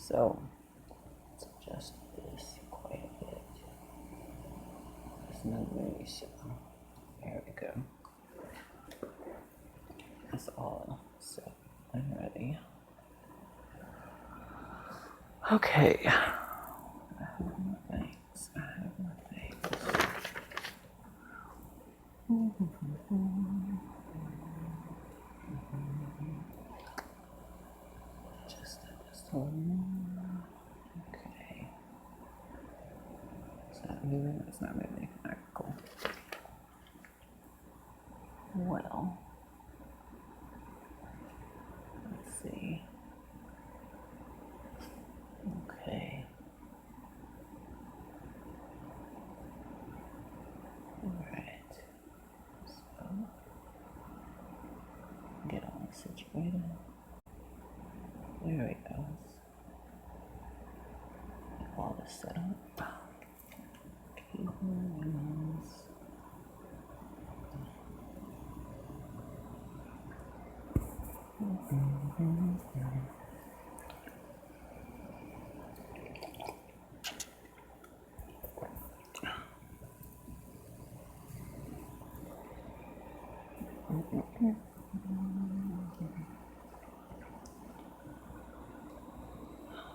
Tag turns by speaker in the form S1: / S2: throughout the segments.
S1: So let's adjust this quite a bit. It's not very so. There we go. That's all set and ready. Okay. I have more things. Just one. Okay. Is that moving? It's not moving. Alright, cool. Well, let's see. Okay. Alright. So, get all situated. There we go. Get all this set up. Cables.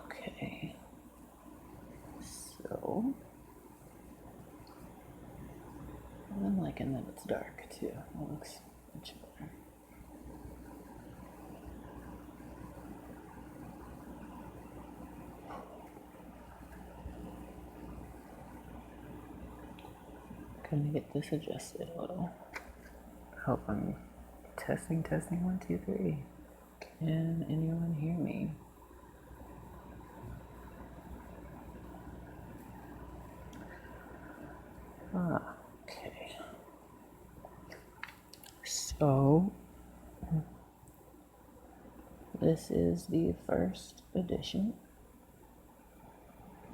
S1: Okay. So, I'm liking that it's dark too. It looks much better. Gonna get this adjusted a little. Hope I'm testing 1, 2, 3. Can anyone hear me? Okay. So this is the first edition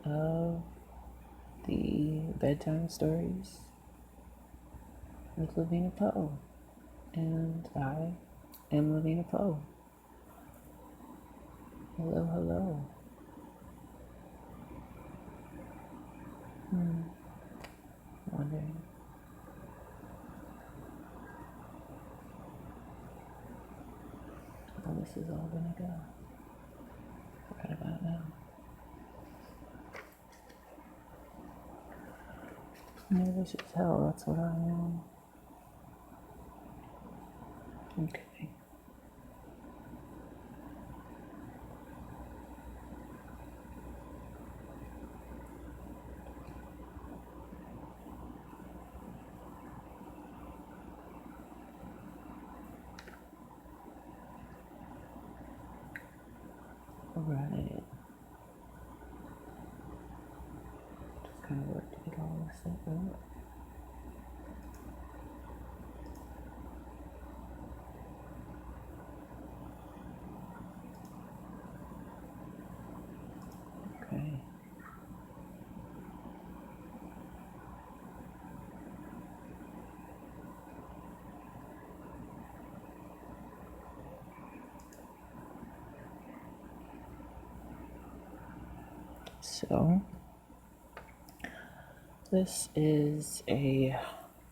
S1: of the Bedtime Stories with Lavina Poe. And I am Lavina Poe. Hello, hello. Wondering. How this is all gonna go. Right about now. Nervous as hell, that's what I am. Okay. Alright. Just kind of work to get all this set up. Okay. So, this is a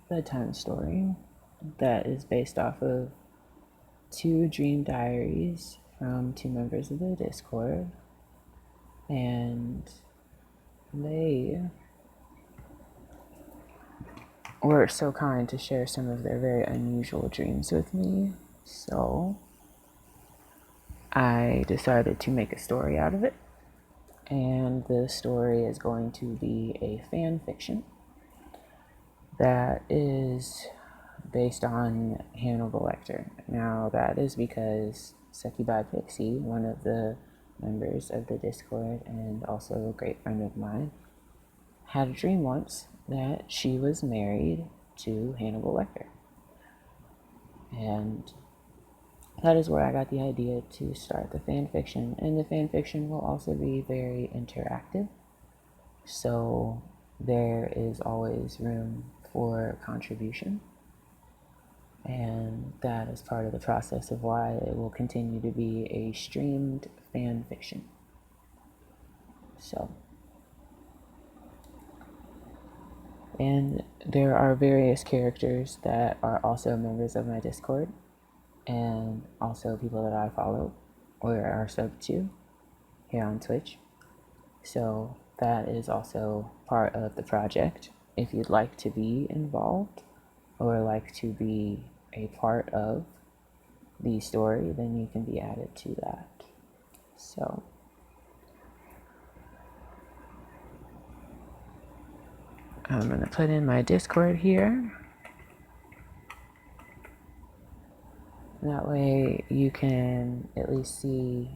S1: bedtime story that is based off of 2 dream diaries from 2 members of the Discord, and they were so kind to share some of their very unusual dreams with me. So I decided to make a story out of it, and the story is going to be a fan fiction that is based on Hannibal Lecter. Now, that is because Succubi Pixie, one of the members of the Discord and also a great friend of mine, had a dream once that she was married to Hannibal Lecter. And that is where I got the idea to start the fan fiction. And the fan fiction will also be very interactive. So there is always room for contribution. And that is part of the process of why it will continue to be a streamed fan fiction. So, and there are various characters that are also members of my Discord, and also people that I follow or are subbed to here on Twitch. So that is also part of the project. If you'd like to be involved or like to be a part of the story, then you can be added to that. So I'm going to put in my Discord here. That way you can at least see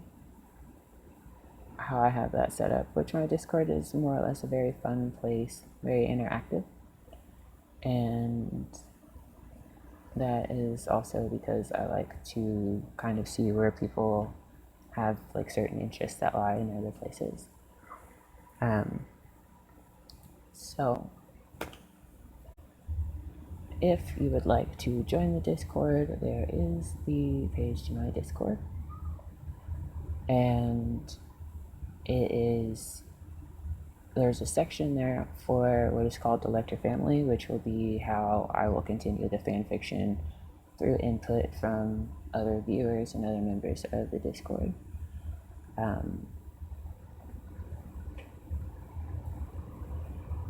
S1: how I have that set up, which my Discord is more or less a very fun place, very interactive. And that is also because I like to kind of see where people have like certain interests that lie in other places. So if you would like to join the Discord, there is the page to my Discord. And there's a section there for what is called the Lecter family, which will be how I will continue the fan fiction through input from other viewers and other members of the Discord.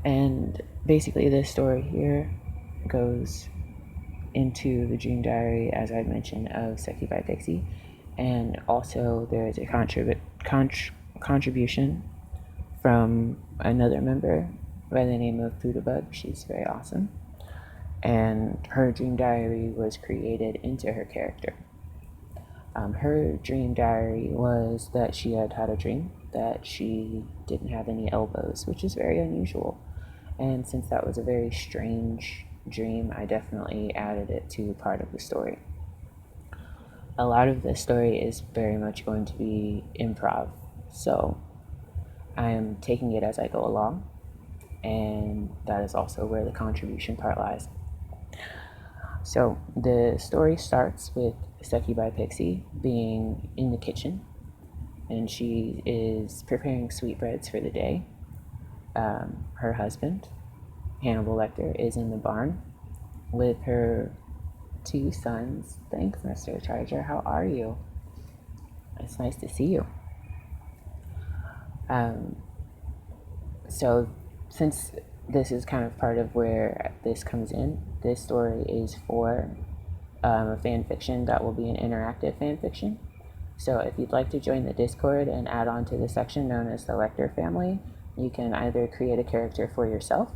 S1: And basically this story here goes into the dream diary, as I mentioned, of Seki by Pixie. And also there is a contribution from another member by the name of Poodlebug. She's very awesome. And her dream diary was created into her character. Her dream diary was that she had had a dream that she didn't have any elbows, which is very unusual. And since that was a very strange dream, I definitely added it to part of the story. A lot of this story is very much going to be improv, so I am taking it as I go along, and that is also where the contribution part lies. So the story starts with Seki by Pixie being in the kitchen, and she is preparing sweetbreads for the day. Her husband, Hannibal Lecter, is in the barn with her 2 sons. Thanks, Mr. Charger. How are you? It's nice to see you. So since this is kind of part of where this comes in, this story is for a fan fiction that will be an interactive fan fiction. So if you'd like to join the Discord and add on to the section known as the Lecter family, you can either create a character for yourself,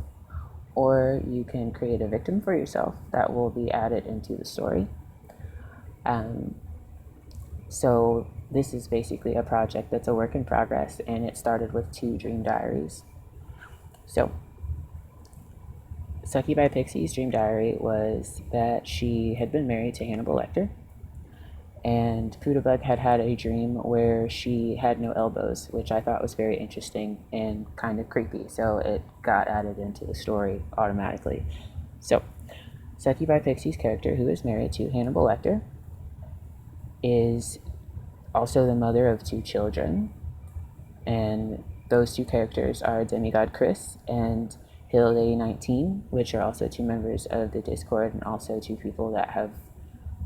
S1: or you can create a victim for yourself that will be added into the story. So this is basically a project that's a work in progress, and it started with 2 dream diaries. So Seki by Pixie's dream diary was that she had been married to Hannibal Lecter, and Poodlebug had had a dream where she had no elbows, which I thought was very interesting and kind of creepy, so it got added into the story automatically. So Seki by Pixie's character, who is married to Hannibal Lecter, is also the mother of 2 children, and those 2 characters are Demigod Chris and Hillday 19, which are also 2 members of the Discord and also 2 people that have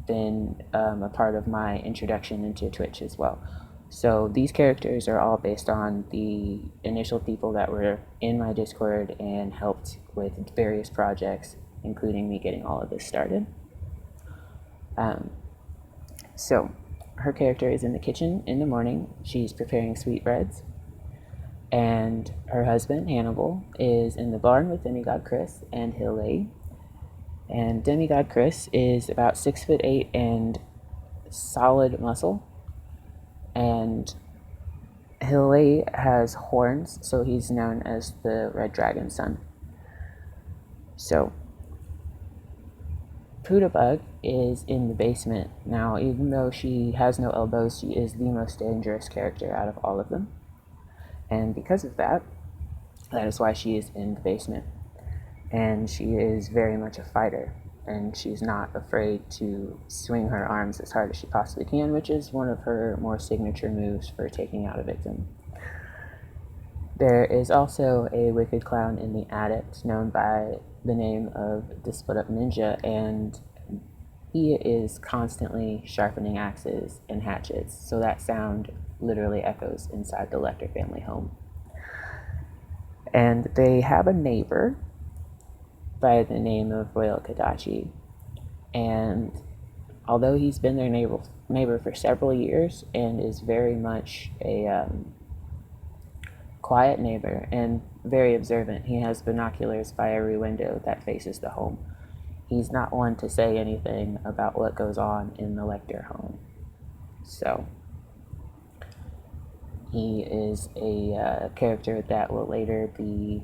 S1: been a part of my introduction into Twitch as well. So these characters are all based on the initial people that were in my Discord and helped with various projects, including me getting all of this started. So her character is in the kitchen in the morning. She's preparing sweetbreads. And her husband, Hannibal, is in the barn with Demigod Chris and Hillday. And Demigod Chris is about 6'8" and solid muscle. And Hillday has horns, so he's known as the Red Dragon Son. So Poodlebug is in the basement. Now, even though she has no elbows, she is the most dangerous character out of all of them. And because of that, that is why she is in the basement. And she is very much a fighter, and she's not afraid to swing her arms as hard as she possibly can, which is one of her more signature moves for taking out a victim. There is also a wicked clown in the attic known by the name of the Split Up Ninja, and he is constantly sharpening axes and hatchets, so that sound literally echoes inside the Lecter family home. And they have a neighbor by the name of Royal Kadachi, and although he's been their neighbor for several years and is very much a quiet neighbor and very observant, he has binoculars by every window that faces the home. He's not one to say anything about what goes on in the Lecter home. So, he is a character that will later be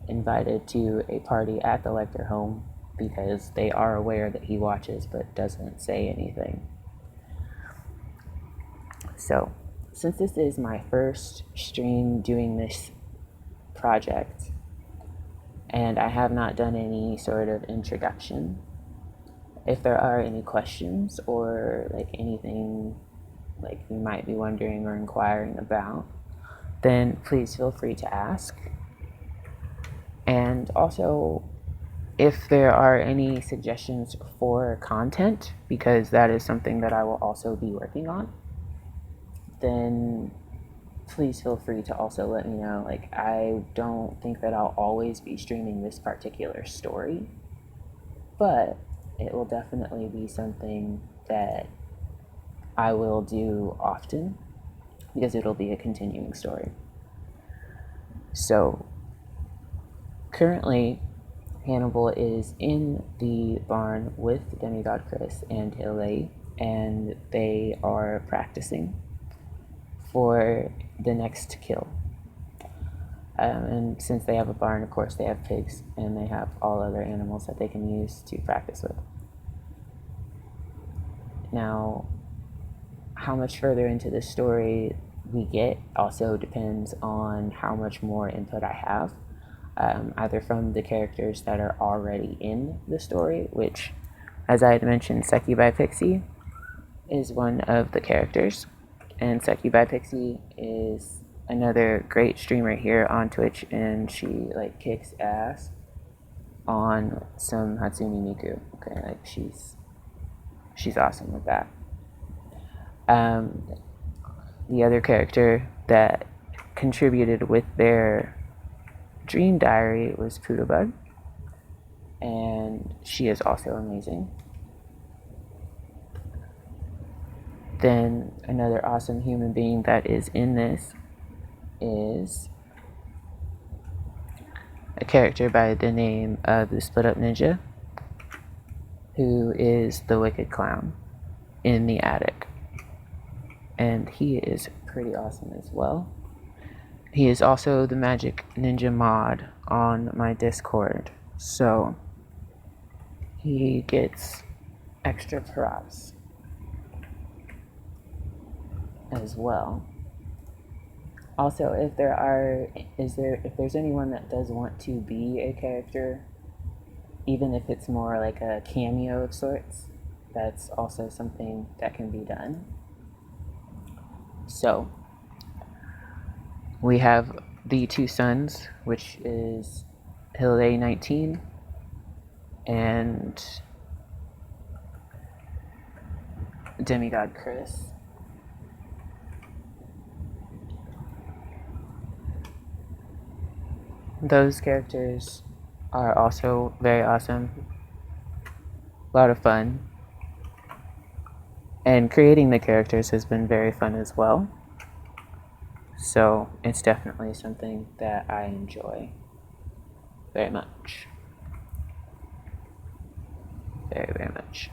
S1: invited to a party at the Lecter home because they are aware that he watches but doesn't say anything. So, since this is my first stream doing this project, and I have not done any sort of introduction, if there are any questions or like anything like you might be wondering or inquiring about, then please feel free to ask. And also, if there are any suggestions for content, because that is something that I will also be working on, then please feel free to also let me know. Like, I don't think that I'll always be streaming this particular story, but it will definitely be something that I will do often because it'll be a continuing story. So, currently, Hannibal is in the barn with Demigod Chris and Hilary, and they are practicing for the next kill. And since they have a barn, of course, they have pigs, and they have all other animals that they can use to practice with. Now, how much further into the story we get also depends on how much more input I have, either from the characters that are already in the story, which, as I had mentioned, Seki by Pixie is one of the characters, and Seki by Pixie is another great streamer here on Twitch, and she like kicks ass on some Hatsune Miku. Okay, like she's awesome with that. The other character that contributed with their dream diary was Poodlebug, and she is also amazing. Then another awesome human being that is in this is a character by the name of the Split Up Ninja, who is the Wicked Clown in the attic. And he is pretty awesome as well. He is also the Magic Ninja mod on my Discord, so he gets extra props as well. Also, if there's anyone that does want to be a character, even if it's more like a cameo of sorts, that's also something that can be done. So, we have the two sons, which is Hilary 19 and Demigod Chris. Those characters are also very awesome, a lot of fun, and creating the characters has been very fun as well. So it's definitely something that I enjoy very much. Very, very much.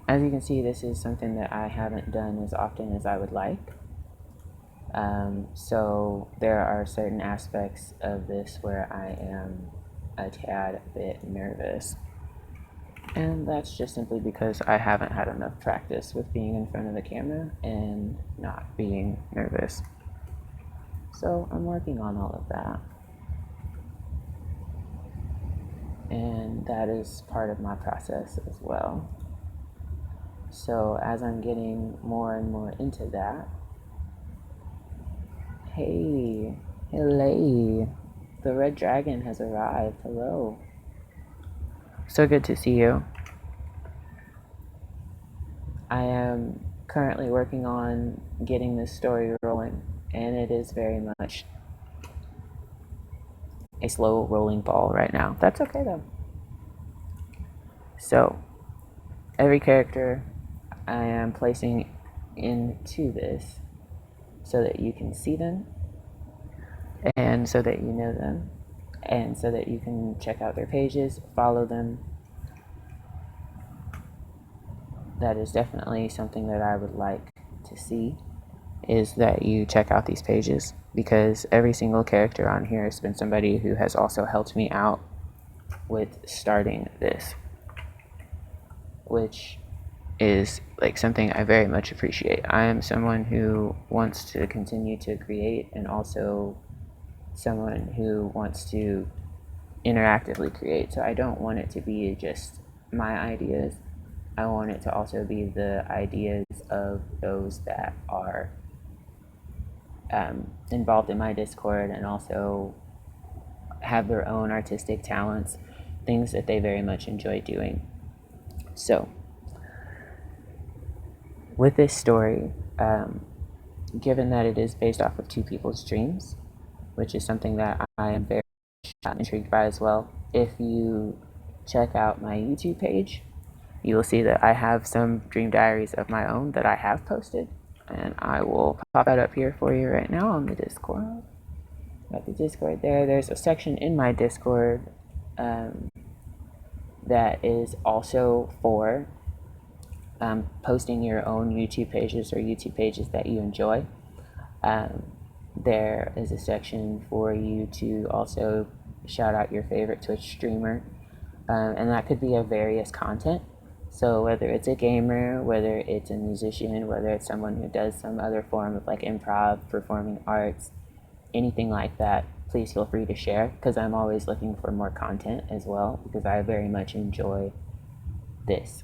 S1: As you can see, this is something that I haven't done as often as I would like. So there are certain aspects of this where I am a tad bit nervous. And that's just simply because I haven't had enough practice with being in front of the camera and not being nervous. So I'm working on all of that. And that is part of my process as well. So as I'm getting more and more into that, Hey, hello. The red dragon has arrived. Hello. So good to see you. I am currently working on getting this story rolling, and it is very much a slow rolling ball right now. That's okay though. So, every character I am placing into this so that you can see them, and so that you know them, and so that you can check out their pages, follow them. That is definitely something that I would like to see, is that you check out these pages, because every single character on here has been somebody who has also helped me out with starting this, which is like something I very much appreciate. I am someone who wants to continue to create, and also someone who wants to interactively create. So I don't want it to be just my ideas. I want it to also be the ideas of those that are involved in my Discord, and also have their own artistic talents, things that they very much enjoy doing. So, with this story, given that it is based off of two people's dreams, which is something that I am very intrigued by as well, if you check out my YouTube page, you will see that I have some dream diaries of my own that I have posted, and I will pop that up here for you right now on the Discord. Got the Discord there. There's a section in my Discord that is also for posting your own YouTube pages, or YouTube pages that you enjoy. There is a section for you to also shout out your favorite Twitch streamer, and that could be of various content. So whether it's a gamer, whether it's a musician, whether it's someone who does some other form of like improv, performing arts, anything like that, please feel free to share, because I'm always looking for more content as well, because I very much enjoy this.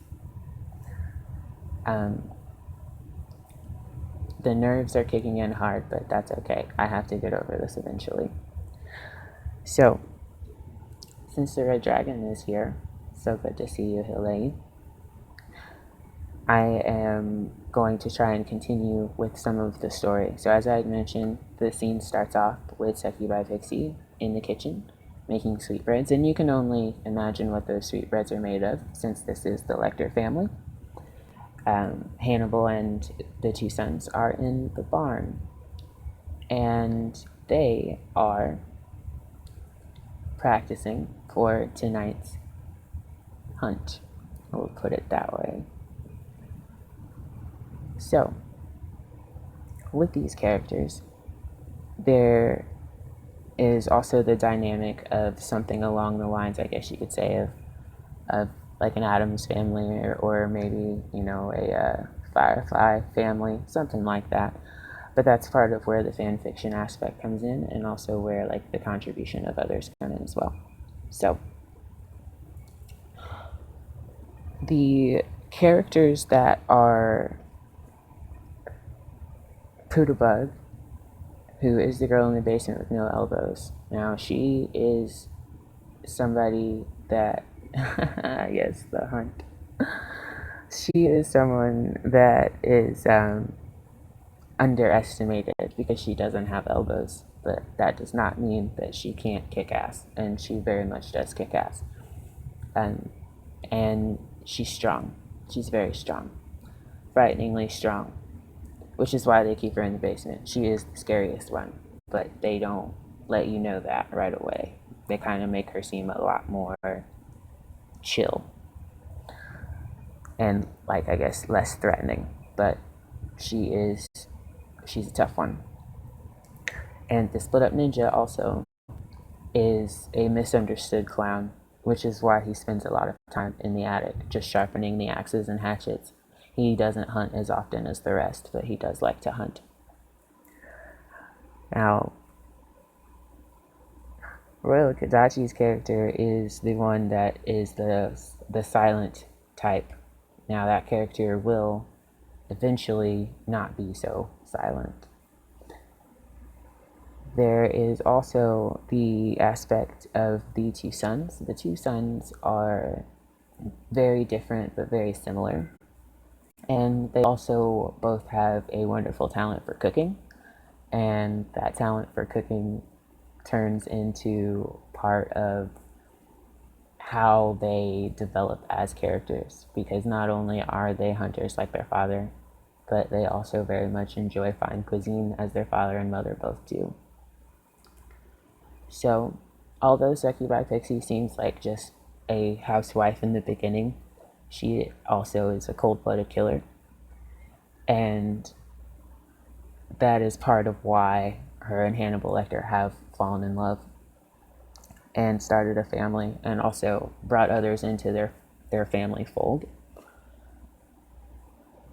S1: The nerves are kicking in hard, but that's okay. I have to get over this eventually. So, since the red dragon is here, so good to see you, Helene. I am going to try and continue with some of the story. So as I had mentioned, the scene starts off with Seki by Pixie in the kitchen making sweetbreads, and you can only imagine what those sweetbreads are made of, since this is the Lecter family. Hannibal and the two sons are in the barn, and they are practicing for tonight's hunt. We'll put it that way. So, with these characters, there is also the dynamic of something along the lines, I guess you could say, of like an Addams family, or maybe, a Firefly family, something like that. But that's part of where the fan fiction aspect comes in, and also where like the contribution of others come in as well. So, the characters that are Poodlebug, who is the girl in the basement with no elbows. Now, she is somebody that, yes, the hunt. She is someone that is underestimated because she doesn't have elbows, but that does not mean that she can't kick ass, and she very much does kick ass. And she's strong. She's very strong, frighteningly strong, which is why they keep her in the basement. She is the scariest one, but they don't let you know that right away. They kind of make her seem a lot more chill and, like, I guess less threatening, but she's a tough one. And the split up ninja also is a misunderstood clown, which is why he spends a lot of time in the attic just sharpening the axes and hatchets. He doesn't hunt as often as the rest, but he does like to hunt. Now, Royal Kadachi's character is the one that is the silent type. Now, that character will eventually not be so silent. There is also the aspect of the two sons. The two sons are very different but very similar. And they also both have a wonderful talent for cooking. And that talent for cooking turns into part of how they develop as characters. Because not only are they hunters like their father, but they also very much enjoy fine cuisine as their father and mother both do. So, although Succubi Pixie seems like just a housewife in the beginning, she also is a cold blooded killer. And that is part of why her and Hannibal Lecter have fallen in love and started a family and also brought others into their family fold.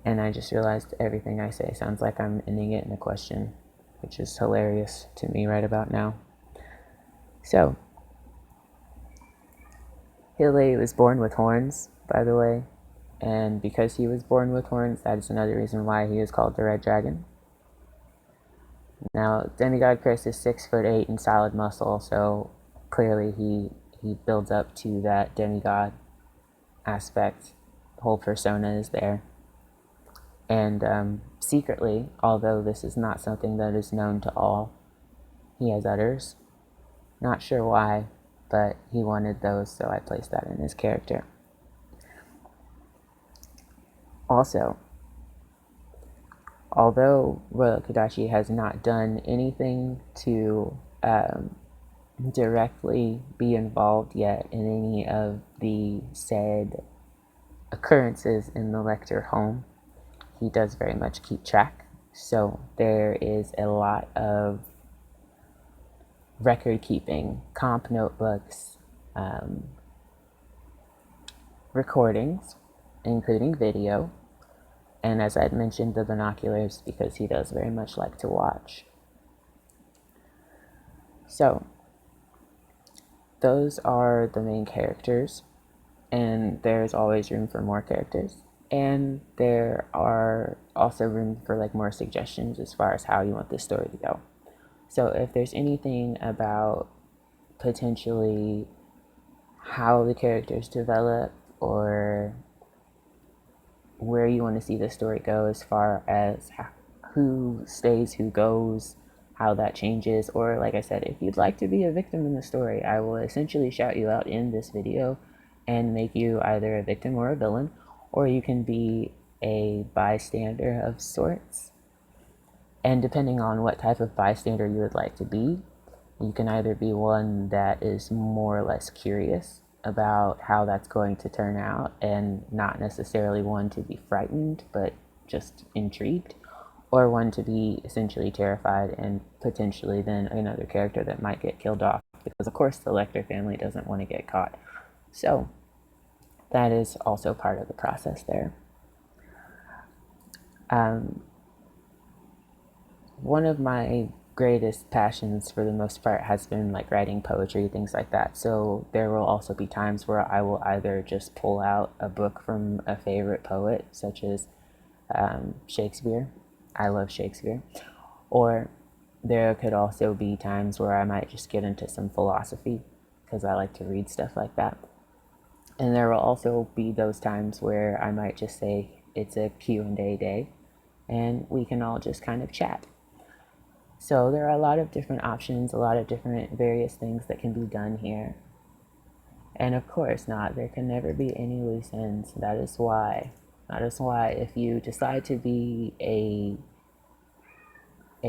S1: And I just realized everything I say sounds like I'm ending it in a question, which is hilarious to me right about now. So, Hilly was born with horns, by the way, and because he was born with horns, that is another reason why he is called the Red Dragon. Now, Demigod Chris is 6'8" in solid muscle, so clearly he builds up to that demigod aspect. The whole persona is there. And secretly, although this is not something that is known to all, he has udders. Not sure why, but he wanted those, so I placed that in his character. Also, although Royal Kadashi has not done anything to directly be involved yet in any of the said occurrences in the Lecter home, he does very much keep track. So there is a lot of record keeping, comp notebooks, recordings, including video, and as I'd mentioned, the binoculars, because he does very much like to watch. So, those are the main characters, and there's always room for more characters. And there are also room for like more suggestions as far as how you want this story to go. So if there's anything about potentially how the characters develop or where you want to see the story go as far as who stays, who goes, how that changes, or like I said, if you'd like to be a victim in the story, I will essentially shout you out in this video and make you either a victim or a villain, or you can be a bystander of sorts. And depending on what type of bystander you would like to be, you can either be one that is more or less curious about how that's going to turn out and not necessarily one to be frightened but just intrigued, or one to be essentially terrified and potentially then another character that might get killed off, because of course the Lecter family doesn't want to get caught. So that is also part of the process there. One of my greatest passions for the most part has been like writing poetry, things like that. So there will also be times where I will either just pull out a book from a favorite poet, such as Shakespeare. I love Shakespeare. Or there could also be times where I might just get into some philosophy because I like to read stuff like that. And there will also be those times where I might just say it's a Q&A day and we can all just kind of chat. So there are a lot of different options, a lot of different various things that can be done here. And of course there can never be any loose ends. That is why if you decide to be a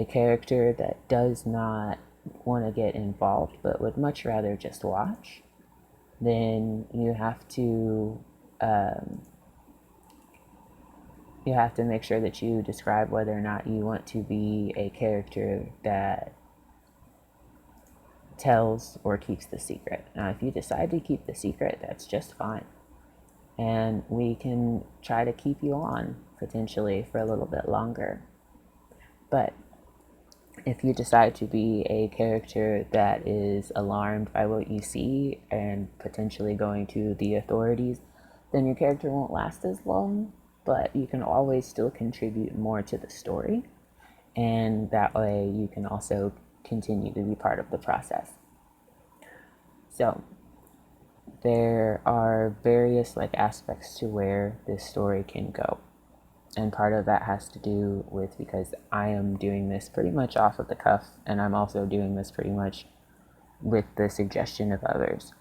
S1: character that does not want to get involved but would much rather just watch, then you have to make sure that you describe whether or not you want to be a character that tells or keeps the secret. Now, if you decide to keep the secret, that's just fine. And we can try to keep you on potentially for a little bit longer. But if you decide to be a character that is alarmed by what you see and potentially going to the authorities, then your character won't last as long, but you can always still contribute more to the story. And that way you can also continue to be part of the process. So there are various aspects to where this story can go. And part of that has to do with because I am doing this pretty much off of the cuff, and I'm also doing this pretty much with the suggestion of others.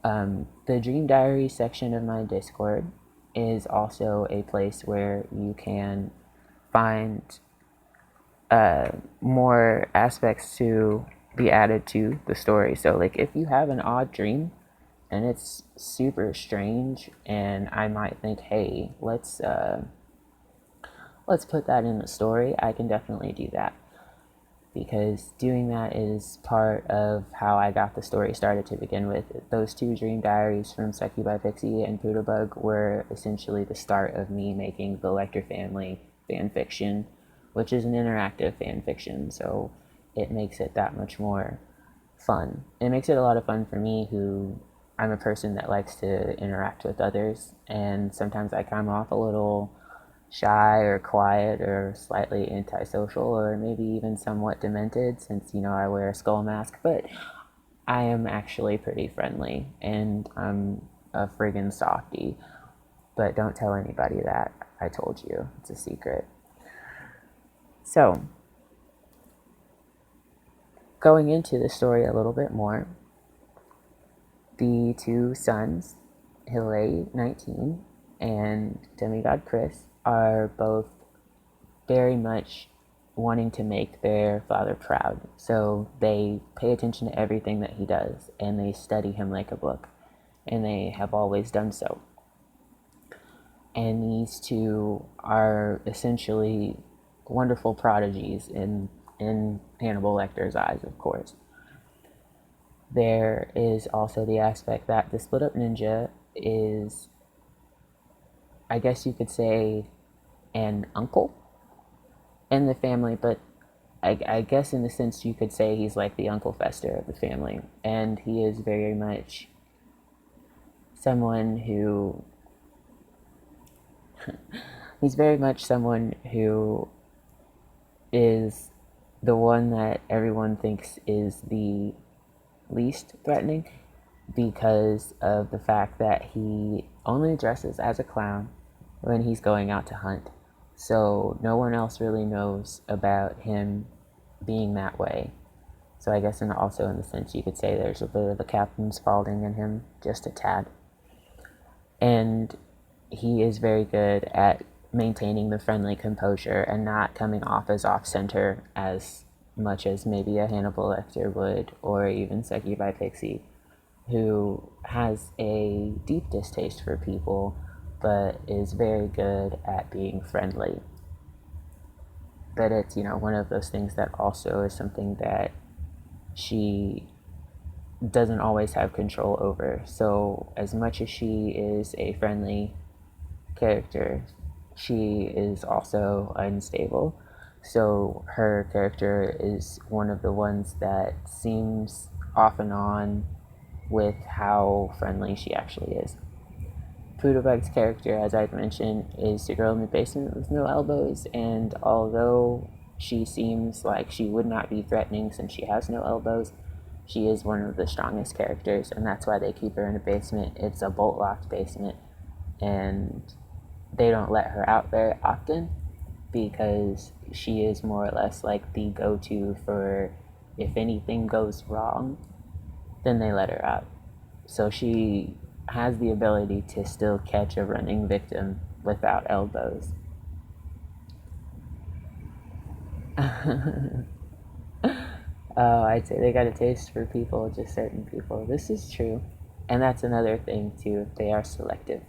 S1: The Dream Diary section of my Discord is also a place where you can find more aspects to be added to the story. So, if you have an odd dream and it's super strange, and I might think, hey, let's put that in the story, I can definitely do that. Because doing that is part of how I got the story started to begin with. Those two dream diaries from Seki by Pixie and Poodlebug were essentially the start of me making the Lecter family fan fiction, which is an interactive fan fiction, so it makes it that much more fun. It makes it a lot of fun for me, who I'm a person that likes to interact with others, and sometimes I come off a little shy or quiet or slightly antisocial or maybe even somewhat demented since, I wear a skull mask, but I am actually pretty friendly and I'm a friggin' softie. But don't tell anybody that. I told you. It's a secret. So, going into the story a little bit more, the two sons, Hile 19 and Demigod Chris, are both very much wanting to make their father proud. So they pay attention to everything that he does, and they study him like a book, and they have always done so. And these two are essentially wonderful prodigies in Hannibal Lecter's eyes, of course. There is also the aspect that the Split Up Ninja is, I guess you could say, an uncle in the family, but I guess in the sense you could say he's like the Uncle Fester of the family, and he is very much someone who he's very much someone who is the one that everyone thinks is the least threatening because of the fact that he only dresses as a clown when he's going out to hunt. So no one else really knows about him being that way. So I guess also in the sense you could say there's a bit of a Captain Spaulding in him, just a tad. And he is very good at maintaining the friendly composure and not coming off as off-center as much as maybe a Hannibal Lecter would, or even Seki by Pixie, who has a deep distaste for people, but is very good at being friendly. But it's, one of those things that also is something that she doesn't always have control over. So as much as she is a friendly character, she is also unstable. So her character is one of the ones that seems off and on with how friendly she actually is. Poodlebug's character, as I've mentioned, is the girl in the basement with no elbows, and although she seems like she would not be threatening since she has no elbows, she is one of the strongest characters, and that's why they keep her in a basement. It's a bolt-locked basement, and they don't let her out very often because she is more or less like the go-to for if anything goes wrong, then they let her out. So she has the ability to still catch a running victim without elbows. Oh, I'd say they got a taste for people, just certain people. This is true. And that's another thing, too. They are selective.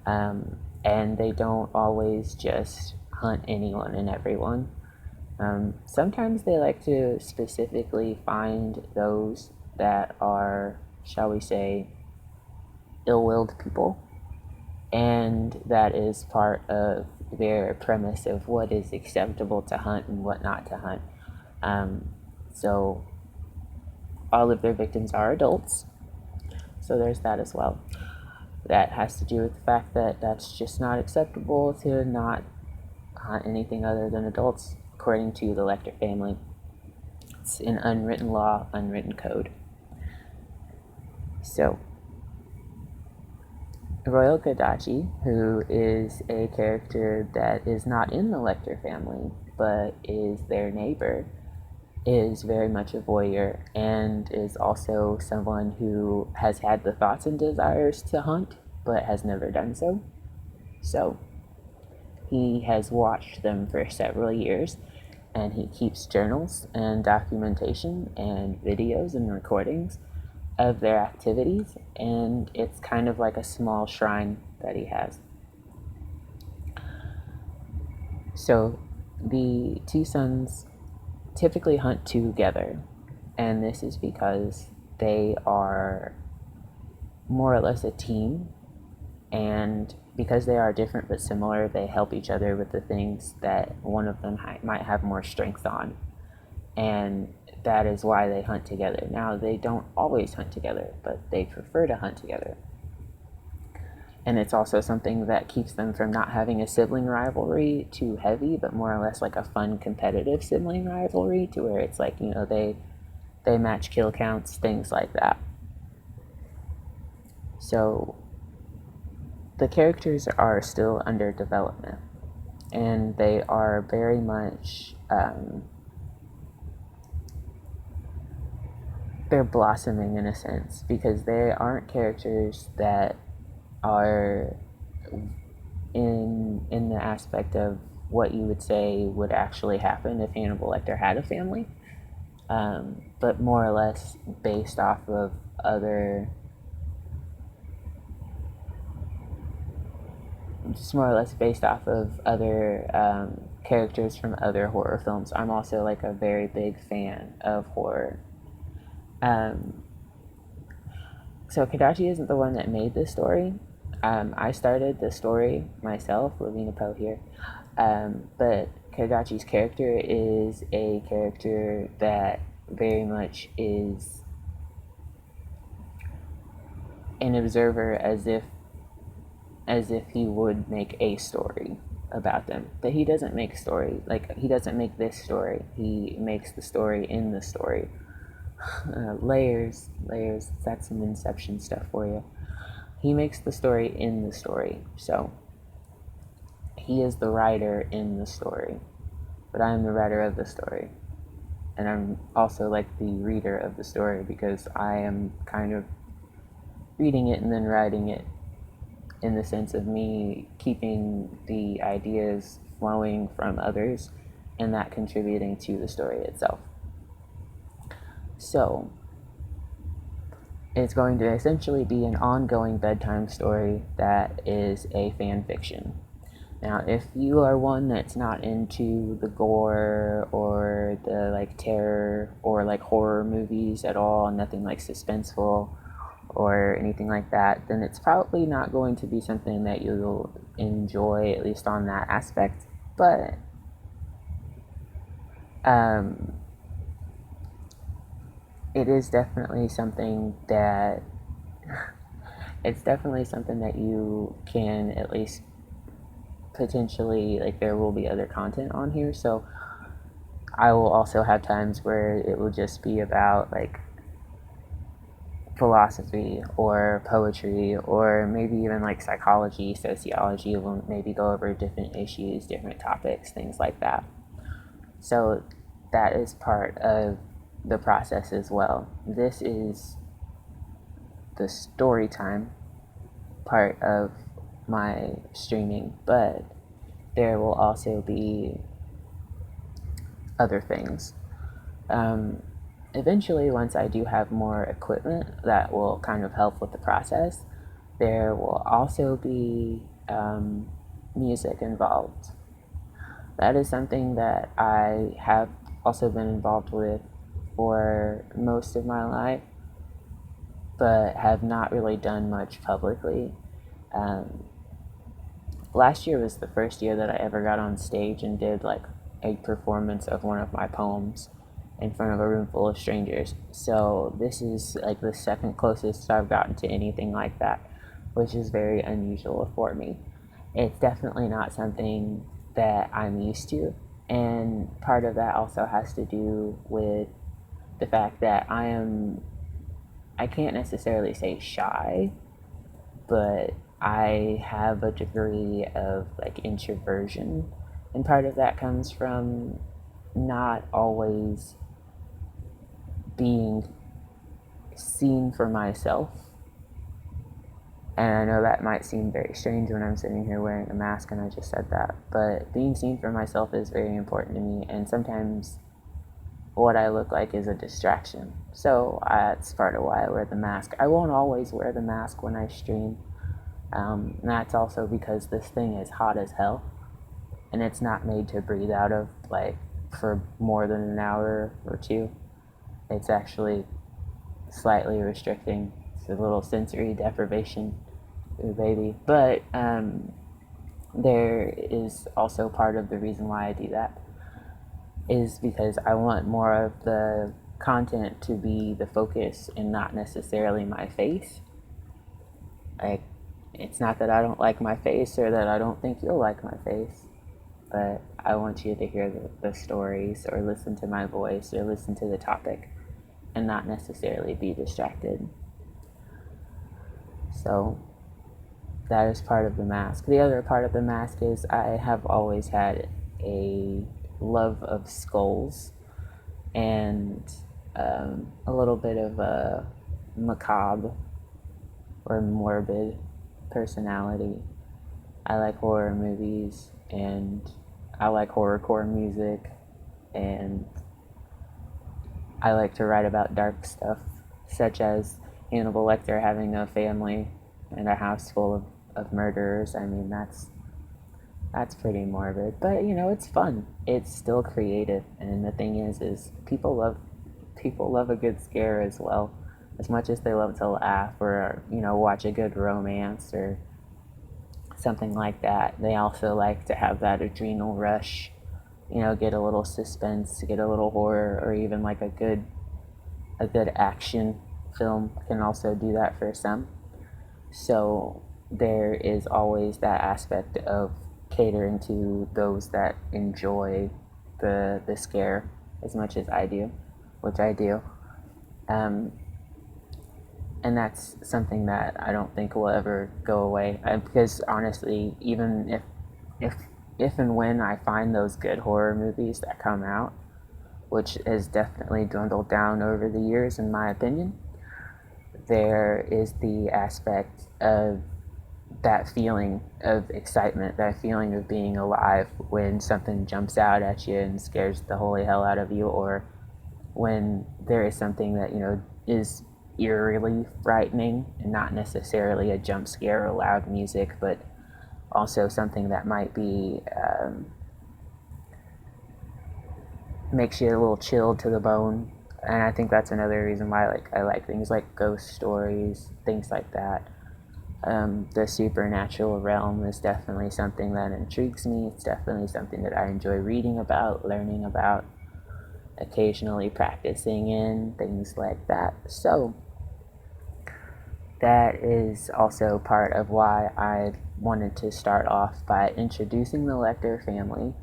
S1: And they don't always just hunt anyone and everyone. Sometimes they like to specifically find those that are, shall we say, ill-willed people, and that is part of their premise of what is acceptable to hunt and what not to hunt. So all of their victims are adults, so there's that as well. That has to do with the fact that that's just not acceptable to not hunt anything other than adults, according to the Lecter family. It's an unwritten law, unwritten code. So, Royal Kadachi, who is a character that is not in the Lecter family, but is their neighbor, is very much a voyeur and is also someone who has had the thoughts and desires to hunt, but has never done so. So, he has watched them for several years, and he keeps journals and documentation and videos and recordings of their activities, and it's kind of like a small shrine that he has. So the two sons typically hunt together, and this is because they are more or less a team, and because they are different but similar, they help each other with the things that one of them might have more strength on, and that is why they hunt together. Now, they don't always hunt together, but they prefer to hunt together. And it's also something that keeps them from not having a sibling rivalry too heavy, but more or less like a fun competitive sibling rivalry, to where it's like, they match kill counts, things like that. So the characters are still under development, and they are very much they're blossoming in a sense, because they aren't characters that are in the aspect of what you would say would actually happen if Hannibal Lecter had a family, but more or less based off of other characters from other horror films. I'm also like a very big fan of horror. So Kadachi isn't the one that made this story. I started the story myself, Lavina Poe here, but Kadachi's character is a character that very much is an observer, as if he would make a story about them. But he doesn't make story, like, he doesn't make this story. He makes the story in the story. Layers, that's some Inception stuff for you. He makes the story in the story. So, he is the writer in the story, but I am the writer of the story. And I'm also like the reader of the story, because I am kind of reading it and then writing it, in the sense of me keeping the ideas flowing from others and that contributing to the story itself. So, it's going to essentially be an ongoing bedtime story that is a fan fiction. Now, if you are one that's not into the gore or the like terror or like horror movies at all, nothing like suspenseful or anything like that, then it's probably not going to be something that you'll enjoy, at least on that aspect. But it is definitely something that you can at least potentially, like, there will be other content on here, so I will also have times where it will just be about like philosophy or poetry, or maybe even like psychology, sociology. We'll maybe go over different issues, different topics, things like that. So that is part of the process as well. This is the story time part of my streaming, but there will also be other things. Eventually, once I do have more equipment that will kind of help with the process, there will also be music involved. That is something that I have also been involved with for most of my life, but have not really done much publicly. Last year was the first year that I ever got on stage and did like a performance of one of my poems in front of a room full of strangers. So this is like the second closest I've gotten to anything like that, which is very unusual for me. It's definitely not something that I'm used to, and part of that also has to do with the fact that I can't necessarily say shy, but I have a degree of like introversion, and part of that comes from not always being seen for myself. And I know that might seem very strange when I'm sitting here wearing a mask and I just said that, but being seen for myself is very important to me, and sometimes what I look like is a distraction. So that's part of why I wear the mask. I won't always wear the mask when I stream. And that's also because this thing is hot as hell, and it's not made to breathe out of like for more than an hour or two. It's actually slightly restricting. It's a little sensory deprivation, ooh, baby. But there is also part of the reason why I do that is because I want more of the content to be the focus and not necessarily my face. Like, it's not that I don't like my face or that I don't think you'll like my face, but I want you to hear the stories or listen to my voice or listen to the topic and not necessarily be distracted. So that is part of the mask. The other part of the mask is I have always had a love of skulls and a little bit of a macabre or morbid personality. I like horror movies and I like horrorcore music, and I like to write about dark stuff, such as Hannibal Lecter having a family and a house full of murderers. I mean, that's pretty morbid, but you know, it's fun. It's still creative, and the thing is people love a good scare as well, as much as they love to laugh or you know watch a good romance or something like that. They also like to have that adrenal rush, you know, get a little suspense, get a little horror, or even like a good action film can also do that for some. So there is always that aspect of catering to those that enjoy the scare as much as I do, which I do. Um, and that's something that I don't think will ever go away. Because honestly, even if if and when I find those good horror movies that come out, which has definitely dwindled down over the years, in my opinion, there is the aspect of that feeling of excitement, that feeling of being alive when something jumps out at you and scares the holy hell out of you, or when there is something that, you know, is eerily frightening and not necessarily a jump scare or loud music, but also something that might be makes you a little chilled to the bone. And I think that's another reason why I like things like ghost stories, things like that. The supernatural realm is definitely something that intrigues me. It's definitely something that I enjoy reading about, learning about, occasionally practicing in, things like that. So that is also part of why I wanted to start off by introducing the Lecter family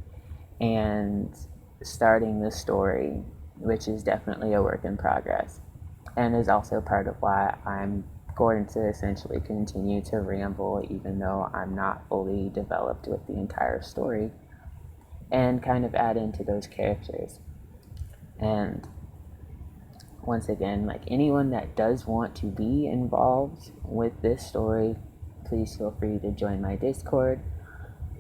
S1: and starting the story, which is definitely a work in progress, and is also part of why I'm going to essentially continue to ramble even though I'm not fully developed with the entire story, and kind of add into those characters. And once again, like anyone that does want to be involved with this story, please feel free to join my Discord.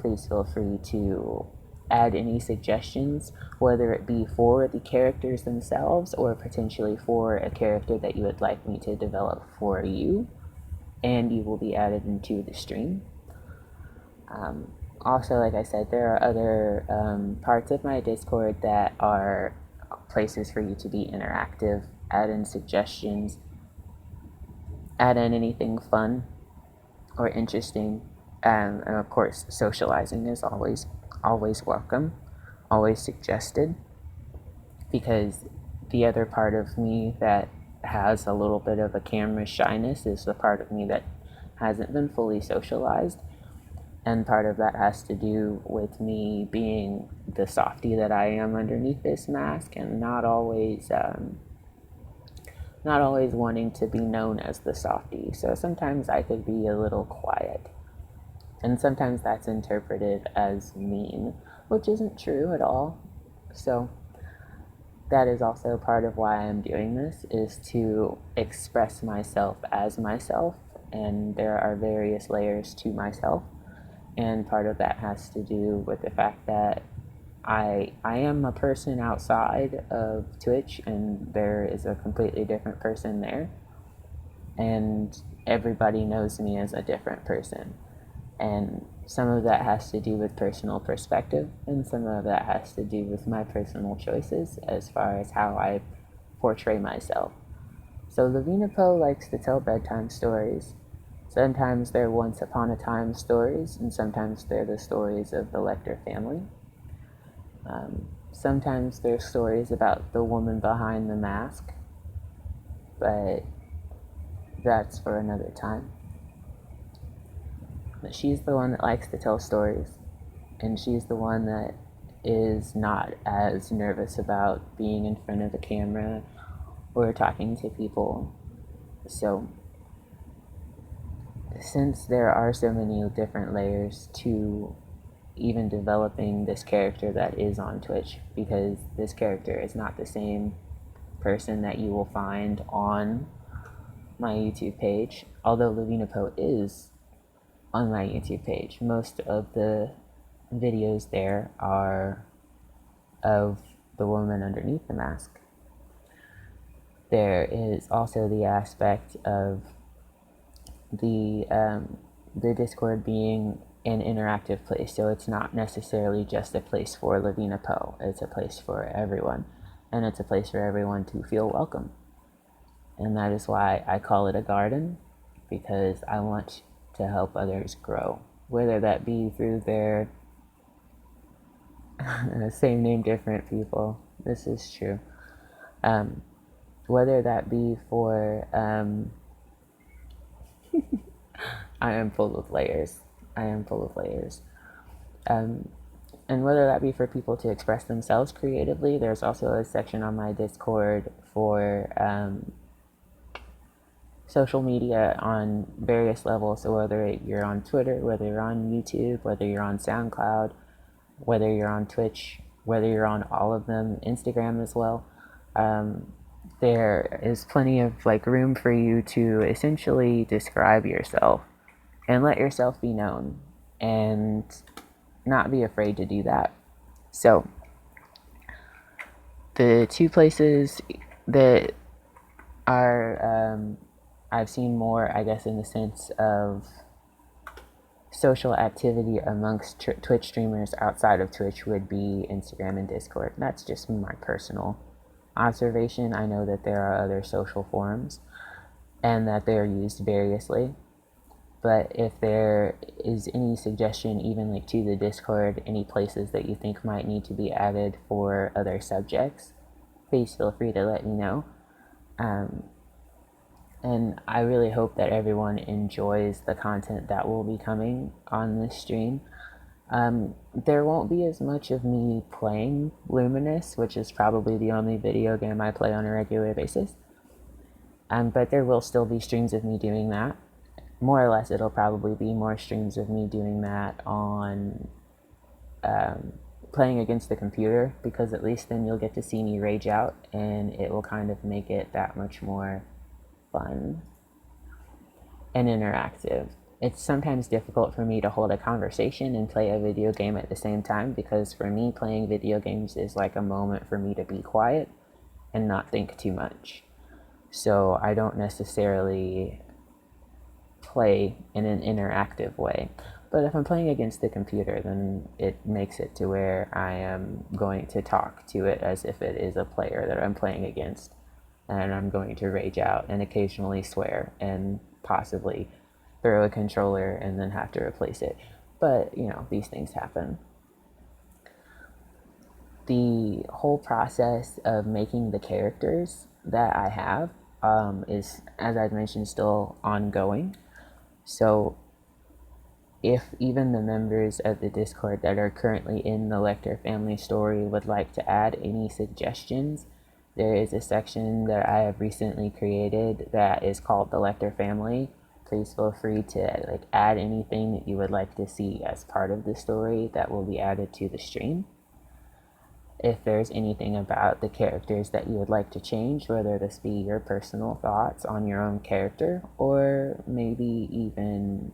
S1: Please feel free to add any suggestions, whether it be for the characters themselves or potentially for a character that you would like me to develop for you, and you will be added into the stream. Also, like I said, there are other parts of my Discord that are places for you to be interactive, add in suggestions, add in anything fun or interesting, and of course, socializing is always welcome, always suggested, because the other part of me that has a little bit of a camera shyness is the part of me that hasn't been fully socialized, and part of that has to do with me being the softie that I am underneath this mask and not always not always wanting to be known as the softie. So sometimes I could be a little quiet. And sometimes that's interpreted as mean, which isn't true at all. So that is also part of why I'm doing this, is to express myself as myself. And there are various layers to myself. And part of that has to do with the fact that I am a person outside of Twitch, and there is a completely different person there. And everybody knows me as a different person. And some of that has to do with personal perspective, and some of that has to do with my personal choices as far as how I portray myself. So Lavina Poe likes to tell bedtime stories. Sometimes they're once upon a time stories, and sometimes they're the stories of the Lecter family. Sometimes they're stories about the woman behind the mask, but that's for another time. But she's the one that likes to tell stories, and she's the one that is not as nervous about being in front of a camera or talking to people. So since there are so many different layers to even developing this character that is on Twitch, because this character is not the same person that you will find on my YouTube page, although Lavina Poe is on my YouTube page. Most of the videos there are of the woman underneath the mask. There is also the aspect of the Discord being an interactive place, so it's not necessarily just a place for Lavina Poe. It's a place for everyone, and it's a place for everyone to feel welcome. And that is why I call it a garden, because I want to help others grow, whether that be through their same name, different people. This is true. Whether that be for I am full of layers. I am full of layers. And whether that be for people to express themselves creatively, there's also a section on my Discord for social media on various levels. So whether you're on Twitter, whether you're on YouTube, whether you're on SoundCloud, whether you're on Twitch, whether you're on all of them, Instagram as well, there is plenty of room for you to essentially describe yourself and let yourself be known, and not be afraid to do that. So the two places that are I've seen more, I guess, in the sense of social activity amongst Twitch streamers outside of Twitch would be Instagram and Discord. That's just my personal observation. I know that there are other social forums and that they're used variously. But if there is any suggestion, even to the Discord, any places that you think might need to be added for other subjects, please feel free to let me know. And I really hope that everyone enjoys the content that will be coming on this stream. There won't be as much of me playing Luminous, which is probably the only video game I play on a regular basis. But there will still be streams of me doing that. More or less, it'll probably be more streams of me doing that on playing against the computer, because at least then you'll get to see me rage out, and it will kind of make it that much more fun and interactive. It's sometimes difficult for me to hold a conversation and play a video game at the same time, because for me, playing video games is like a moment for me to be quiet and not think too much. So I don't necessarily play in an interactive way. But if I'm playing against the computer, then it makes it to where I am going to talk to it as if it is a player that I'm playing against. And I'm going to rage out and occasionally swear and possibly throw a controller and then have to replace it. But, these things happen. The whole process of making the characters that I have is, as I've mentioned, still ongoing. So if even the members of the Discord that are currently in the Lecter family story would like to add any suggestions, There is a section that I have recently created that is called the Lecter Family. Please feel free to add anything that you would like to see as part of the story that will be added to the stream. If there's anything about the characters that you would like to change, whether this be your personal thoughts on your own character, or maybe even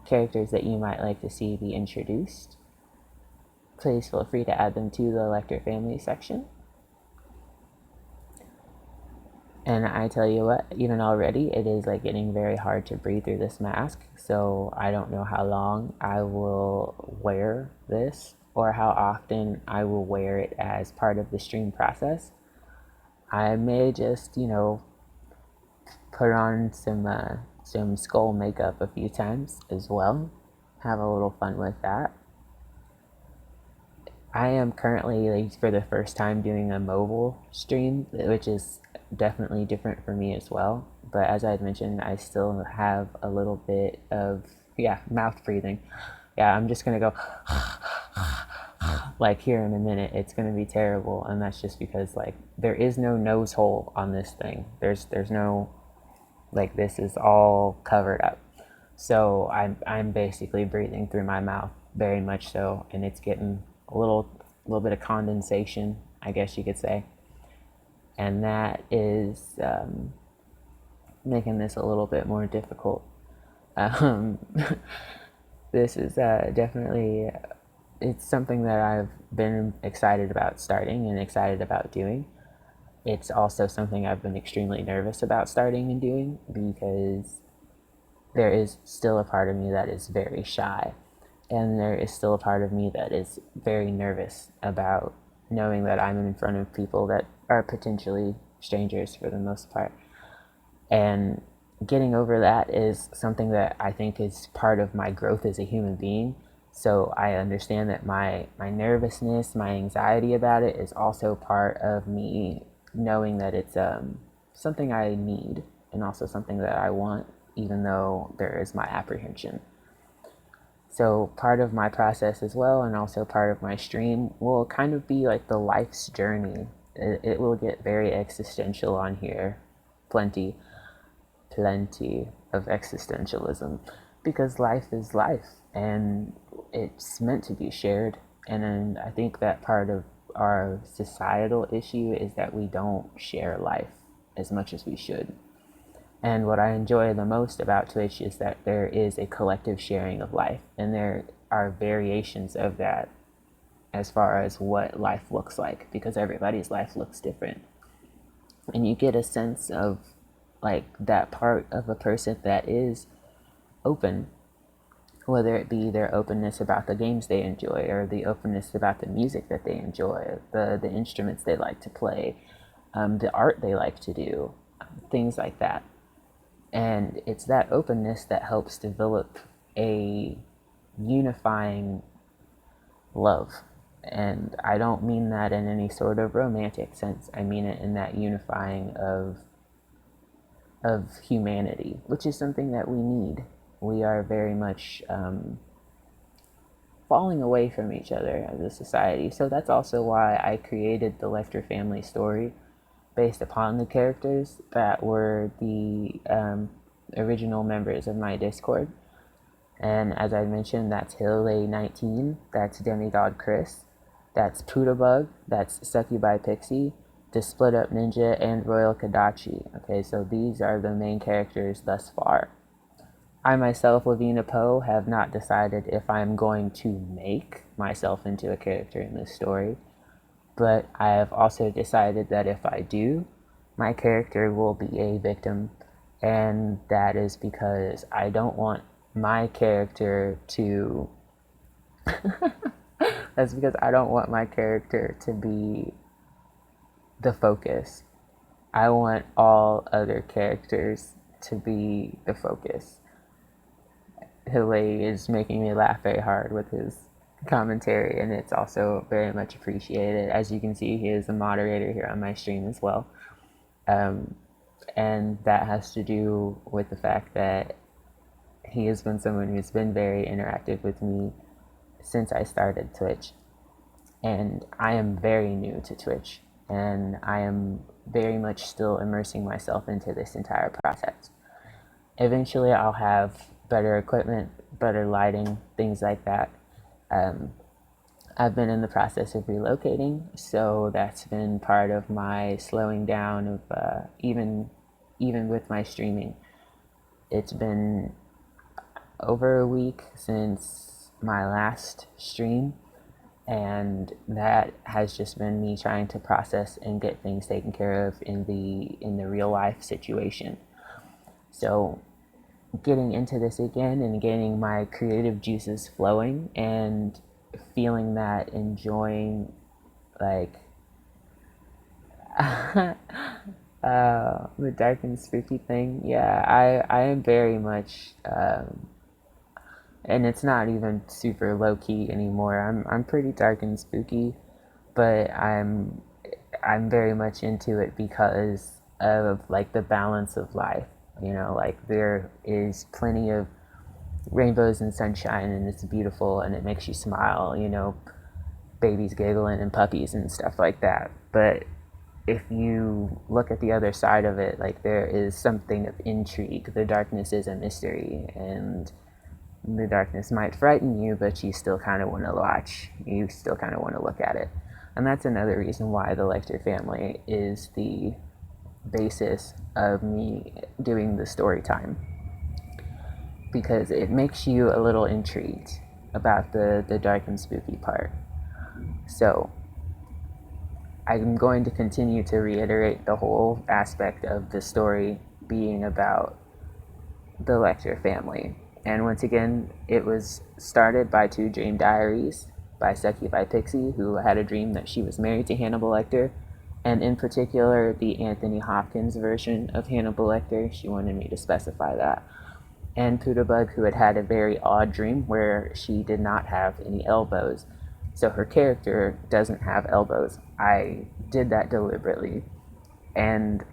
S1: characters that you might like to see be introduced, please feel free to add them to the Lecter Family section. And I tell you what, even already, it is getting very hard to breathe through this mask. So I don't know how long I will wear this or how often I will wear it as part of the stream process. I may just, put on some skull makeup a few times as well. Have a little fun with that. I am currently, for the first time, doing a mobile stream, which is definitely different for me as well. But as I had mentioned, I still have a little bit of, mouth breathing. Yeah, I'm just going to go here in a minute. It's going to be terrible. And that's just because, there is no nose hole on this thing. There's no, this is all covered up. So I'm basically breathing through my mouth, very much so, and it's getting a little bit of condensation, I guess you could say, and that is making this a little bit more difficult. Um, this is definitely, it's something that I've been excited about starting and excited about doing. It's also something I've been extremely nervous about starting and doing because there is still a part of me that is very shy. And there is still a part of me that is very nervous about knowing that I'm in front of people that are potentially strangers for the most part. And getting over that is something that I think is part of my growth as a human being. So I understand that my nervousness, my anxiety about it is also part of me knowing that it's something I need and also something that I want, even though there is my apprehension. So part of my process as well, and also part of my stream, will kind of be the life's journey. It will get very existential on here. Plenty of existentialism. Because life is life, and it's meant to be shared. And I think that part of our societal issue is that we don't share life as much as we should. And what I enjoy the most about Twitch is that there is a collective sharing of life, and there are variations of that as far as what life looks like, because everybody's life looks different. And you get a sense of that part of a person that is open, whether it be their openness about the games they enjoy or the openness about the music that they enjoy, the instruments they like to play, the art they like to do, things like that. And it's that openness that helps develop a unifying love. And I don't mean that in any sort of romantic sense. I mean it in that unifying of humanity, which is something that we need. We are very much falling away from each other as a society. So that's also why I created the Lecter family story, based upon the characters that were the original members of my Discord. And as I mentioned, that's Hillay19, that's Demigod Chris, that's Pootabug, that's Succubi Pixie, the Split Up Ninja, and Royal Kadachi. Okay, so these are the main characters thus far. I myself, Lavina Poe, have not decided if I'm going to make myself into a character in this story, but I have also decided that if I do, my character will be a victim, and that is because I don't want my character to that's because I don't want my character to be the focus. I want all other characters to be the focus. Hillary is making me laugh very hard with his commentary, and it's also very much appreciated. As you can see, he is a moderator here on my stream as well. And that has to do with the fact that he has been someone who's been very interactive with me since I started Twitch. And I am very new to Twitch. and I am very much still immersing myself into this entire process. Eventually, I'll have better equipment, better lighting, things like that. Um, I've been in the process of relocating, so that's been part of my slowing down of even with my streaming. It's been over a week since my last stream, and that has just been me trying to process and get things taken care of in the real life situation. So getting into this again and getting my creative juices flowing and feeling that, enjoying, like, the dark and spooky thing. Yeah, I am very much, and it's not even super low key anymore. I'm pretty dark and spooky, but I'm very much into it because of, like, the balance of life. Like, there is plenty of rainbows and sunshine, and it's beautiful, and it makes you smile. Babies giggling and puppies and stuff like that. But if you look at the other side of it, like, there is something of intrigue. The darkness is a mystery, and the darkness might frighten you, but you still kind of want to watch. You still kind of want to look at it. And that's another reason why the Lecter family is the basis of me doing the story time, because it makes you a little intrigued about the dark and spooky part. So I'm going to continue to reiterate the whole aspect of the story being about the Lecter family. And once again, it was started by two dream diaries by Succubus Pixie, who had a dream that she was married to Hannibal Lecter, and in particular, the Anthony Hopkins version of Hannibal Lecter. She wanted me to specify that. And Poodlebug, who had a very odd dream where she did not have any elbows. So her character doesn't have elbows. I did that deliberately. And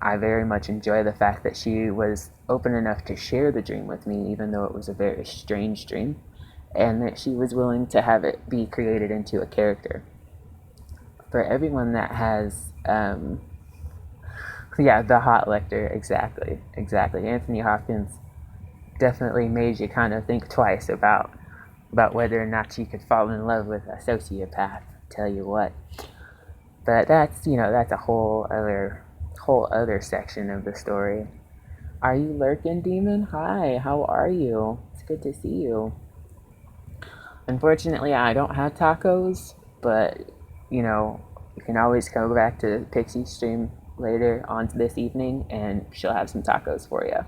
S1: I very much enjoy the fact that she was open enough to share the dream with me, even though it was a very strange dream, and that she was willing to have it be created into a character. For everyone that has, yeah, the hot Lecter, exactly. Anthony Hopkins definitely made you kind of think twice about whether or not you could fall in love with a sociopath. Tell you what. But that's a whole other section of the story. Are you lurking, demon? Hi, how are you? It's good to see you. Unfortunately, I don't have tacos, but you can always go back to Pixie's stream later on this evening, and she'll have some tacos for you.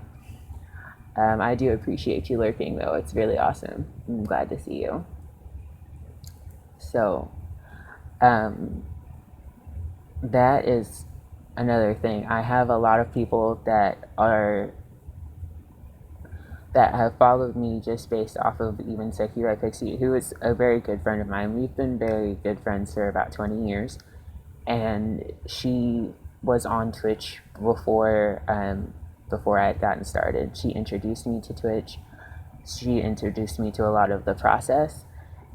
S1: I do appreciate you lurking, though. It's really awesome. I'm glad to see you. So, that is another thing. I have a lot of people that have followed me just based off of even Sekiro Pixie, who is a very good friend of mine. We've been very good friends for about 20 years, and she was on Twitch before I had gotten started. She introduced me to Twitch. She introduced me to a lot of the process,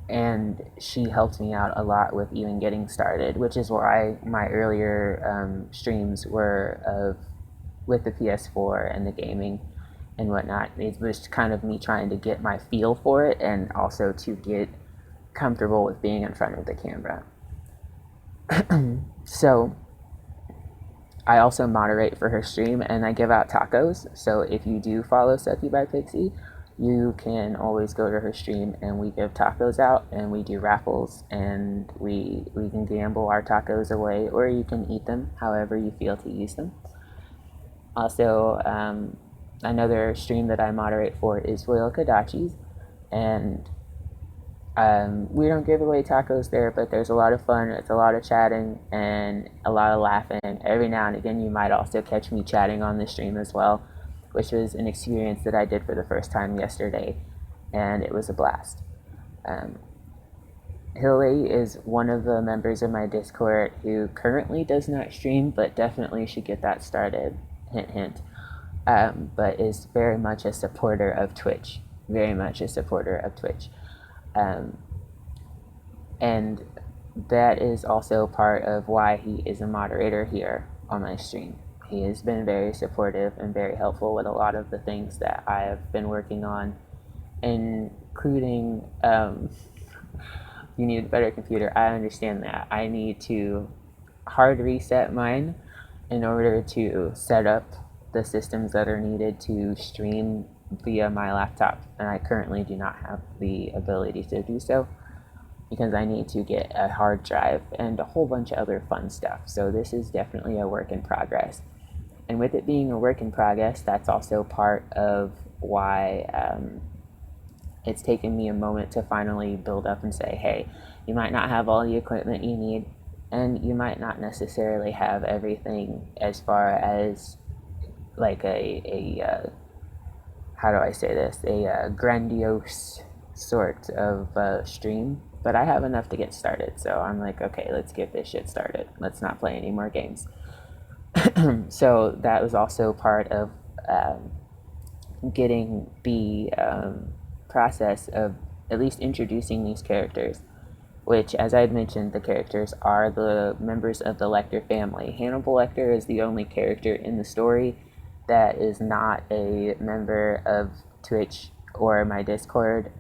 S1: and she helped me out a lot with even getting started, which is why my earlier streams were with the PS4 and the gaming and whatnot. It was kind of me trying to get my feel for it, and also to get comfortable with being in front of the camera. So I also moderate for her stream, and I give out tacos. So if you do follow Succubus Pixie, you can always go to her stream, and we give tacos out, and we do raffles, and we can gamble our tacos away, or you can eat them however you feel to use them. Also, another stream that I moderate for is Royal Kadachi's, and we don't give away tacos there, but there's a lot of fun. It's a lot of chatting and a lot of laughing. Every now and again, you might also catch me chatting on the stream as well, which was an experience that I did for the first time yesterday, and it was a blast. Hilly is one of the members of my Discord who currently does not stream, but definitely should get that started. Hint, hint. But is very much a supporter of Twitch. Very much a supporter of Twitch. And that is also part of why he is a moderator here on my stream. He has been very supportive and very helpful with a lot of the things that I have been working on, including you need a better computer. I understand that. I need to hard reset mine in order to set up the systems that are needed to stream via my laptop, and I currently do not have the ability to do so because I need to get a hard drive and a whole bunch of other fun stuff. So this is definitely a work in progress. And with it being a work in progress, that's also part of why it's taken me a moment to finally build up and say, hey, you might not have all the equipment you need, and you might not necessarily have everything as far as like how do I say this, a grandiose sort of stream, but I have enough to get started. So I'm like, okay, let's get this shit started. Let's not play any more games. So that was also part of getting the process of at least introducing these characters, which, as I had mentioned, the characters are the members of the Lecter family. Hannibal Lecter is the only character in the story that is not a member of Twitch or my Discord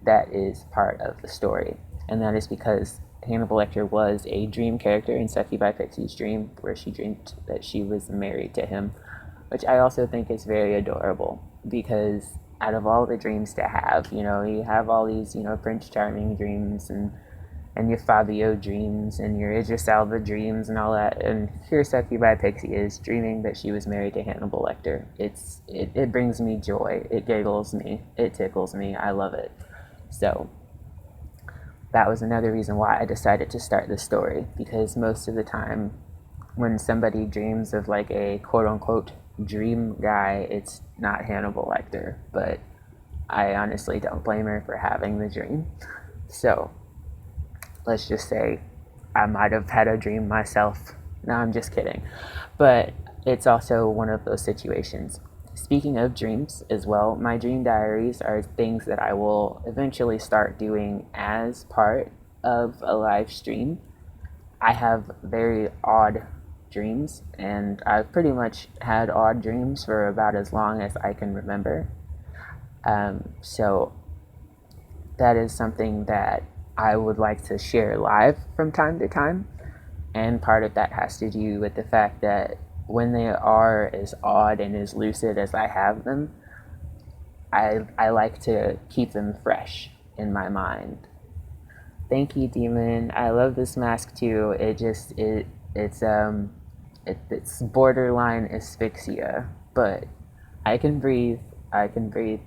S1: that is part of the story. And that is because Hannibal Lecter was a dream character in Succubus Pixie's dream, where she dreamed that she was married to him, which I also think is very adorable, because out of all the dreams to have, you have all these, Prince Charming dreams and your Fabio dreams and your Idris Elba dreams and all that. And here Succubus Pixie is dreaming that she was married to Hannibal Lecter. It brings me joy. It giggles me. It tickles me. I love it. So that was another reason why I decided to start this story, because most of the time when somebody dreams of like a quote-unquote dream guy, it's not Hannibal Lecter, but I honestly don't blame her for having the dream. So let's just say I might have had a dream myself. No, I'm just kidding. But it's also one of those situations. Speaking of dreams as well, my dream diaries are things that I will eventually start doing as part of a live stream. I have very odd dreams, and I've pretty much had odd dreams for about as long as I can remember. So that is something that I would like to share live from time to time, and part of that has to do with the fact that when they are as odd and as lucid as I have them, I like to keep them fresh in my mind. Thank you, Demon. I love this mask too. It's borderline asphyxia, but I can breathe. I can breathe.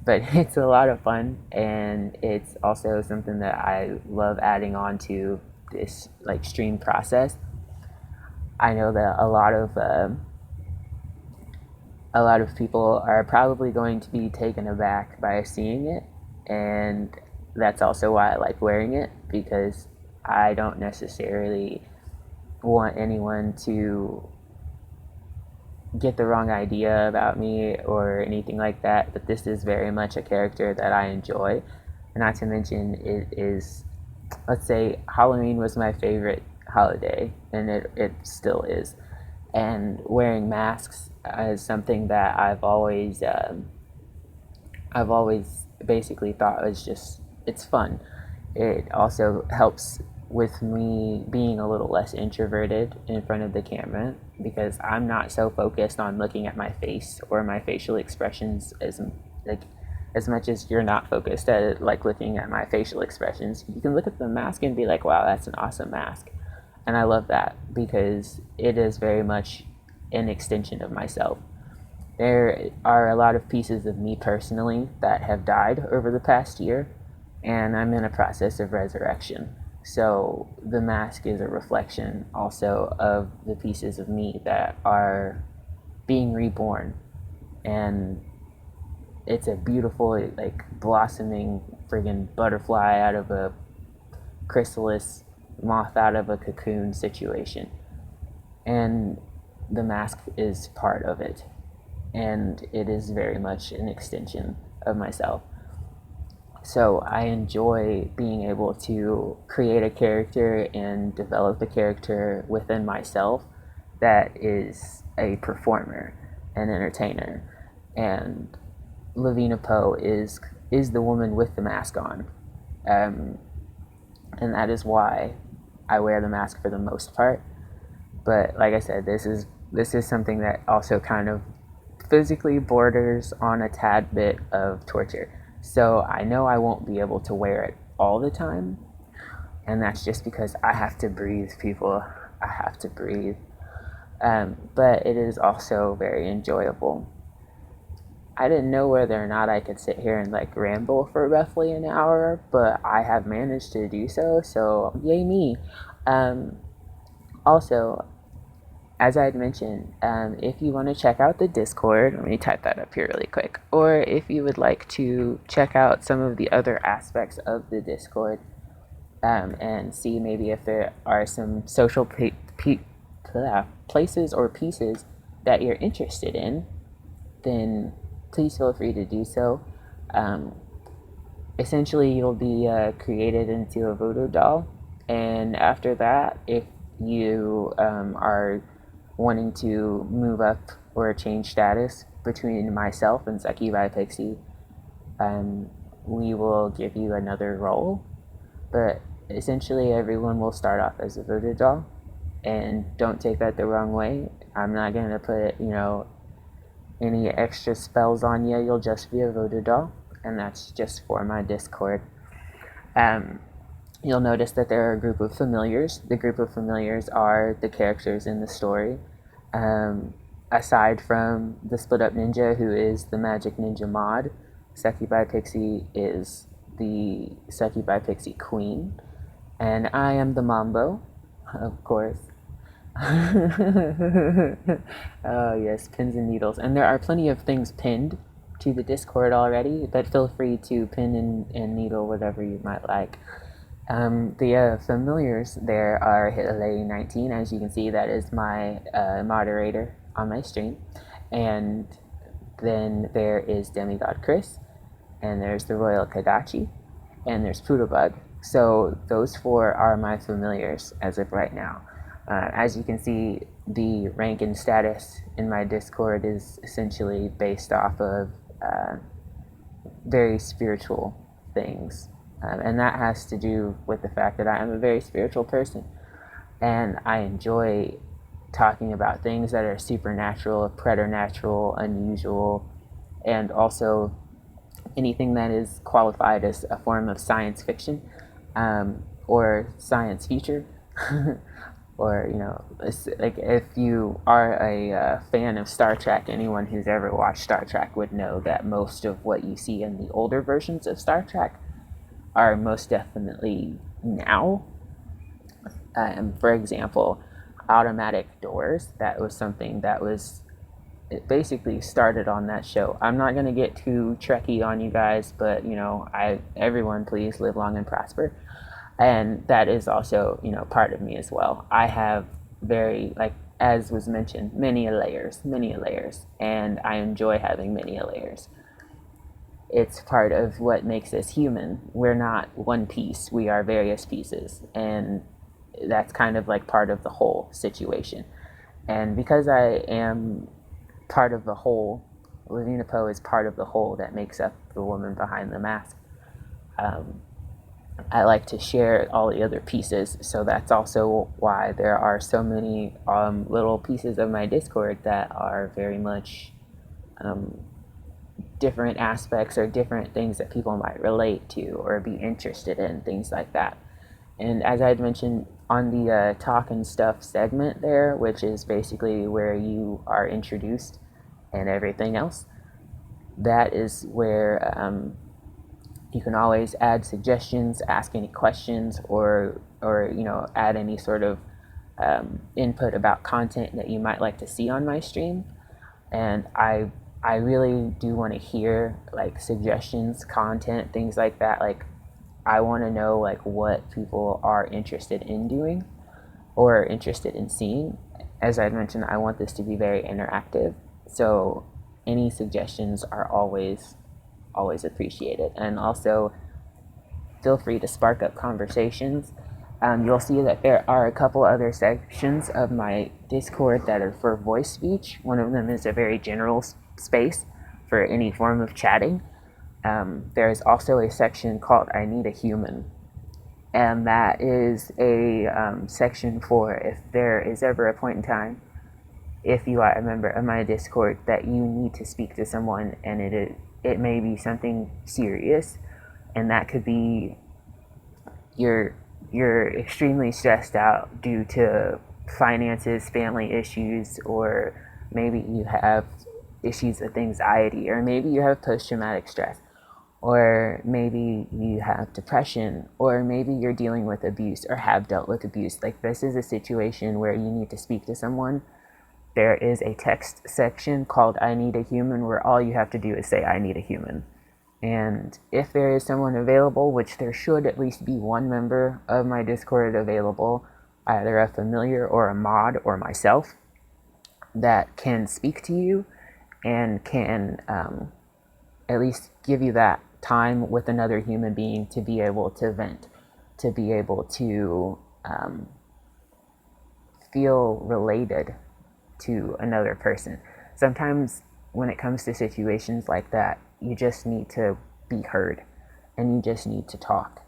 S1: But it's a lot of fun, and it's also something that I love adding on to this like stream process. I know that a lot of people are probably going to be taken aback by seeing it, and that's also why I like wearing it, because I don't necessarily want anyone to get the wrong idea about me or anything like that, but this is very much a character that I enjoy. Not to mention, it is, let's say, Halloween was my favorite holiday, and it still is. And wearing masks is something that I've always basically thought was just, it's fun. It also helps with me being a little less introverted in front of the camera, because I'm not so focused on looking at my face or my facial expressions as much as you're not focused at like looking at my facial expressions. You can look at the mask and be like, wow, that's an awesome mask. And I love that, because it is very much an extension of myself. There are a lot of pieces of me personally that have died over the past year, and I'm in a process of resurrection. So the mask is a reflection also of the pieces of me that are being reborn. And it's a beautiful, like, blossoming friggin' butterfly out of a chrysalis, moth out of a cocoon situation. And the mask is part of it. And it is very much an extension of myself. So I enjoy being able to create a character and develop a character within myself that is a performer, an entertainer. And Lavina Poe is the woman with the mask on. Um, and that is why I wear the mask for the most part. But like I said, this is something that also kind of physically borders on a tad bit of torture. So I know I won't be able to wear it all the time, and that's just because I have to breathe, people. I have to breathe. But it is also very enjoyable. I didn't know whether or not I could sit here and like ramble for roughly an hour, but I have managed to do so. So yay me! Um, Also, as I had mentioned, if you want to check out the Discord, let me type that up here really quick. Or if you would like to check out some of the other aspects of the Discord, and see maybe if there are some social places or pieces that you're interested in, then please feel free to do so. Um, Essentially, you'll be created into a voodoo doll, and after that, if you are wanting to move up or change status between myself and Succubi Pixie, um, we will give you another role. But essentially, everyone will start off as a voodoo doll, and don't take that the wrong way. I'm not gonna put any extra spells on you. You'll just be a voodoo doll, and that's just for my Discord. Um, you'll notice that there are a group of familiars. The group of familiars are the characters in the story. Um, Aside from the Split Up Ninja, who is the Magic Ninja mod, Succubi Pixie is the Succubi Pixie Queen, and I am the Mambo, of course. Oh, yes, pins and needles. And there are plenty of things pinned to the Discord already, but feel free to pin and needle whatever you might like. The familiars there are Hitley19. As you can see, that is my moderator on my stream. And then there is Demigod Chris, and there's the Royal Kadachi, and there's Poodlebug. So those four are my familiars as of right now. As you can see, the rank and status in my Discord is essentially based off of very spiritual things. And that has to do with the fact that I am a very spiritual person. And I enjoy talking about things that are supernatural, preternatural, unusual, and also anything that is qualified as a form of science fiction, or science future. Or, like if you are a fan of Star Trek, anyone who's ever watched Star Trek would know that most of what you see in the older versions of Star Trek are most definitely now. For example, automatic doors, that was something that was, it basically started on that show. I'm not going to get too Trekky on you guys, but everyone please live long and prosper. And that is also, part of me as well. I have very, like, as was mentioned, many layers, and I enjoy having many layers. It's part of what makes us human. We're not one piece, we are various pieces, and that's kind of like part of the whole situation. And because I am part of the whole, Lavina Poe is part of the whole that makes up the woman behind the mask. I like to share all the other pieces, so that's also why there are so many little pieces of my Discord that are very much different aspects or different things that people might relate to or be interested in, things like that. And as I had mentioned on the talk and stuff segment there, which is basically where you are introduced and everything else, that is where you can always add suggestions, ask any questions, or add any sort of input about content that you might like to see on my stream. And I really do want to hear like suggestions, content, things like that. Like I want to know like what people are interested in doing or interested in seeing. As I mentioned, I want this to be very interactive. So any suggestions are always appreciated. And also, feel free to spark up conversations. You'll see that there are a couple other sections of my Discord that are for voice speech. One of them is a very general space for any form of chatting. There is also a section called I Need a Human, and that is a section for if there is ever a point in time, if you are a member of my Discord, that you need to speak to someone, and it may be something serious, and that could be you're extremely stressed out due to finances, family issues, or maybe you have issues with anxiety, or maybe you have post-traumatic stress, or maybe you have depression, or maybe you're dealing with abuse or have dealt with abuse. Like, this is a situation where you need to speak to someone. There is a text section called I Need a Human, where all you have to do is say I need a human. And if there is someone available, which there should at least be one member of my Discord available, either a familiar or a mod or myself, that can speak to you and can at least give you that time with another human being to be able to vent, to be able to feel related to another person. Sometimes when it comes to situations like that, you just need to be heard, and you just need to talk,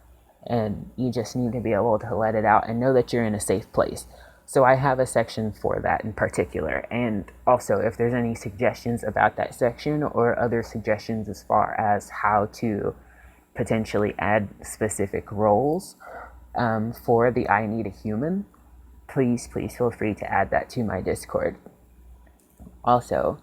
S1: and you just need to be able to let it out and know that you're in a safe place. So I have a section for that in particular. And also, if there's any suggestions about that section or other suggestions as far as how to potentially add specific roles for the I Need a Human, please feel free to add that to my Discord. Also,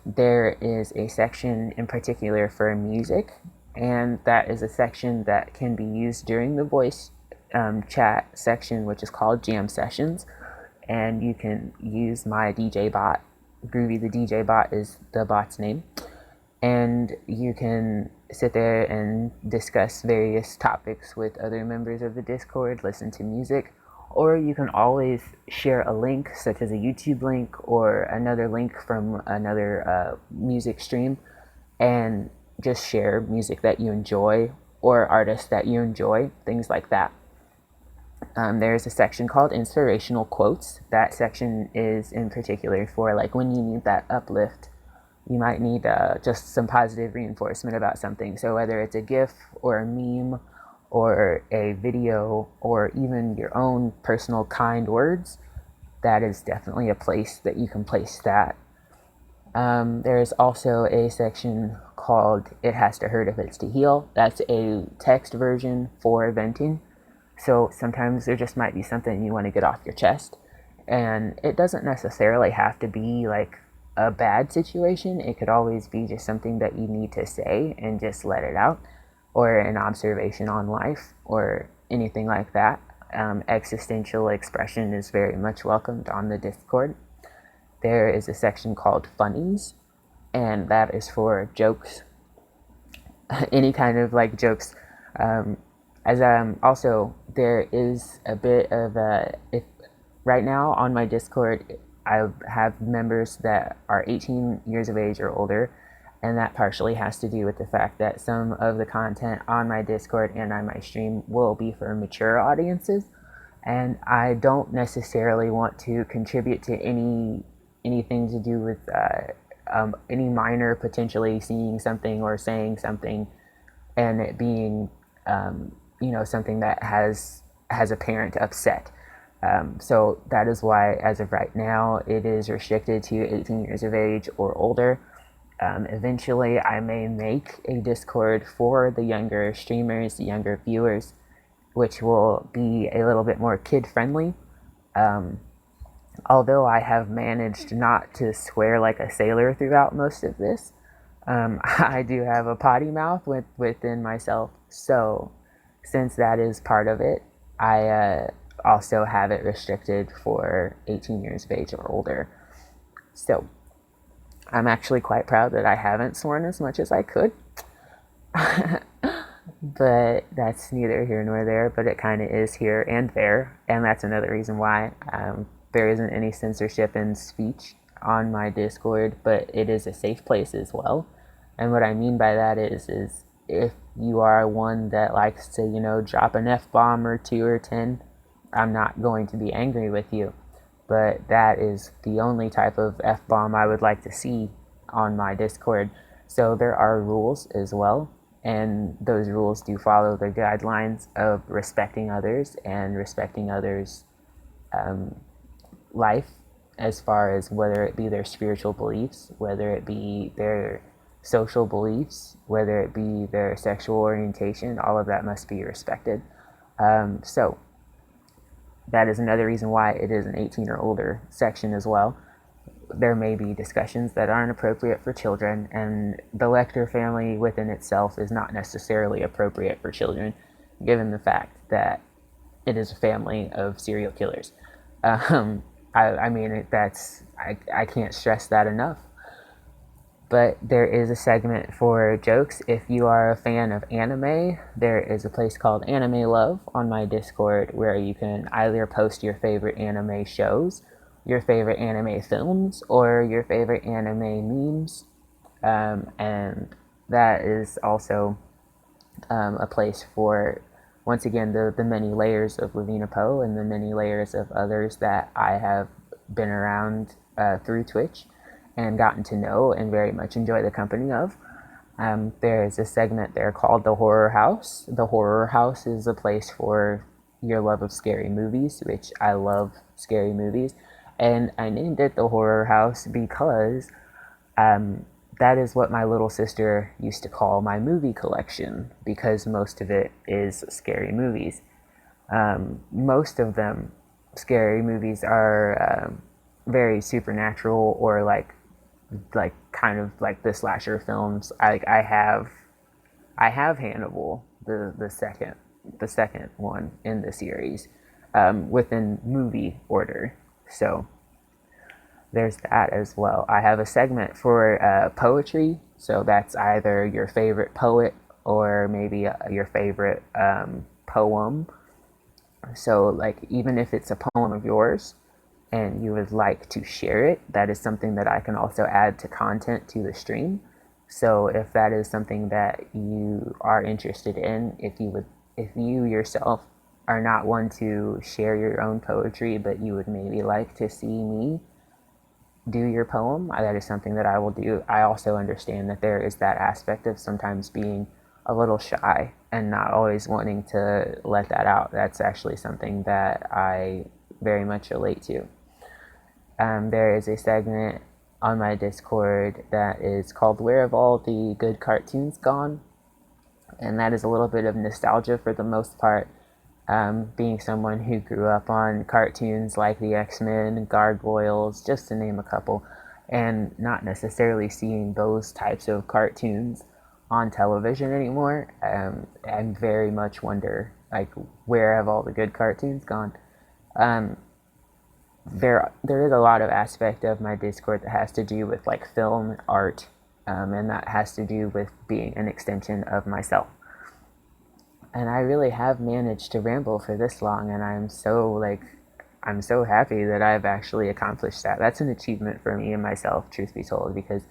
S1: there is a section in particular for music, and that is a section that can be used during the voice chat section, which is called Jam Sessions. And you can use my DJ bot. Groovy the DJ bot is the bot's name. And you can sit there and discuss various topics with other members of the Discord, listen to music, or you can always share a link, such as a YouTube link or another link from another music stream, and just share music that you enjoy or artists that you enjoy, things like that. There's a section called Inspirational Quotes. That section is in particular for like when you need that uplift. You might need just some positive reinforcement about something. So whether it's a GIF or a meme or a video or even your own personal kind words, that is definitely a place that you can place that. There's also a section called It Has to Hurt If It's to Heal. That's a text version for venting. So sometimes there just might be something you want to get off your chest. And it doesn't necessarily have to be like a bad situation. It could always be just something that you need to say and just let it out, or an observation on life, or anything like that. Existential expression is very much welcomed on the Discord. There is a section called Funnies, and that is for jokes, any kind of like jokes. Also, there is a bit of if right now on my Discord, I have members that are 18 years of age or older, and that partially has to do with the fact that some of the content on my Discord and on my stream will be for mature audiences, and I don't necessarily want to contribute to anything to do with any minor potentially seeing something or saying something, and it being something that has a parent upset. So that is why, as of right now, it is restricted to 18 years of age or older. Eventually, I may make a Discord for the younger streamers, the younger viewers, which will be a little bit more kid-friendly. Although I have managed not to swear like a sailor throughout most of this, I do have a potty mouth within myself. So since that is part of it, I also have it restricted for 18 years of age or older. So I'm actually quite proud that I haven't sworn as much as I could. But that's neither here nor there, but it kind of is here and there. And that's another reason why there isn't any censorship in speech on my Discord, but it is a safe place as well. And what I mean by that is if you are one that likes to, drop an F bomb or two or 10, I'm not going to be angry with you. But that is the only type of F bomb I would like to see on my Discord. So there are rules as well, and those rules do follow the guidelines of respecting others and respecting others' life, as far as whether it be their spiritual beliefs, whether it be their social beliefs, whether it be their sexual orientation. All of that must be respected. So that is another reason why it is an 18 or older section as well. There may be discussions that aren't appropriate for children, and the Lecter family within itself is not necessarily appropriate for children, given the fact that it is a family of serial killers. Um, I mean, I can't stress that enough. But there is a segment for jokes. If you are a fan of anime, there is a place called Anime Love on my Discord where you can either post your favorite anime shows, your favorite anime films, or your favorite anime memes. And that is also a place for, once again, the many layers of Lavina Poe and the many layers of others that I have been around through Twitch and gotten to know and very much enjoy the company of. There is a segment there called The Horror House. The Horror House is a place for your love of scary movies, which I love scary movies. And I named it The Horror House because that is what my little sister used to call my movie collection, because most of it is scary movies. Most of them, scary movies, are very supernatural, or like kind of like the slasher films. I have Hannibal, the second one in the series, within movie order. So there's that as well. I have a segment for poetry, so that's either your favorite poet or maybe your favorite poem. So, like, even if it's a poem of yours and you would like to share it, that is something that I can also add to content to the stream. So, if that is something that you are interested in, if you yourself are not one to share your own poetry, but you would maybe like to see me do your poem, that is something that I will do. I also understand that there is that aspect of sometimes being a little shy and not always wanting to let that out. That's actually something that I very much relate to. There is a segment on my Discord that is called Where Have All the Good Cartoons Gone? And that is a little bit of nostalgia for the most part. Being someone who grew up on cartoons like the X-Men, Gargoyles, just to name a couple, and not necessarily seeing those types of cartoons on television anymore, I very much wonder, like, where have all the good cartoons gone? There is a lot of aspect of my Discord that has to do with like film, art, and that has to do with being an extension of myself. And I really have managed to ramble for this long, and I'm so happy that I've actually accomplished that. That's an achievement for me and myself, truth be told, because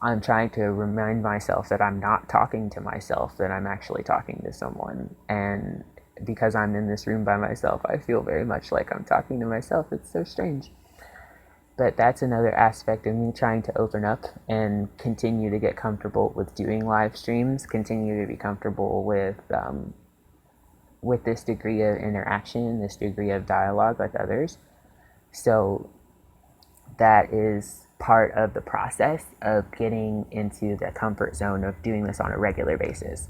S1: I'm trying to remind myself that I'm not talking to myself, that I'm actually talking to someone. And because I'm in this room by myself, I feel very much like I'm talking to myself. It's so strange. But that's another aspect of me trying to open up and continue to get comfortable with doing live streams, continue to be comfortable with this degree of interaction, this degree of dialogue with others. So that is part of the process of getting into the comfort zone of doing this on a regular basis.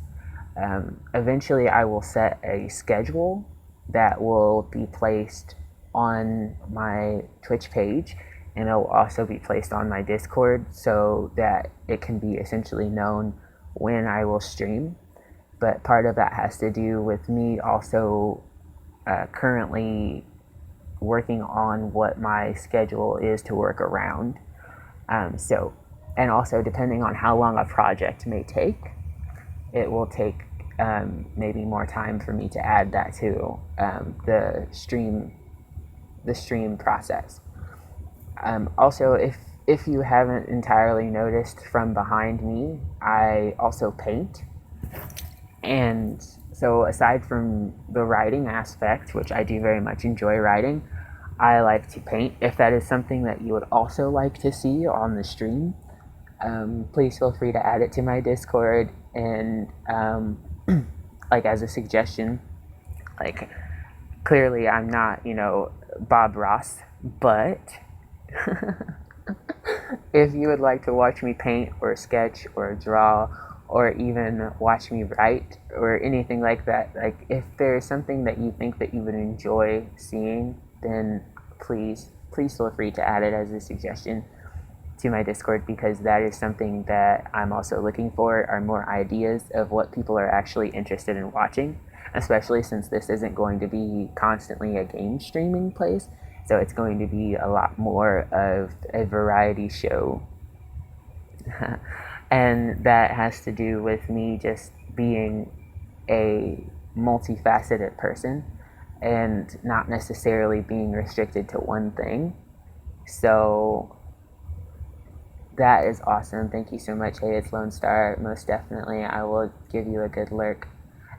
S1: Eventually, I will set a schedule that will be placed on my Twitch page, and it will also be placed on my Discord so that it can be essentially known when I will stream. But part of that has to do with me also currently working on what my schedule is to work around. And also depending on how long a project may take, it will take maybe more time for me to add that to the stream process. Also, if you haven't entirely noticed from behind me, I also paint. And so, aside from the writing aspect, which I do very much enjoy writing, I like to paint. If that is something that you would also like to see on the stream, please feel free to add it to my Discord. And like, as a suggestion, like, clearly I'm not, Bob Ross, but if you would like to watch me paint or sketch or draw or even watch me write or anything like that, like, if there's something that you think that you would enjoy seeing, then please feel free to add it as a suggestion to my Discord, because that is something that I'm also looking for, are more ideas of what people are actually interested in watching, especially since this isn't going to be constantly a game streaming place. So it's going to be a lot more of a variety show. And that has to do with me just being a multifaceted person and not necessarily being restricted to one thing. So that is awesome. Thank you so much. Hey, it's Lone Star. Most definitely, I will give you a good lurk.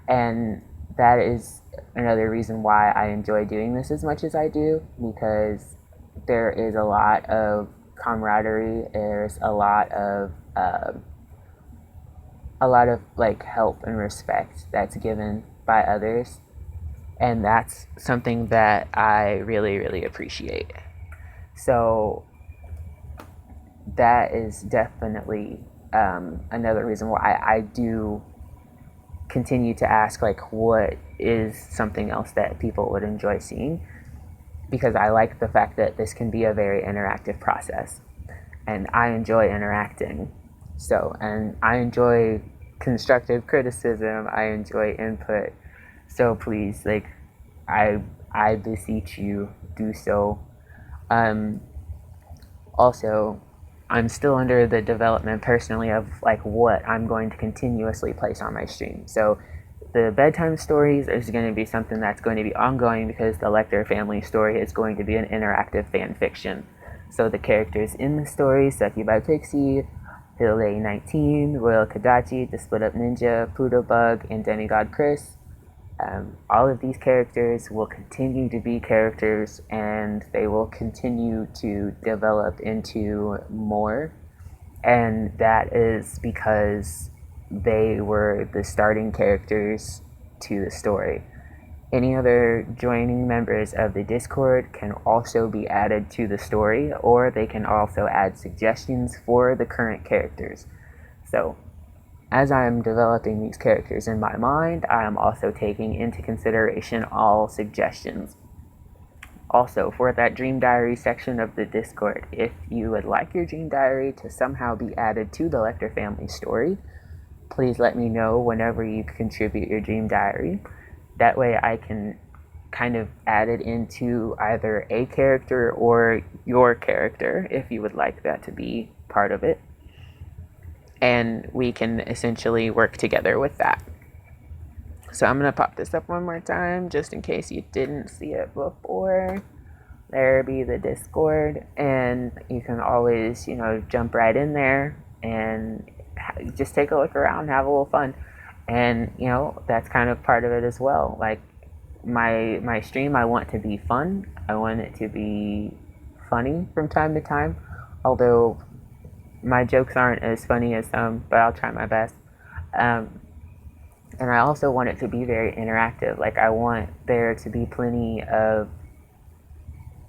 S1: And that is another reason why I enjoy doing this as much as I do, because there is a lot of camaraderie. There's a lot of like help and respect that's given by others, and that's something that I really really appreciate. So that is definitely another reason why I do continue to ask, like, what is something else that people would enjoy seeing, because I like the fact that this can be a very interactive process, and I enjoy interacting. So, and I enjoy constructive criticism, I enjoy input. So please, like, I I beseech you, do so. Um, Also, I'm still under the development personally of like what I'm going to continuously place on my stream. So the bedtime stories is going to be something that's going to be ongoing, because the Lecter family story is going to be an interactive fan fiction. So the characters in the story, Succubi Pixie, Hilde 19, Royal Kadachi, the Split Up Ninja, Poodle Bug, and Demigod Chris, all of these characters will continue to be characters, and they will continue to develop into more. And that is because they were the starting characters to the story. Any other joining members of the Discord can also be added to the story, or they can also add suggestions for the current characters. So, as I am developing these characters in my mind, I am also taking into consideration all suggestions. Also, for that Dream Diary section of the Discord, if you would like your Dream Diary to somehow be added to the Lecter family story, please let me know whenever you contribute your Dream Diary. That way I can kind of add it into either a character or your character, if you would like that to be part of it. And we can essentially work together with that. So I'm going to pop this up one more time just in case you didn't see it before. There be the Discord, and you can always, jump right in there and just take a look around, have a little fun. And, that's kind of part of it as well. Like, my stream, I want to be fun. I want it to be funny from time to time, although my jokes aren't as funny as some, but I'll try my best. And I also want it to be very interactive. Like, I want there to be plenty of,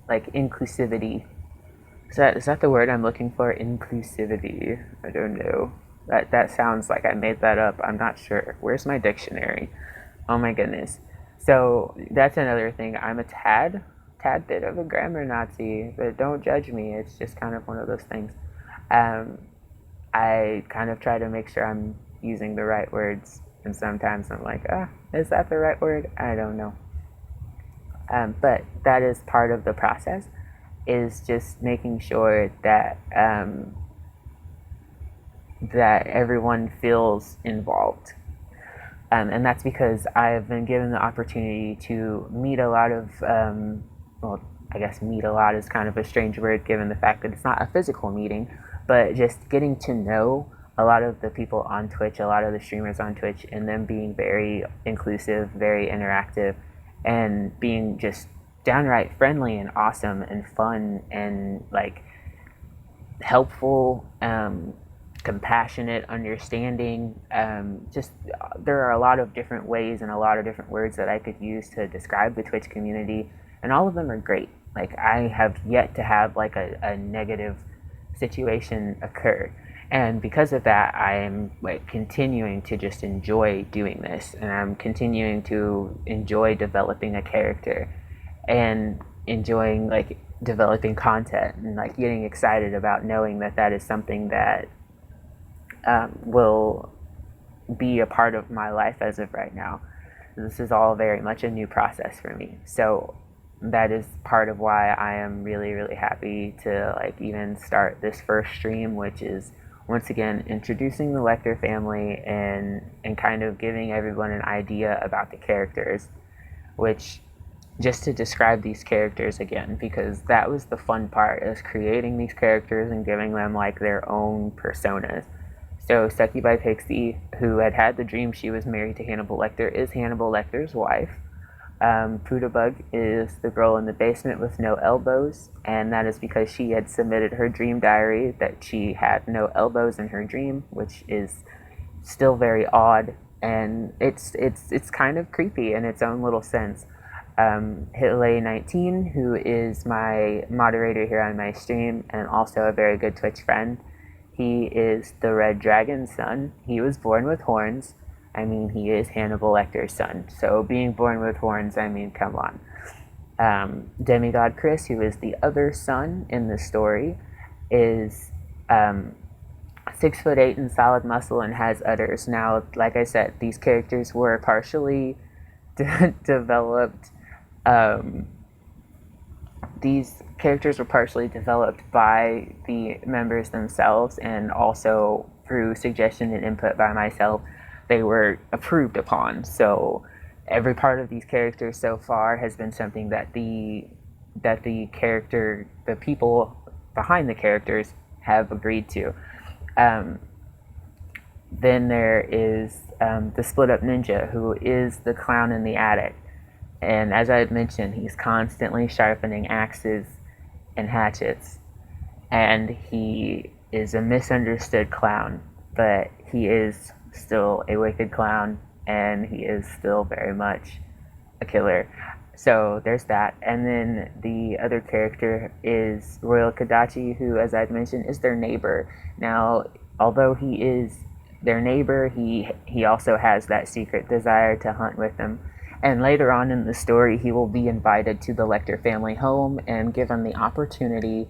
S1: like, inclusivity. Is that the word I'm looking for? Inclusivity. I don't know. That sounds like I made that up. I'm not sure. Where's my dictionary? Oh my goodness. So that's another thing. I'm a tad bit of a grammar Nazi, but don't judge me. It's just kind of one of those things. I kind of try to make sure I'm using the right words, and sometimes I'm like, is that the right word? I don't know. But that is part of the process, is just making sure that that everyone feels involved. And that's because I've been given the opportunity to meet a lot of, well, I guess meet a lot is kind of a strange word given the fact that it's not a physical meeting, but just getting to know a lot of the people on Twitch, a lot of the streamers on Twitch, and them being very inclusive, very interactive, and being just downright friendly and awesome and fun and like helpful, compassionate, understanding. Just there are a lot of different ways and a lot of different words that I could use to describe the Twitch community, and all of them are great. Like I have yet to have like a negative situation occur. And because of that, I am like continuing to just enjoy doing this, and I'm continuing to enjoy developing a character and enjoying like developing content and like getting excited about knowing that that is something that will be a part of my life as of right now. This is all very much a new process for me. So that is part of why I am really, really happy to like even start this first stream, which is once again introducing the Lecter family and kind of giving everyone an idea about the characters, which just to describe these characters again, because that was the fun part, is creating these characters and giving them like their own personas. So Succubi Pixie, who had the dream she was married to Hannibal Lecter, is Hannibal Lecter's wife. Pudabug is the girl in the basement with no elbows, and that is because she had submitted her dream diary that she had no elbows in her dream, which is still very odd, and it's kind of creepy in its own little sense. Hitley19, who is my moderator here on my stream and also a very good Twitch friend, he is the Red Dragon's son. He was born with horns. I mean, he is Hannibal Lecter's son. So being born with horns, I mean, come on. Demigod Chris, who is the other son in the story, is 6'8" in solid muscle and has udders. Now, like I said, these characters were partially developed. These characters were partially developed by the members themselves, and also through suggestion and input by myself. They were approved upon. So every part of these characters so far has been something that the people behind the characters have agreed to. Then there is the Split Up Ninja, who is the clown in the attic. And as I had mentioned, he's constantly sharpening axes and hatchets. And he is a misunderstood clown, but he is still a wicked clown, and he is still very much a killer. So there's that. And then the other character is Royal Kadachi, who, as I'd mentioned, is their neighbor. Now, although he is their neighbor, he also has that secret desire to hunt with them. And later on in the story, he will be invited to the Lecter family home and given the opportunity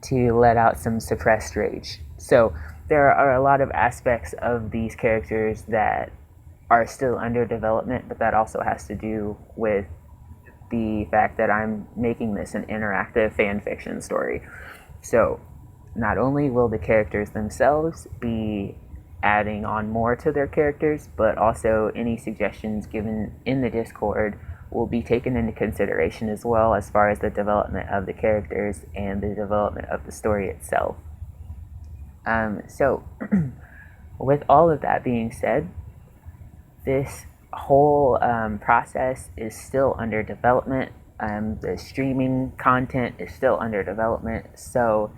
S1: to let out some suppressed rage. So there are a lot of aspects of these characters that are still under development, but that also has to do with the fact that I'm making this an interactive fan fiction story. So not only will the characters themselves be adding on more to their characters, but also any suggestions given in the Discord will be taken into consideration as well, as far as the development of the characters and the development of the story itself. So with all of that being said, this whole process is still under development. The streaming content is still under development. So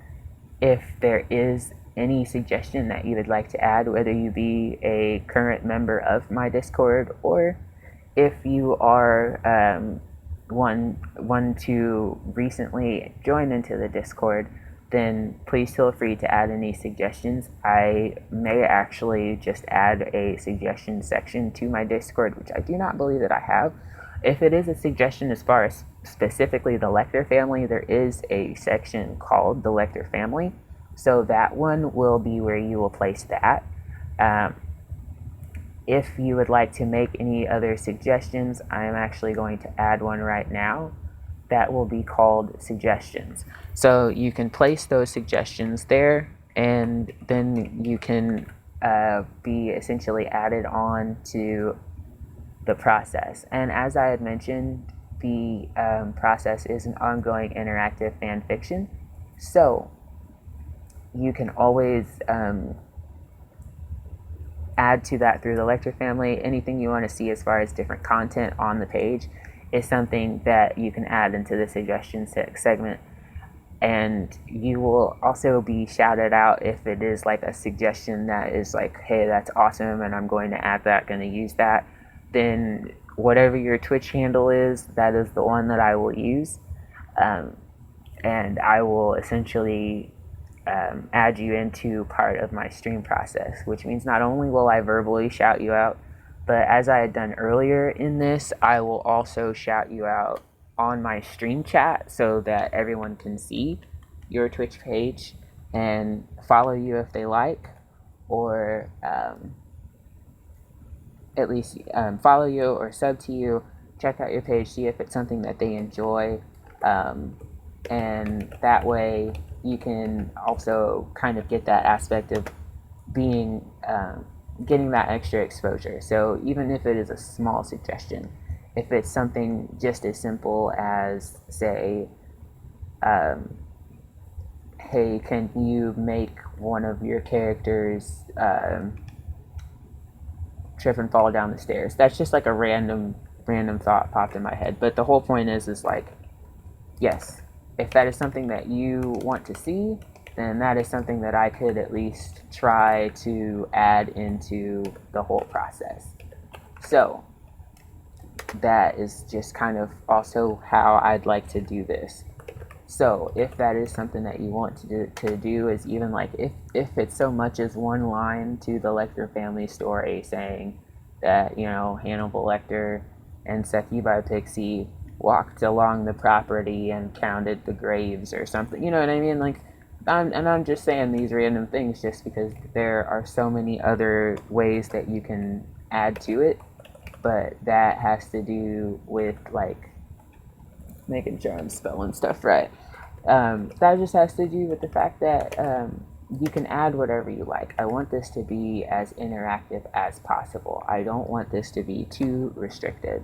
S1: if there is any suggestion that you would like to add, whether you be a current member of my Discord or if you are one to recently join into the Discord, then please feel free to add any suggestions. I may actually just add a suggestion section to my Discord, which I do not believe that I have. If it is a suggestion as far as specifically the Lecter family, there is a section called the Lecter family. So that one will be where you will place that. If you would like to make any other suggestions, I am actually going to add one right now. That will be called suggestions. So you can place those suggestions there, and then you can be essentially added on to the process. And as I had mentioned, the process is an ongoing interactive fan fiction. So you can always add to that through the lecture family. Anything you want to see as far as different content on the page is something that you can add into the suggestion segment. And you will also be shouted out if it is like a suggestion that is like, hey, that's awesome and I'm going to add that, going to use that. Then whatever your Twitch handle is, that is the one that I will use. And I will essentially add you into part of my stream process, which means not only will I verbally shout you out, but as I had done earlier in this, I will also shout you out on my stream chat so that everyone can see your Twitch page and follow you if they like, or at least follow you or sub to you, check out your page, see if it's something that they enjoy, and that way you can also kind of get that aspect of being getting that extra exposure. So even if it is a small suggestion, if it's something just as simple as, say, hey, can you make one of your characters trip and fall down the stairs? That's just like a random thought popped in my head. But the whole point is like, yes, if that is something that you want to see, then that is something that I could at least try to add into the whole process. So that is just kind of also how I'd like to do this. So if that is something that you want to do is even like if it's so much as one line to the Lecter family story saying that, you know, Hannibal Lecter and Succubi Pixie walked along the property and counted the graves or something, you know what I mean? Like, I'm just saying these random things just because there are so many other ways that you can add to it, but that has to do with like making sure I'm spelling stuff right. That just has to do with the fact that you can add whatever you like. I want this to be as interactive as possible. I don't want this to be too restricted.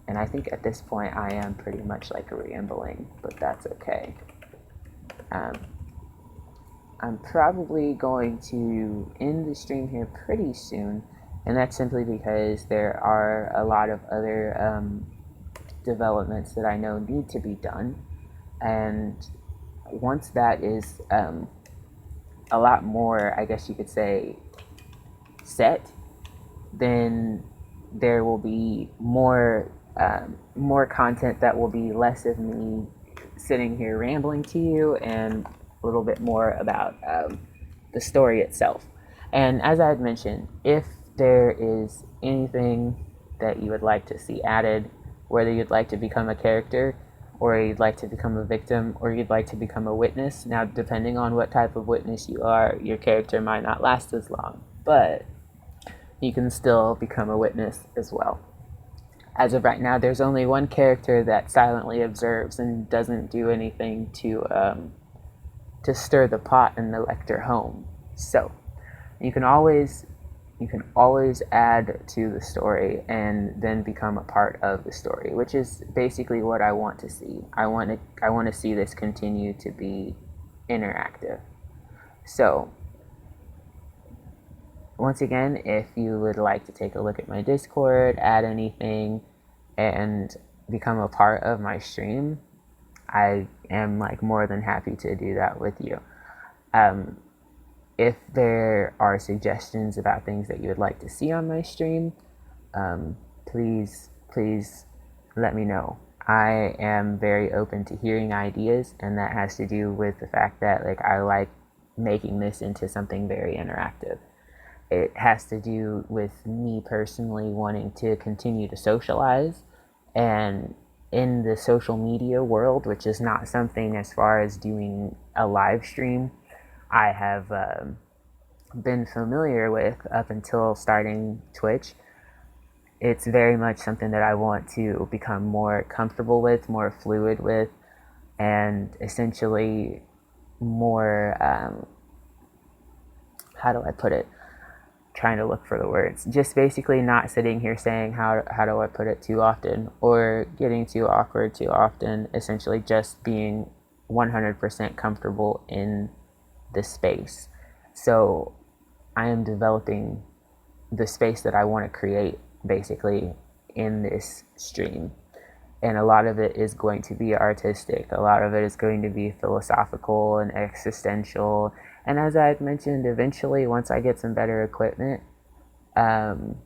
S1: And I think at this point I am pretty much like rambling, but that's okay. I'm probably going to end the stream here pretty soon, and that's simply because there are a lot of other developments that I know need to be done, and once that is a lot more, I guess you could say, set, then there will be more content that will be less of me sitting here rambling to you and a little bit more about the story itself. And as I had mentioned, if there is anything that you would like to see added, whether you'd like to become a character, or you'd like to become a victim, or you'd like to become a witness. Now, depending on what type of witness you are, your character might not last as long, but you can still become a witness as well. As of right now, there's only one character that silently observes and doesn't do anything to stir the pot in the Lecter home. So you can always add to the story and then become a part of the story, which is basically what I want to see. I want to see this continue to be interactive. So once again, if you would like to take a look at my Discord, add anything, and become a part of my stream, I am like more than happy to do that with you. If there are suggestions about things that you would like to see on my stream, please let me know. I am very open to hearing ideas, and that has to do with the fact that like I like making this into something very interactive. It has to do with me personally wanting to continue to socialize, and in the social media world, which is not something as far as doing a live stream I have been familiar with up until starting Twitch. It's very much something that I want to become more comfortable with, more fluid with, and essentially more, how do I put it? Trying to look for the words. Just basically not sitting here saying how do I put it too often or getting too awkward too often. Essentially just being 100% comfortable in the space. So I am developing the space that I want to create basically in this stream. And a lot of it is going to be artistic. A lot of it is going to be philosophical and existential. And as I had mentioned, eventually, once I get some better equipment, um,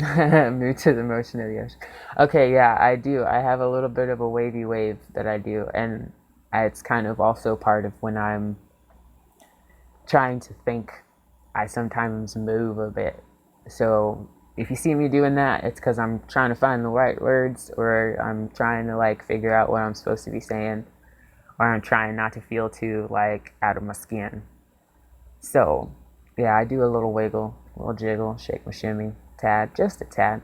S1: move to the motion of the ocean. Okay, yeah, I do. I have a little bit of a wavy wave that I do, and it's kind of also part of when I'm trying to think. I sometimes move a bit. So if you see me doing that, it's because I'm trying to find the right words, or I'm trying to like figure out what I'm supposed to be saying, or I'm trying not to feel too like out of my skin. So yeah, I do a little wiggle, a little jiggle, shake my shimmy, tad, just a tad.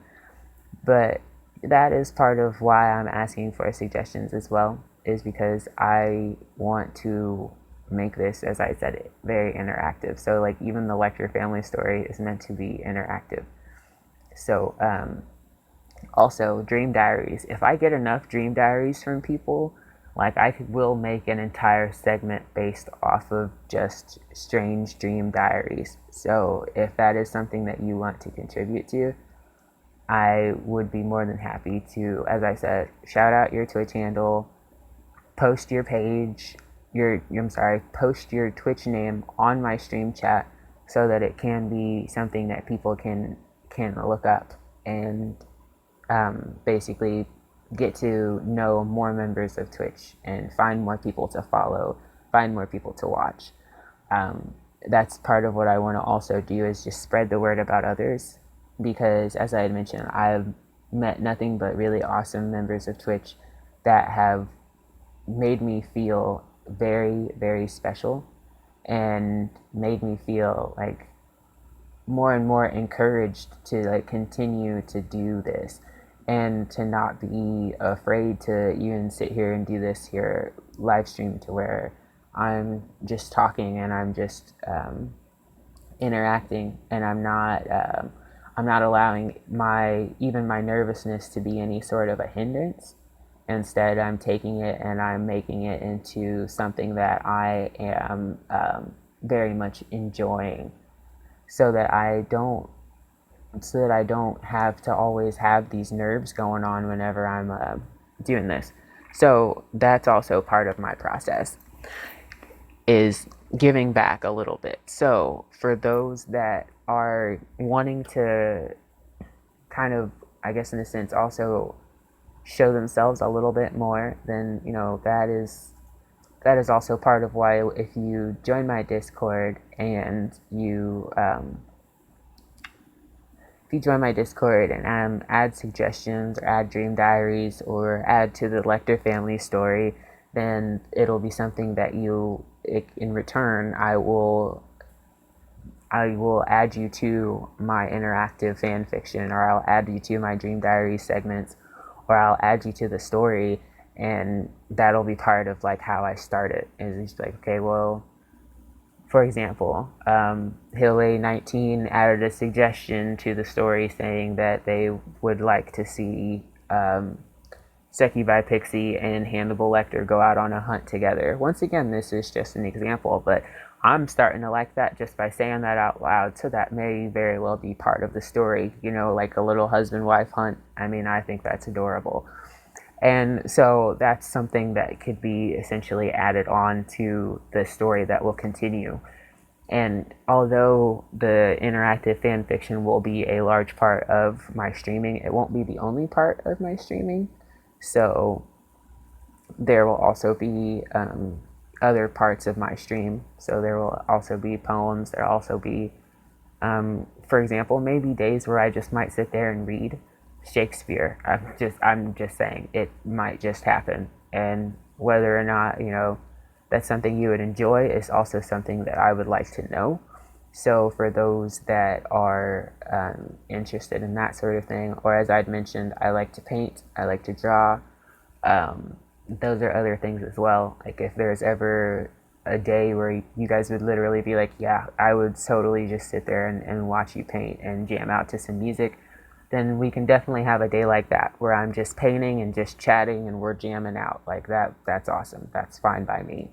S1: But that is part of why I'm asking for suggestions as well, is because I want to make this, as I said, it very interactive. So like even the lecture family story is meant to be interactive. So also dream diaries. If I get enough dream diaries from people, like will make an entire segment based off of just strange dream diaries. So if that is something that you want to contribute to, I would be more than happy to, as I said, shout out your Twitch handle, post your page, post your Twitch name on my stream chat so that it can be something that people can look up and basically get to know more members of Twitch and find more people to follow, find more people to watch. That's part of what I want to also do, is just spread the word about others, because as I had mentioned, I've met nothing but really awesome members of Twitch that have made me feel very, very special and made me feel like more and more encouraged to like continue to do this and to not be afraid to even sit here and do this here live stream, to where I'm just talking and I'm just interacting, and I'm not allowing my nervousness to be any sort of a hindrance. Instead, I'm taking it and I'm making it into something that I am very much enjoying, so that I don't have to always have these nerves going on whenever I'm doing this. So that's also part of my process, is giving back a little bit. So for those that are wanting to kind of, I guess in a sense, also show themselves a little bit more, then that is also part of why, if you join my Discord and if you join my Discord and add suggestions or add dream diaries or add to the Lecter family story, then it'll be something that in return, I will add you to my interactive fan fiction, or I'll add you to my dream diary segments, or I'll add you to the story, and that'll be part of like how I start it. Is just like, okay, well, for example, Hill 19 added a suggestion to the story saying that they would like to see Seki by Pixie and Hannibal Lecter go out on a hunt together. Once again, this is just an example, but I'm starting to like that just by saying that out loud, so that may very well be part of the story, like a little husband-wife hunt. I mean, I think that's adorable. And so that's something that could be essentially added on to the story that will continue. And although the interactive fan fiction will be a large part of my streaming, it won't be the only part of my streaming. So there will also be other parts of my stream. So there will also be poems. There will also be, for example, maybe days where I just might sit there and read Shakespeare. I'm just saying, it might just happen. And whether or not, that's something you would enjoy is also something that I would like to know. So for those that are interested in that sort of thing, or as I'd mentioned, I like to paint, I like to draw. Those are other things as well. Like if there's ever a day where you guys would literally be like, yeah, I would totally just sit there and watch you paint and jam out to some music, then we can definitely have a day like that where I'm just painting and just chatting and we're jamming out. Like that's awesome. That's fine by me.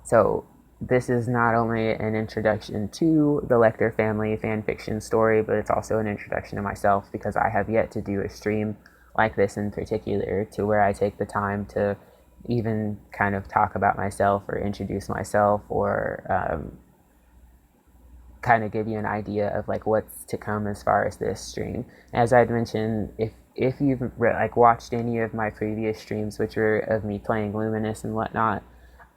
S1: So this is not only an introduction to the Lecter family fan fiction story, but it's also an introduction to myself, because I have yet to do a stream like this in particular, to where I take the time to even kind of talk about myself or introduce myself, or kind of give you an idea of like what's to come as far as this stream. As I'd mentioned, if you've like watched any of my previous streams, which were of me playing Luminous and whatnot,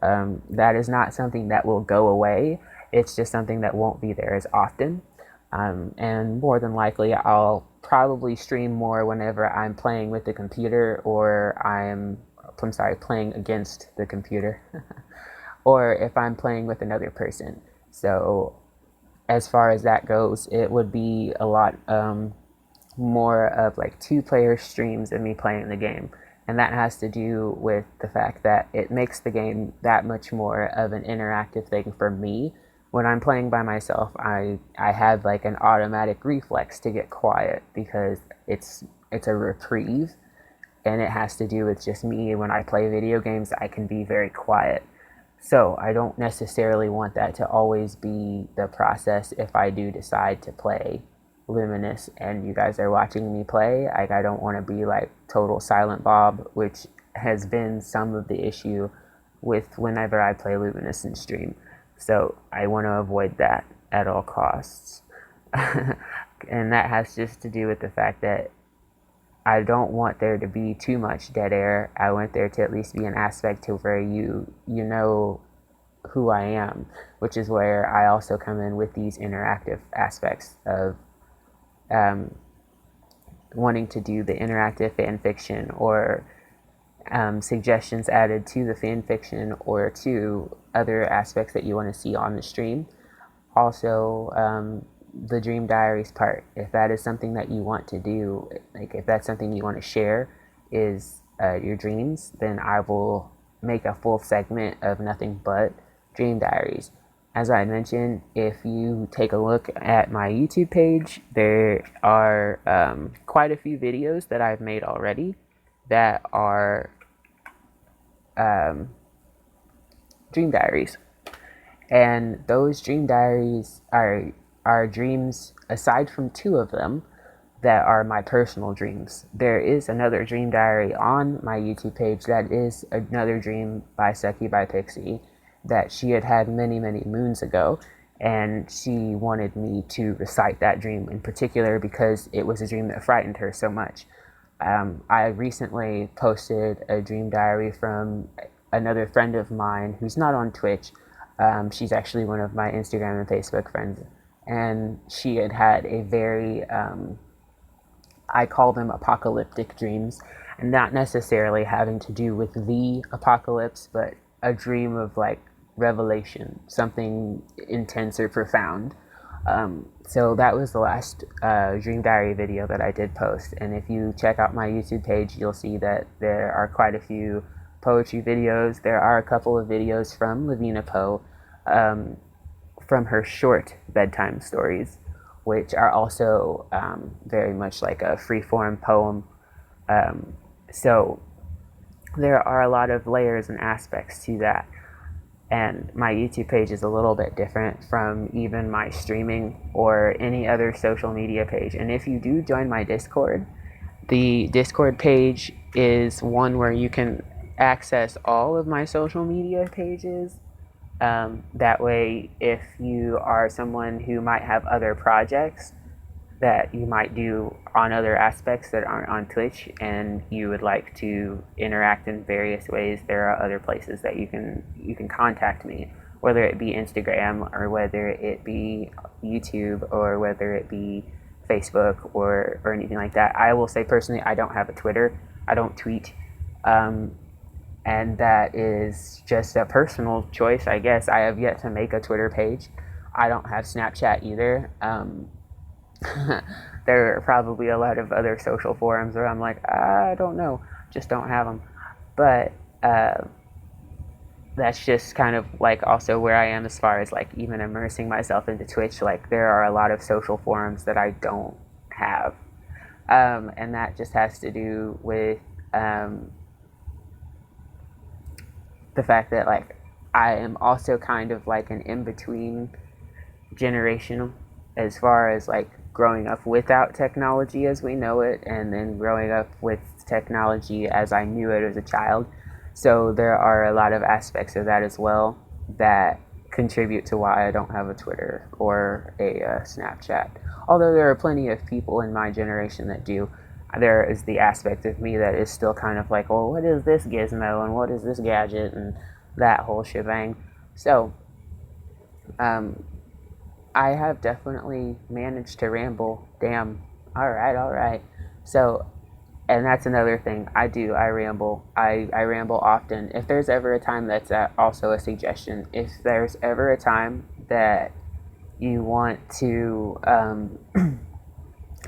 S1: that is not something that will go away. It's just something that won't be there as often. And more than likely, I'll probably stream more whenever I'm playing with the computer, or I'm sorry, playing against the computer, or if I'm playing with another person. So as far as that goes, it would be a lot more of like two-player streams of me playing the game. And that has to do with the fact that it makes the game that much more of an interactive thing for me. When I'm playing by myself, I have like an automatic reflex to get quiet, because it's a reprieve, and it has to do with just me. When I play video games, I can be very quiet. So I don't necessarily want that to always be the process if I do decide to play Luminous and you guys are watching me play. Like, I don't want to be like total silent Bob, which has been some of the issue with whenever I play Luminous in stream. So I want to avoid that at all costs. And that has just to do with the fact that I don't want there to be too much dead air. I want there to at least be an aspect to where you know who I am, which is where I also come in with these interactive aspects of wanting to do the interactive fan fiction, or suggestions added to the fan fiction, or to other aspects that you want to see on the stream. Also, the Dream Diaries part, if that is something that you want to do, like if that's something you want to share, is your dreams, then I will make a full segment of nothing but Dream Diaries. As I mentioned, if you take a look at my YouTube page, there are quite a few videos that I've made already that are Dream Diaries. And those Dream Diaries are dreams, aside from two of them, that are my personal dreams. There is another dream diary on my YouTube page that is another dream by Seki by Pixie that she had many, many moons ago. And she wanted me to recite that dream in particular because it was a dream that frightened her so much. I recently posted a dream diary from another friend of mine who's not on Twitch. She's actually one of my Instagram and Facebook friends. And she had a very, I call them apocalyptic dreams, and not necessarily having to do with the apocalypse, but a dream of like revelation, something intense or profound. So that was the last Dream Diary video that I did post. And if you check out my YouTube page, you'll see that there are quite a few poetry videos. There are a couple of videos from Lavina Poe, from her short bedtime stories, which are also very much like a free-form poem. So there are a lot of layers and aspects to that. And my YouTube page is a little bit different from even my streaming or any other social media page. And if you do join my Discord, the Discord page is one where you can access all of my social media pages. That way, if you are someone who might have other projects that you might do on other aspects that aren't on Twitch, and you would like to interact in various ways, there are other places that you can contact me, whether it be Instagram, or whether it be YouTube, or whether it be Facebook, or anything like that. I will say personally, I don't have a Twitter. I don't tweet. And that is just a personal choice, I guess. I have yet to make a Twitter page. I don't have Snapchat either. There are probably a lot of other social forums where I'm like, I don't know, just don't have them. But that's just kind of like also where I am as far as like even immersing myself into Twitch. Like, there are a lot of social forums that I don't have. And that just has to do with the fact that like I am also kind of like an in-between generation as far as like growing up without technology as we know it and then growing up with technology as I knew it as a child. So there are a lot of aspects of that as well that contribute to why I don't have a Twitter or a Snapchat. Although there are plenty of people in my generation that do, there is the aspect of me that is still kind of like, well, what is this gizmo and what is this gadget and that whole shebang. So um, I have definitely managed to ramble. Damn. All right, all right. So, and that's another thing I do. I ramble. I ramble often. If there's ever a time that's also a suggestion, if there's ever a time that you want to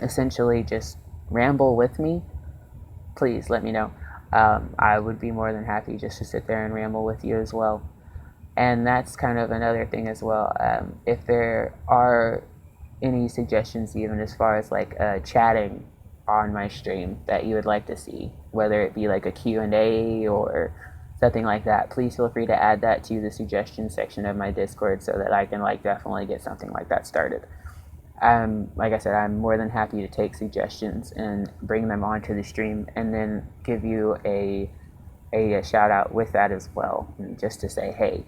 S1: essentially just ramble with me, please let me know. I would be more than happy just to sit there and ramble with you as well. And that's kind of another thing as well. If there are any suggestions, even as far as like chatting on my stream that you would like to see, whether it be like a Q&A or something like that, please feel free to add that to the suggestion section of my Discord so that I can like definitely get something like that started. Like I said, I'm more than happy to take suggestions and bring them onto the stream and then give you a shout out with that as well, and just to say, hey,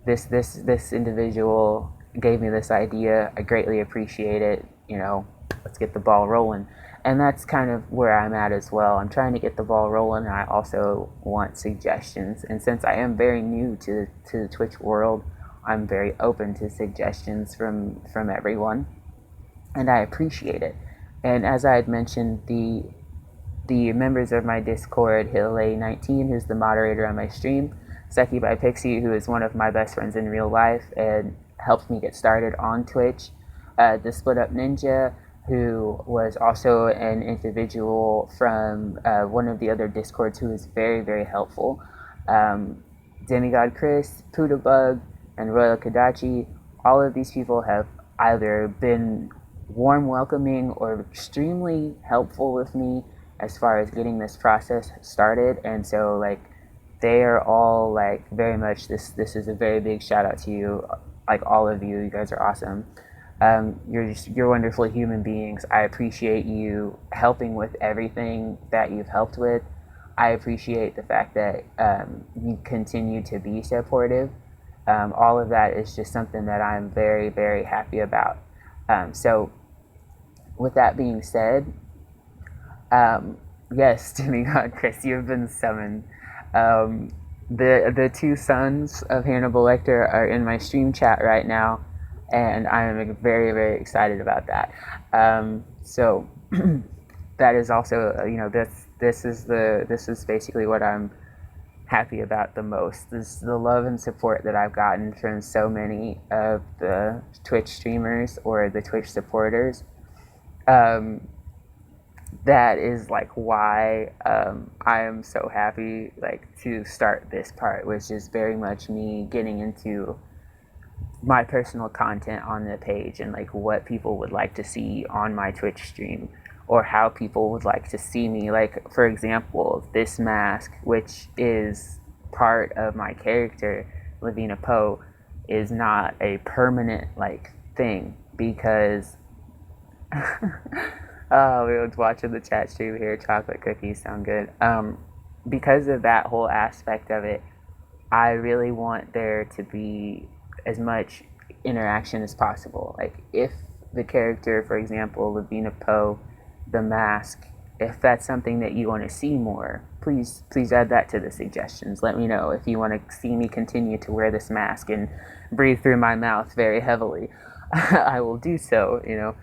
S1: this individual gave me this idea. I greatly appreciate it. You know, let's get the ball rolling. And that's kind of where I'm at as well. I'm trying to get the ball rolling, and I also want suggestions. And since I am very new to the Twitch world, I'm very open to suggestions from everyone, and I appreciate it. And as I had mentioned, the members of my Discord, Hillay19, who's the moderator on my stream, Seki by Pixie, who is one of my best friends in real life and helped me get started on Twitch, the Split Up Ninja, who was also an individual from one of the other Discords who was very, very helpful, Demigod Chris, Pudabug, and Royal Kadachi. All of these people have either been warm welcoming or extremely helpful with me as far as getting this process started. And so like they are all like very much this is a very big shout out to you, like all of you. You guys are awesome. You're wonderful human beings. I appreciate you helping with everything that you've helped with. I appreciate the fact that you continue to be supportive. All of that is just something that I'm very, very happy about. So with that being said, yes, Demigod Chris, you have been summoned. The two sons of Hannibal Lecter are in my stream chat right now, and I am very, very excited about that. So that is also, you know, this is basically what I'm happy about the most. This is the love and support that I've gotten from so many of the Twitch streamers or the Twitch supporters. That is like why I am so happy like to start this part, which is very much me getting into my personal content on the page and like what people would like to see on my Twitch stream or how people would like to see me. Like, for example, this mask, which is part of my character, Lavina Poe, is not a permanent like thing because oh, we was watching the chat stream here. Chocolate cookies sound good. Because of that whole aspect of it, I really want there to be as much interaction as possible. Like, if the character, for example, Lavina Poe, the mask, if that's something that you want to see more, please add that to the suggestions. Let me know if you want to see me continue to wear this mask and breathe through my mouth very heavily. I will do so, you know.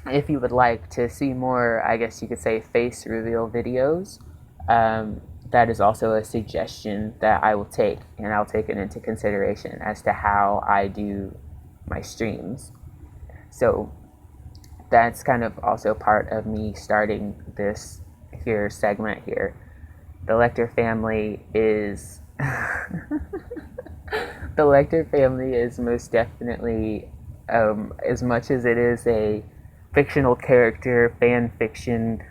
S1: If you would like to see more, I guess you could say, face reveal videos, that is also a suggestion that I will take, and I'll take it into consideration as to how I do my streams. So that's kind of also part of me starting this here segment here. The Lecter family is the Lecter family is most definitely, as much as it is a fictional character, fan fiction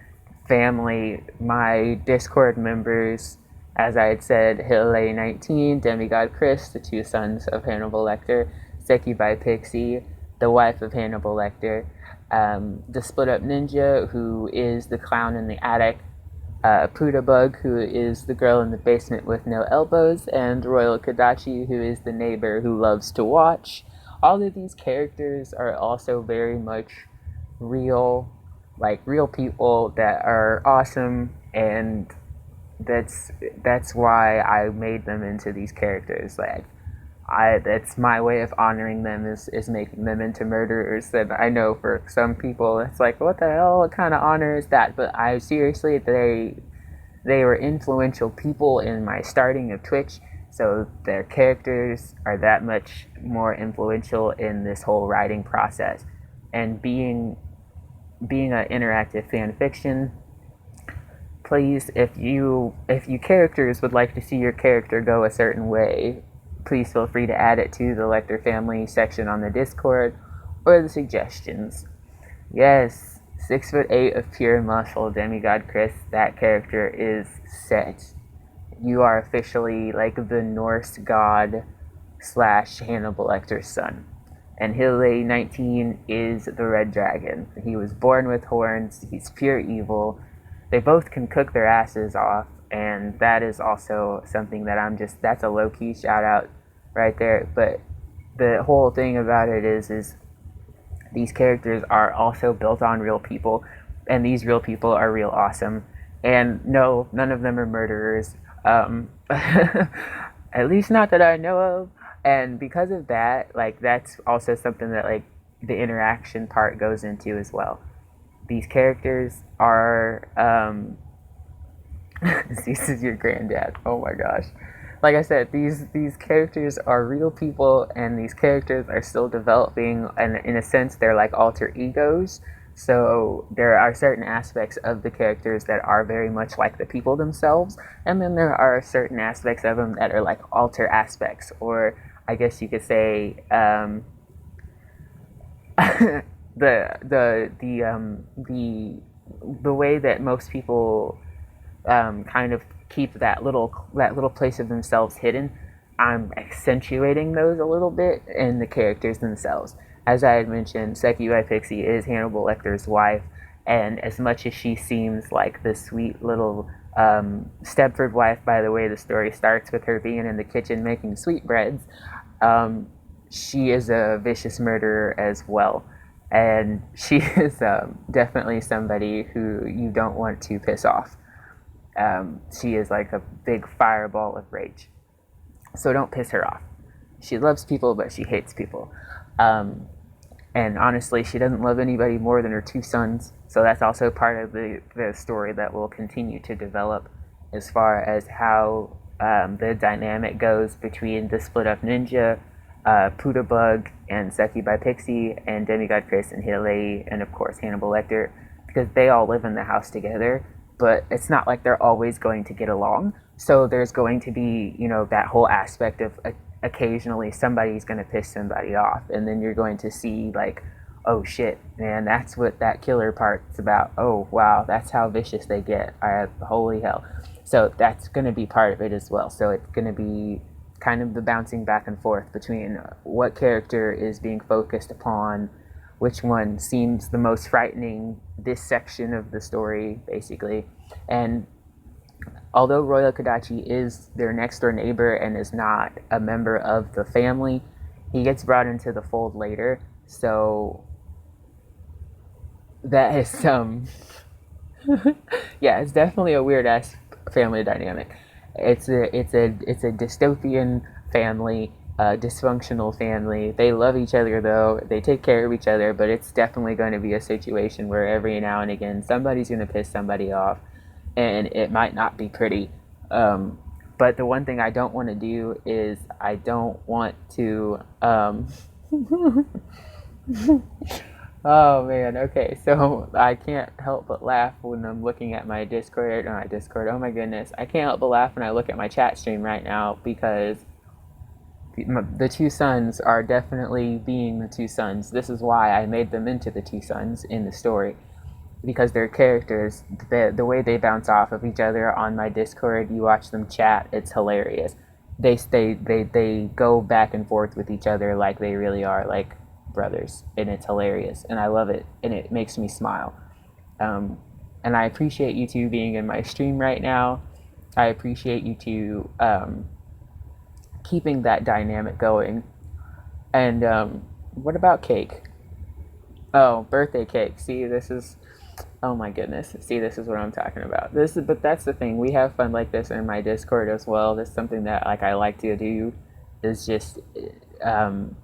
S1: family, my Discord members As I had said, Hilaire 19, Demigod Chris, the two sons of Hannibal Lecter, Succubi Pixie, the wife of Hannibal Lecter, the split up ninja, who is the clown in the attic, Pudabug, who is the girl in the basement with no elbows, and Royal Kadachi, who is the neighbor who loves to watch. All of these characters are also very much real, like real people that are awesome, and that's why I made them into these characters. Like, that's my way of honoring them, is making them into murderers. And I know for some people it's like, what the hell, what kind of honor is that? But I seriously, they were influential people in my starting of Twitch, so their characters are that much more influential in this whole writing process. And being an interactive fan fiction, please, if you characters would like to see your character go a certain way, please feel free to add it to the Lecter Family section on the Discord, or the suggestions. Yes, 6'8" of pure muscle, Demigod Chris, that character is set. You are officially like the Norse god slash Hannibal Lecter's son. And Hilaire 19 is the Red Dragon. He was born with horns, he's pure evil. They both can cook their asses off, and that is also something that that's a low-key shout-out right there. But the whole thing about it is these characters are also built on real people, and these real people are real awesome. And no, none of them are murderers. At least not that I know of. And because of that, like, that's also something that, like, the interaction part goes into as well. These characters are this is your granddad. Oh my gosh. Like I said, these characters are real people, and these characters are still developing, and in a sense they're like alter egos. So there are certain aspects of the characters that are very much like the people themselves, and then there are certain aspects of them that are like alter aspects, or I guess you could say the way that most people kind of keep that little place of themselves hidden. I'm accentuating those a little bit in the characters themselves. As I had mentioned, Succubi Pixie is Hannibal Lecter's wife, and as much as she seems like the sweet little Stepford wife, by the way the story starts with her being in the kitchen making sweetbreads, she is a vicious murderer as well. And she is definitely somebody who you don't want to piss off. She is like a big fireball of rage. So don't piss her off. She loves people, but she hates people. And honestly, she doesn't love anybody more than her two sons. So that's also part of the story that will continue to develop, as far as how the dynamic goes between the split up ninja, Pudabug, and Succubi Pixie, and Demigod Chris and Hilaire, and of course Hannibal Lecter, because they all live in the house together. But it's not like they're always going to get along. So there's going to be, that whole aspect of occasionally somebody's going to piss somebody off. And then you're going to see, like, oh shit, man, that's what that killer part's about. Oh, wow, that's how vicious they get. Holy hell. So that's going to be part of it as well. So it's going to be kind of the bouncing back and forth between what character is being focused upon, which one seems the most frightening this section of the story, basically. And although Royal Kadachi is their next door neighbor and is not a member of the family, he gets brought into the fold later. So that is yeah, it's definitely a weird ass family dynamic. It's a dystopian family, dysfunctional family. They love each other though. They take care of each other, but it's definitely going to be a situation where every now and again somebody's going to piss somebody off, and it might not be pretty. But the one thing I don't want to do is I don't want to. Oh man, okay, so I can't help but laugh when I'm looking at my Discord, oh my goodness, I can't help but laugh when I look at my chat stream right now, because the two sons are definitely being the two sons. This is why I made them into the two sons in the story. because their characters, the way they bounce off of each other on my Discord, you watch them chat, it's hilarious. They go back and forth with each other like they really are like brothers, and it's hilarious, and I love it, and it makes me smile. Um, and I appreciate you two being in my stream right now. I appreciate you two keeping that dynamic going. And what about cake? Oh, birthday cake. See, this is, oh my goodness. See, this is what I'm talking about. But that's the thing. We have fun like this in my Discord as well. That's something that like I like to do. Is just um,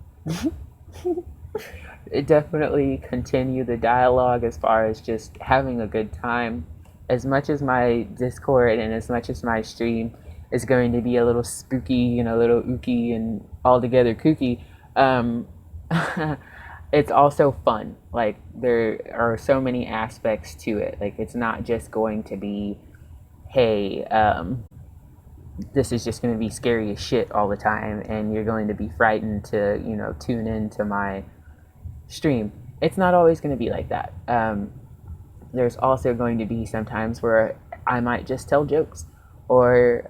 S1: definitely continue the dialogue as far as just having a good time. As much as my Discord and as much as my stream is going to be a little spooky and a little ooky and altogether kooky, um, it's also fun. Like, there are so many aspects to it. Like, it's not just going to be, hey, this is just going to be scary as shit all the time and you're going to be frightened to, tune into my stream. It's not always going to be like that. There's also going to be some times where I might just tell jokes, or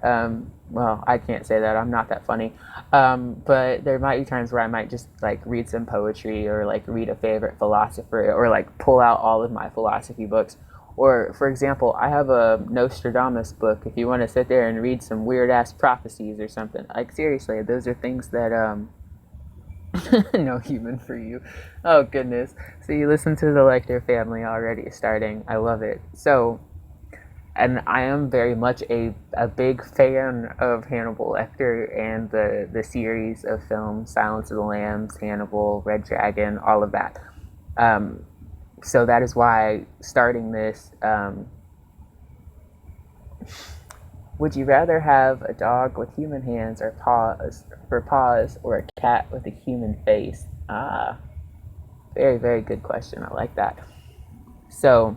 S1: well, I can't say that, I'm not that funny, but there might be times where I might just like read some poetry, or like read a favorite philosopher, or like pull out all of my philosophy books. Or, for example, I have a Nostradamus book if you want to sit there and read some weird ass prophecies or something. Like, seriously, those are things that no human for you. Oh goodness. So you listen to the Lecter family already starting. I love it. So, and I am very much a big fan of Hannibal Lecter and the series of films, Silence of the Lambs, Hannibal, Red Dragon, all of that. So that is why starting this, would you rather have a dog with human hands or paws, or a cat with a human face? Ah, very, very good question. I like that. So,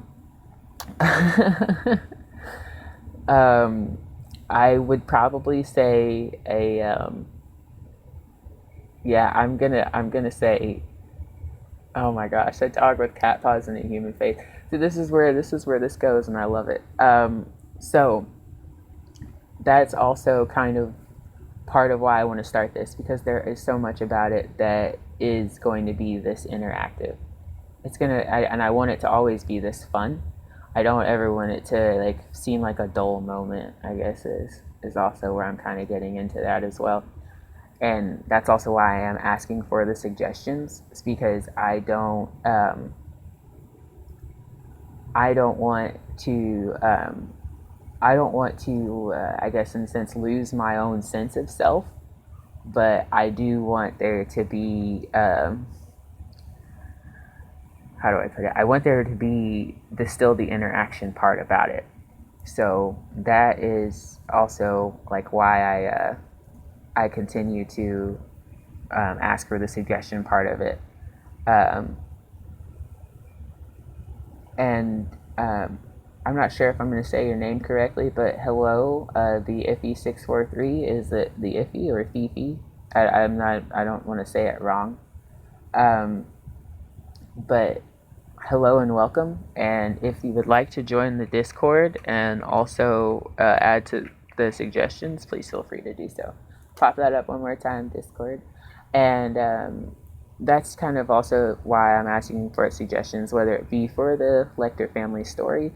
S1: I would probably say yeah, I'm gonna say, oh my gosh, a dog with cat paws and a human face. So this is where this goes, and I love it. So that's also kind of part of why I want to start this, because there is so much about it that is going to be this interactive. And I want it to always be this fun. I don't ever want it to like seem like a dull moment. I guess is also where I'm kind of getting into that as well, and that's also why I am asking for the suggestions. It's because I don't want to I guess, in a sense, lose my own sense of self, but I do want there to be, how do I put it? I want there to be still the interaction part about it. So that is also like why I continue to ask for the suggestion part of it, and I'm not sure if I'm going to say your name correctly, but hello, the Iffy643. Is it the Iffy or Fifi? I'm not. I don't want to say it wrong. But hello and welcome. And if you would like to join the Discord and also add to the suggestions, please feel free to do so. Pop that up one more time, Discord. And that's kind of also why I'm asking for suggestions, whether it be for the Lecter family story,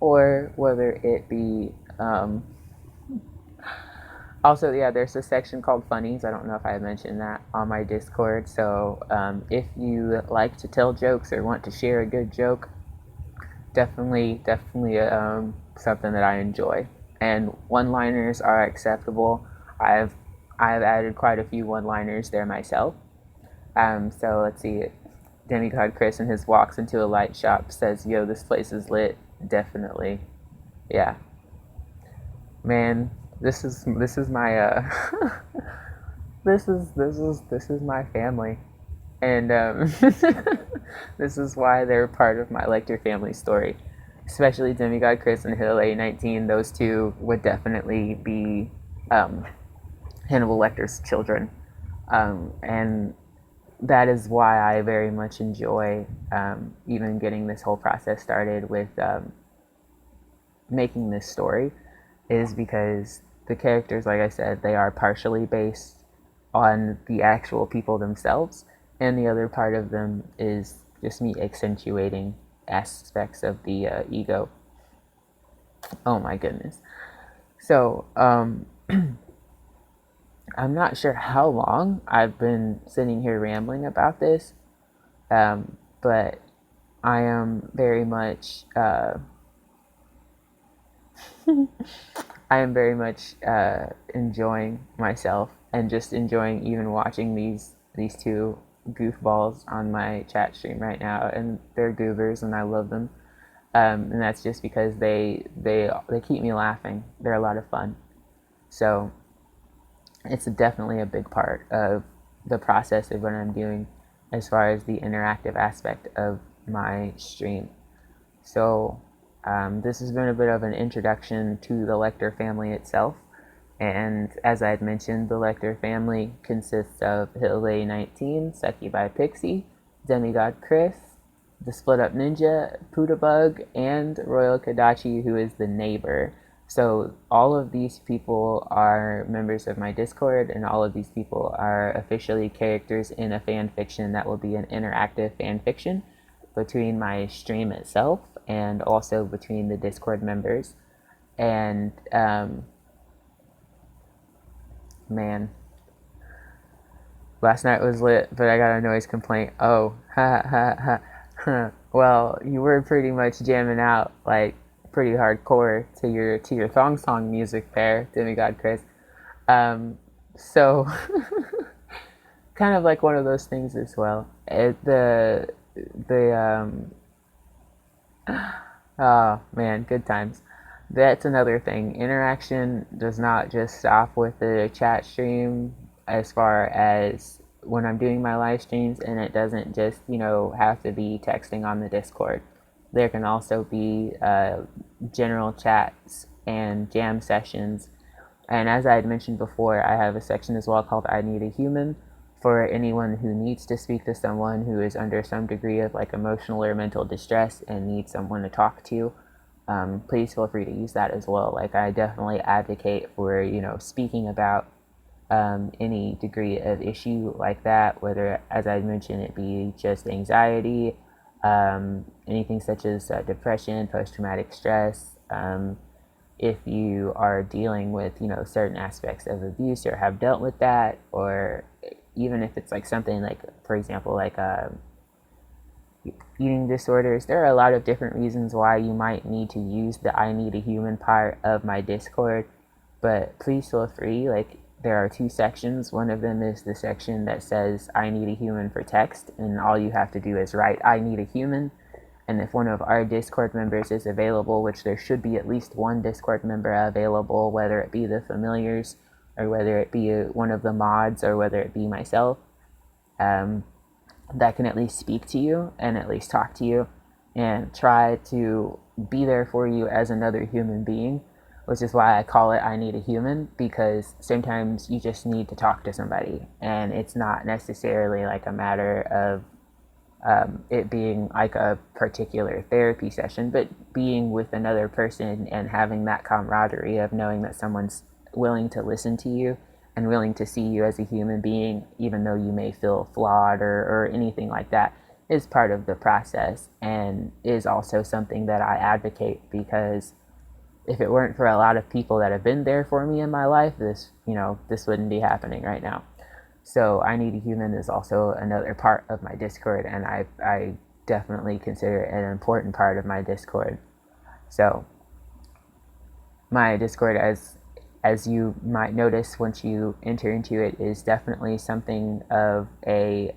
S1: or whether it be also, yeah, there's a section called funnies. I don't know if I mentioned that on my Discord. So if you like to tell jokes or want to share a good joke, definitely something that I enjoy. And one-liners are acceptable. I've added quite a few one-liners there myself. So let's see. Demigod Chris in his walks into a light shop says, "Yo, this place is lit." Definitely, yeah. Man, this is my this is my family, and this is why they're part of my Lecter family story. Especially Demigod Chris and Hill A19. Those two would definitely be Hannibal Lecter's children, and that is why I very much enjoy even getting this whole process started with making this story, is because the characters, like I said, they are partially based on the actual people themselves, and the other part of them is just me accentuating aspects of the ego. Oh my goodness. So, I'm not sure how long I've been sitting here rambling about this, but I am very much I am very much enjoying myself and just enjoying even watching these two goofballs on my chat stream right now, and they're goobers, and I love them. And that's just because they keep me laughing. They're a lot of fun. So it's definitely a big part of the process of what I'm doing as far as the interactive aspect of my stream. So this has been a bit of an introduction to the Lecter family itself. And as I had mentioned, the Lecter family consists of Hillary 19, Succubi Pixie, Demigod Chris, the Split Up Ninja, Pootabug, and Royal Kadachi, who is the neighbor. So all of these people are members of my Discord, and all of these people are officially characters in a fan fiction that will be an interactive fan fiction between my stream itself and also between the Discord members. And man, last night was lit, but I got a noise complaint. Oh, ha ha ha ha. Well, you were pretty much jamming out like pretty hardcore to your thong song music there, Demigod Chris. Um, so kind of like one of those things as well. The oh man, good times. That's another thing. Interaction does not just stop with the chat stream as far as when I'm doing my live streams, and it doesn't just, have to be texting on the Discord. There can also be general chats and jam sessions. And as I had mentioned before, I have a section as well called I Need a Human for anyone who needs to speak to someone who is under some degree of like emotional or mental distress and needs someone to talk to. Please feel free to use that as well. Like, I definitely advocate for, speaking about any degree of issue like that, whether, as I mentioned, it be just anxiety, anything such as depression, post-traumatic stress, if you are dealing with, certain aspects of abuse or have dealt with that, or even if it's like something like, for example, like eating disorders. There are a lot of different reasons why you might need to use the I Need a Human part of my Discord, but please feel free. Like, there are two sections. One of them is the section that says I Need a Human for text, and all you have to do is write I Need a Human. And if one of our Discord members is available, which there should be at least one Discord member available, whether it be the familiars or whether it be one of the mods or whether it be myself, that can at least speak to you and at least talk to you and try to be there for you as another human being, which is why I call it I Need a Human, because sometimes you just need to talk to somebody, and it's not necessarily like a matter of it being like a particular therapy session, but being with another person and having that camaraderie of knowing that someone's willing to listen to you and willing to see you as a human being, even though you may feel flawed or anything like that, is part of the process and is also something that I advocate, because if it weren't for a lot of people that have been there for me in my life, this wouldn't be happening right now. So I Need a Human is also another part of my Discord, and I definitely consider it an important part of my Discord. So my Discord, as you might notice once you enter into it, is definitely something of a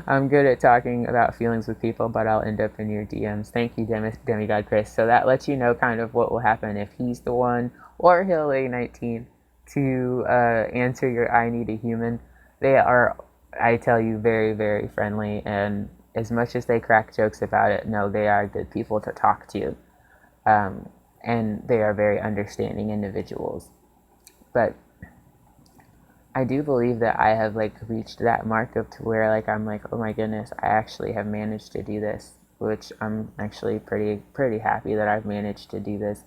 S1: I'm good at talking about feelings with people, but I'll end up in your DMs. Thank you, Demigod Chris. So that lets you know kind of what will happen if he's the one, or Hillary 19, to answer your I Need a Human. They are, I tell you, very, very friendly, and as much as they crack jokes about it, no, they are good people to talk to. And they are very understanding individuals. But I do believe that I have like reached that mark of to where like I'm like, oh my goodness, I actually have managed to do this, which I'm actually pretty happy that I've managed to do this.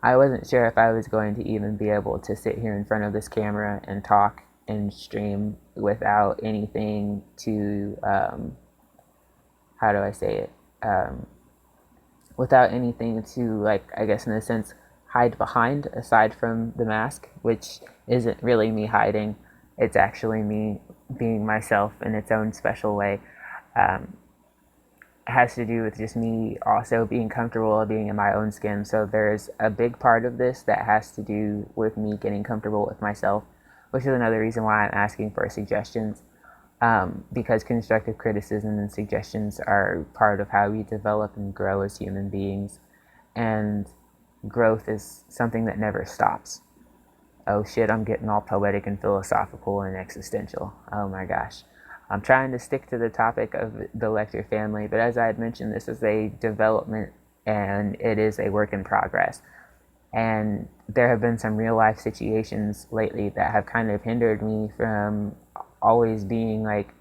S1: I wasn't sure if I was going to even be able to sit here in front of this camera and talk and stream without anything to how do I say it? Um, Without anything to, like, I guess in a sense, hide behind aside from the mask, which isn't really me hiding. It's actually me being myself in its own special way. Um, it has to do with just me also being comfortable being in my own skin. So there's a big part of this that has to do with me getting comfortable with myself, which is another reason why I'm asking for suggestions. Because constructive criticism and suggestions are part of how we develop and grow as human beings. And growth is something that never stops. Oh shit, I'm getting all poetic and philosophical and existential. Oh my gosh. I'm trying to stick to the topic of the Lecter family, but as I had mentioned, this is a development and it is a work in progress. And there have been some real life situations lately that have kind of hindered me from always being like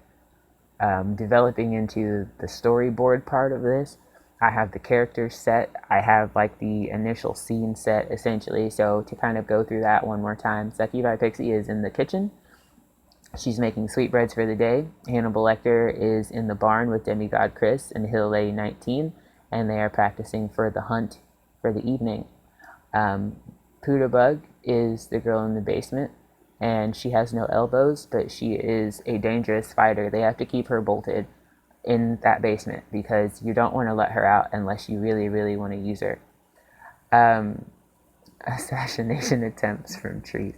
S1: developing into the storyboard part of this. I have the characters set. I have like the initial scene set essentially. So to kind of go through that one more time, Succubi Pixie is in the kitchen. She's making sweetbreads for the day. Hannibal Lecter is in the barn with Demigod Chris and Hill A19, and they are practicing for the hunt for the evening. Um, Bug is the girl in the basement, and she has no elbows, but she is a dangerous fighter. They have to keep her bolted in that basement because you don't want to let her out unless you really, really want to use her. Um, Assassination attempts from trees.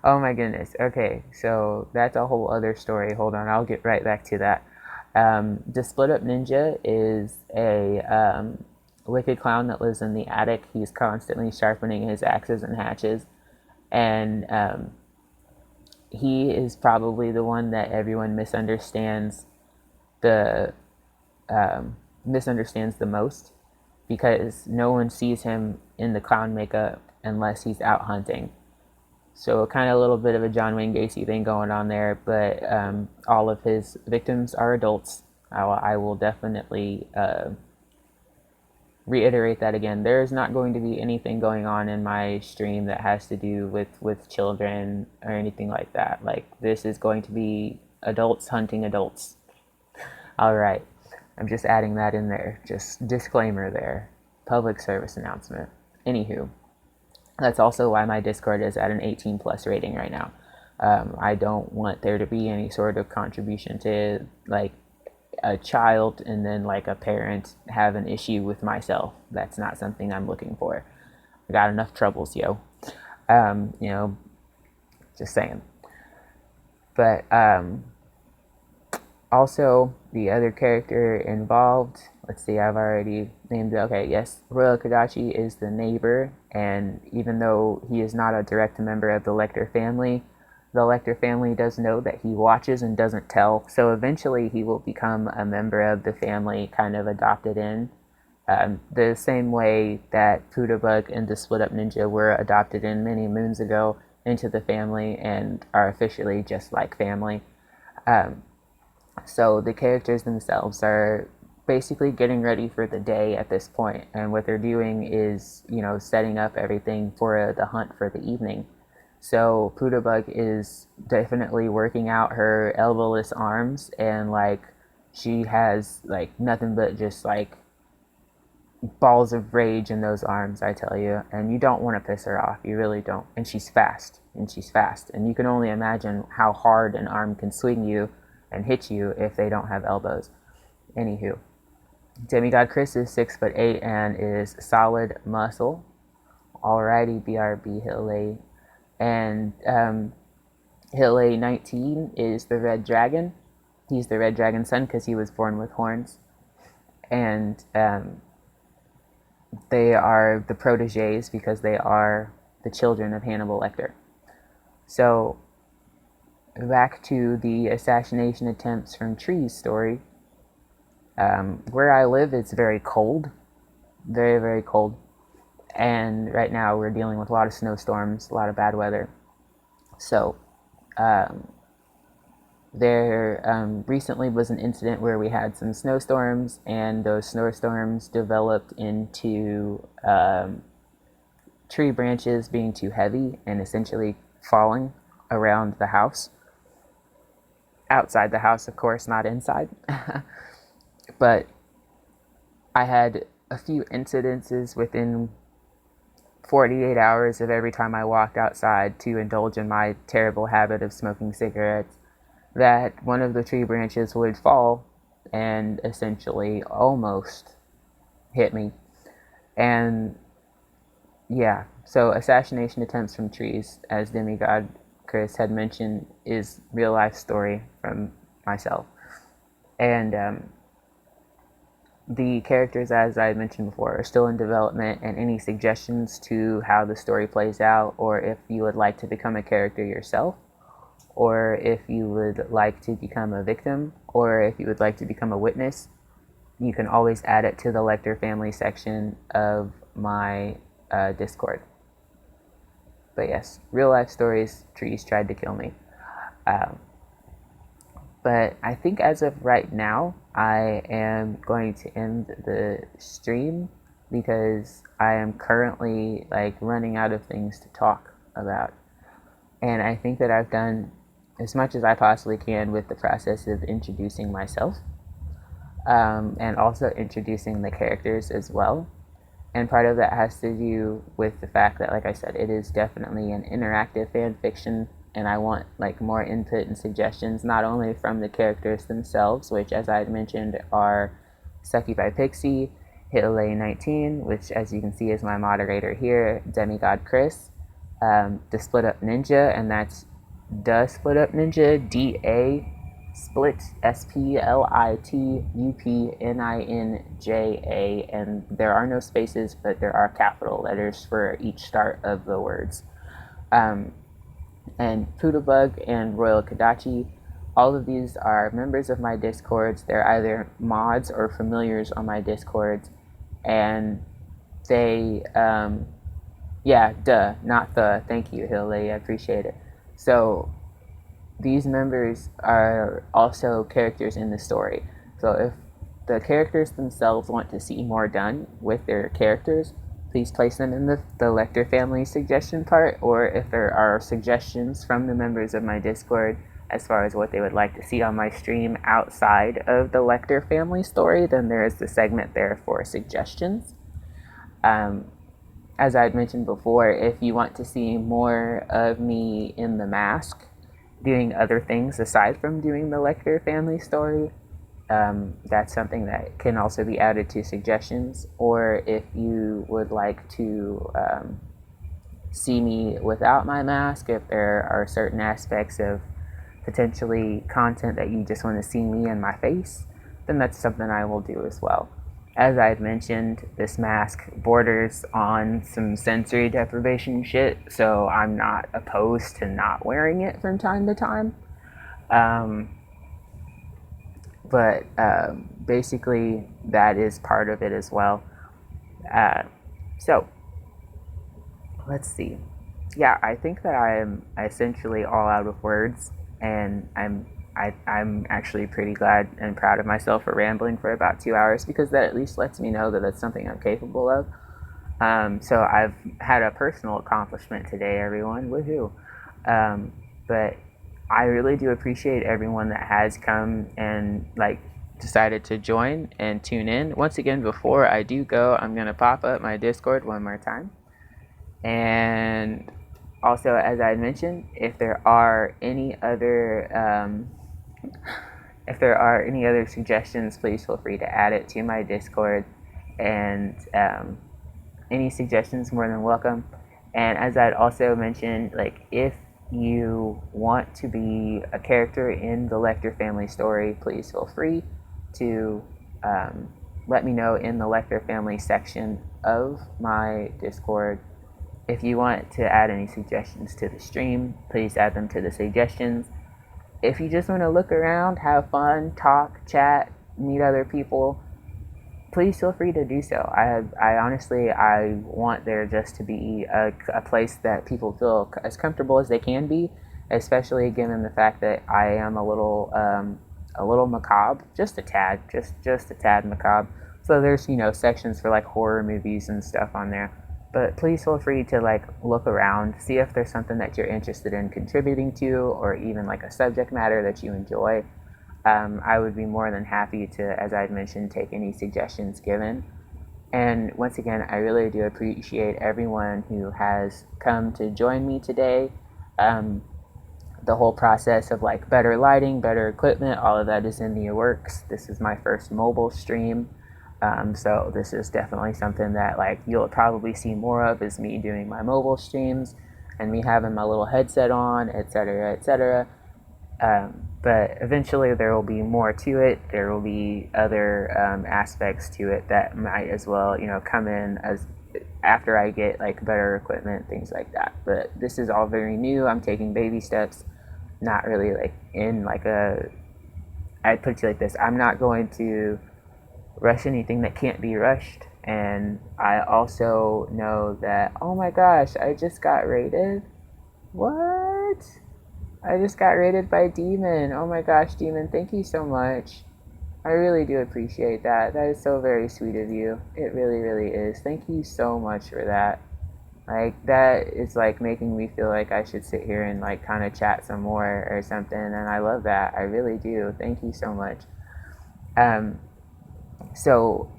S1: Oh my goodness. Okay, so that's a whole other story. Hold on, I'll get right back to that. The Split Up Ninja is a wicked clown that lives in the attic. He's constantly sharpening his axes and hatches, and he is probably the one that everyone the misunderstands the most because no one sees him in the clown makeup unless he's out hunting. So kind of a little bit of a John Wayne Gacy thing going on there, but all of his victims are adults. I will definitely reiterate that again. There is not going to be anything going on in my stream that has to do with children or anything like that. Like, this is going to be adults hunting adults. All right. I'm just adding that in there. Just disclaimer there. Public service announcement. Anywho, that's also why my Discord is at an 18 plus rating right now. I don't want there to be any sort of contribution to like a child and then like a parent have an issue with myself. That's not something I'm looking for. I got enough troubles, yo. You know, just saying. But also the other character involved, let's see, I've already named it. Okay, yes, Royal Kadachi is the neighbor, and even though he is not a direct member of the Lecter family, the Lecter family does know that he watches and doesn't tell, so eventually he will become a member of the family, kind of adopted in. The same way that Bug and the Split Up Ninja were adopted in many moons ago into the family and are officially just like family. So the characters themselves are basically getting ready for the day at this point, and what they're doing is, you know, setting up everything for the hunt for the evening. So Bug is definitely working out her elbowless arms, and like she has like nothing but just like balls of rage in those arms, I tell you, and you don't want to piss her off. You really don't. And she's fast, and you can only imagine how hard an arm can swing you and hit you if they don't have elbows. Anywho, Demigod Chris is 6'8" and is solid muscle. Alrighty, BRB Hill A. And Hill A19 is the Red Dragon. He's the Red Dragon's son because he was born with horns. And they are the proteges because they are the children of Hannibal Lecter. So, back to the assassination attempts from trees story. Where I live, it's very cold. Very, very cold. And right now we're dealing with a lot of snowstorms, a lot of bad weather. So, There recently was an incident where we had some snowstorms, and those snowstorms developed into tree branches being too heavy and essentially falling around the house. Outside the house, of course, not inside. But I had a few incidences within 48 hours of every time I walked outside to indulge in my terrible habit of smoking cigarettes, that one of the tree branches would fall and essentially almost hit me. And yeah, so assassination attempts from trees, as Demigod Chris had mentioned, is real life story from myself. And the characters, as I mentioned before, are still in development, and any suggestions to how the story plays out, or if you would like to become a character yourself, or if you would like to become a victim, or if you would like to become a witness, you can always add it to the Lecter family section of my Discord. But yes, real life stories, trees tried to kill me. But I think as of right now, I am going to end the stream because I am currently like running out of things to talk about. And I think that I've done as much as I possibly can with the process of introducing myself, and also introducing the characters as well. And part of that has to do with the fact that, like I said, it is definitely an interactive fan fiction, and I want like more input and suggestions, not only from the characters themselves, which, as I had mentioned, are Sucky by Pixie, Hitlay19, which, as you can see, is my moderator here, Demigod Chris, the Split Up Ninja, and that's the Split Up Ninja, DA Split SPLITUPNINJA, and there are no spaces, but there are capital letters for each start of the words. And Poodlebug and Royal Kadachi, all of these are members of my Discords. They're either mods or familiars on my Discords, and they, yeah, duh, not the. Thank you, Hilly, I appreciate it. So these members are also characters in the story. So if the characters themselves want to see more done with their characters, please place them in the Lecter family suggestion part, or if there are suggestions from the members of my Discord as far as what they would like to see on my stream outside of the Lecter family story, then there is the segment there for suggestions. As I had mentioned before, if you want to see more of me in the mask, doing other things aside from doing the Lecter family story, that's something that can also be added to suggestions. Or if you would like to see me without my mask, if there are certain aspects of potentially content that you just want to see me and my face, then that's something I will do as well. As I had mentioned, this mask borders on some sensory deprivation shit, so I'm not opposed to not wearing it from time to time. But basically, that is part of it as well. So, let's see. Yeah, I think that I am essentially all out of words, and I'm actually pretty glad and proud of myself for rambling for about 2 hours, because that at least lets me know that that's something I'm capable of. So I've had a personal accomplishment today, everyone. Woohoo! But I really do appreciate everyone that has come and like decided to join and tune in. Once again, before I do go, I'm gonna pop up my Discord one more time. And also, as I mentioned, if there are any other suggestions, please feel free to add it to my Discord. And any suggestions, more than welcome. And as I'd also mentioned, like, if you want to be a character in the Lecter family story, please feel free to let me know in the Lecter family section of my Discord. If you want to add any suggestions to the stream, please add them to the suggestions. If you just want to look around, have fun, talk, chat, meet other people, please feel free to do so. I honestly, I want there just to be a place that people feel as comfortable as they can be, especially given the fact that I am a little macabre, just a tad, just a tad macabre. So there's sections for like horror movies and stuff on there. But please feel free to like look around, see if there's something that you're interested in contributing to, or even like a subject matter that you enjoy. I would be more than happy to, as I'd mentioned, take any suggestions given. And once again, I really do appreciate everyone who has come to join me today. Um, the whole process of like better lighting, better equipment, all of that is in the works. This is my first mobile stream. So this is definitely something that like you'll probably see more of, is me doing my mobile streams and me having my little headset on, etc., etc. But eventually there will be more to it. There will be other aspects to it that might as well, come in as after I get like better equipment, things like that. But this is all very new. I'm taking baby steps, not really like in like a. I'd put it to you like this: I'm not going to rush anything that can't be rushed. And I also know that, oh my gosh, I just got rated. What? I just got rated by Demon. Oh my gosh, Demon, thank you so much. I really do appreciate that. That is so very sweet of you. It really, really is. Thank you so much for that. Like, that is like making me feel like I should sit here and like kind of chat some more or something. And I love that. I really do. Thank you so much. Um, so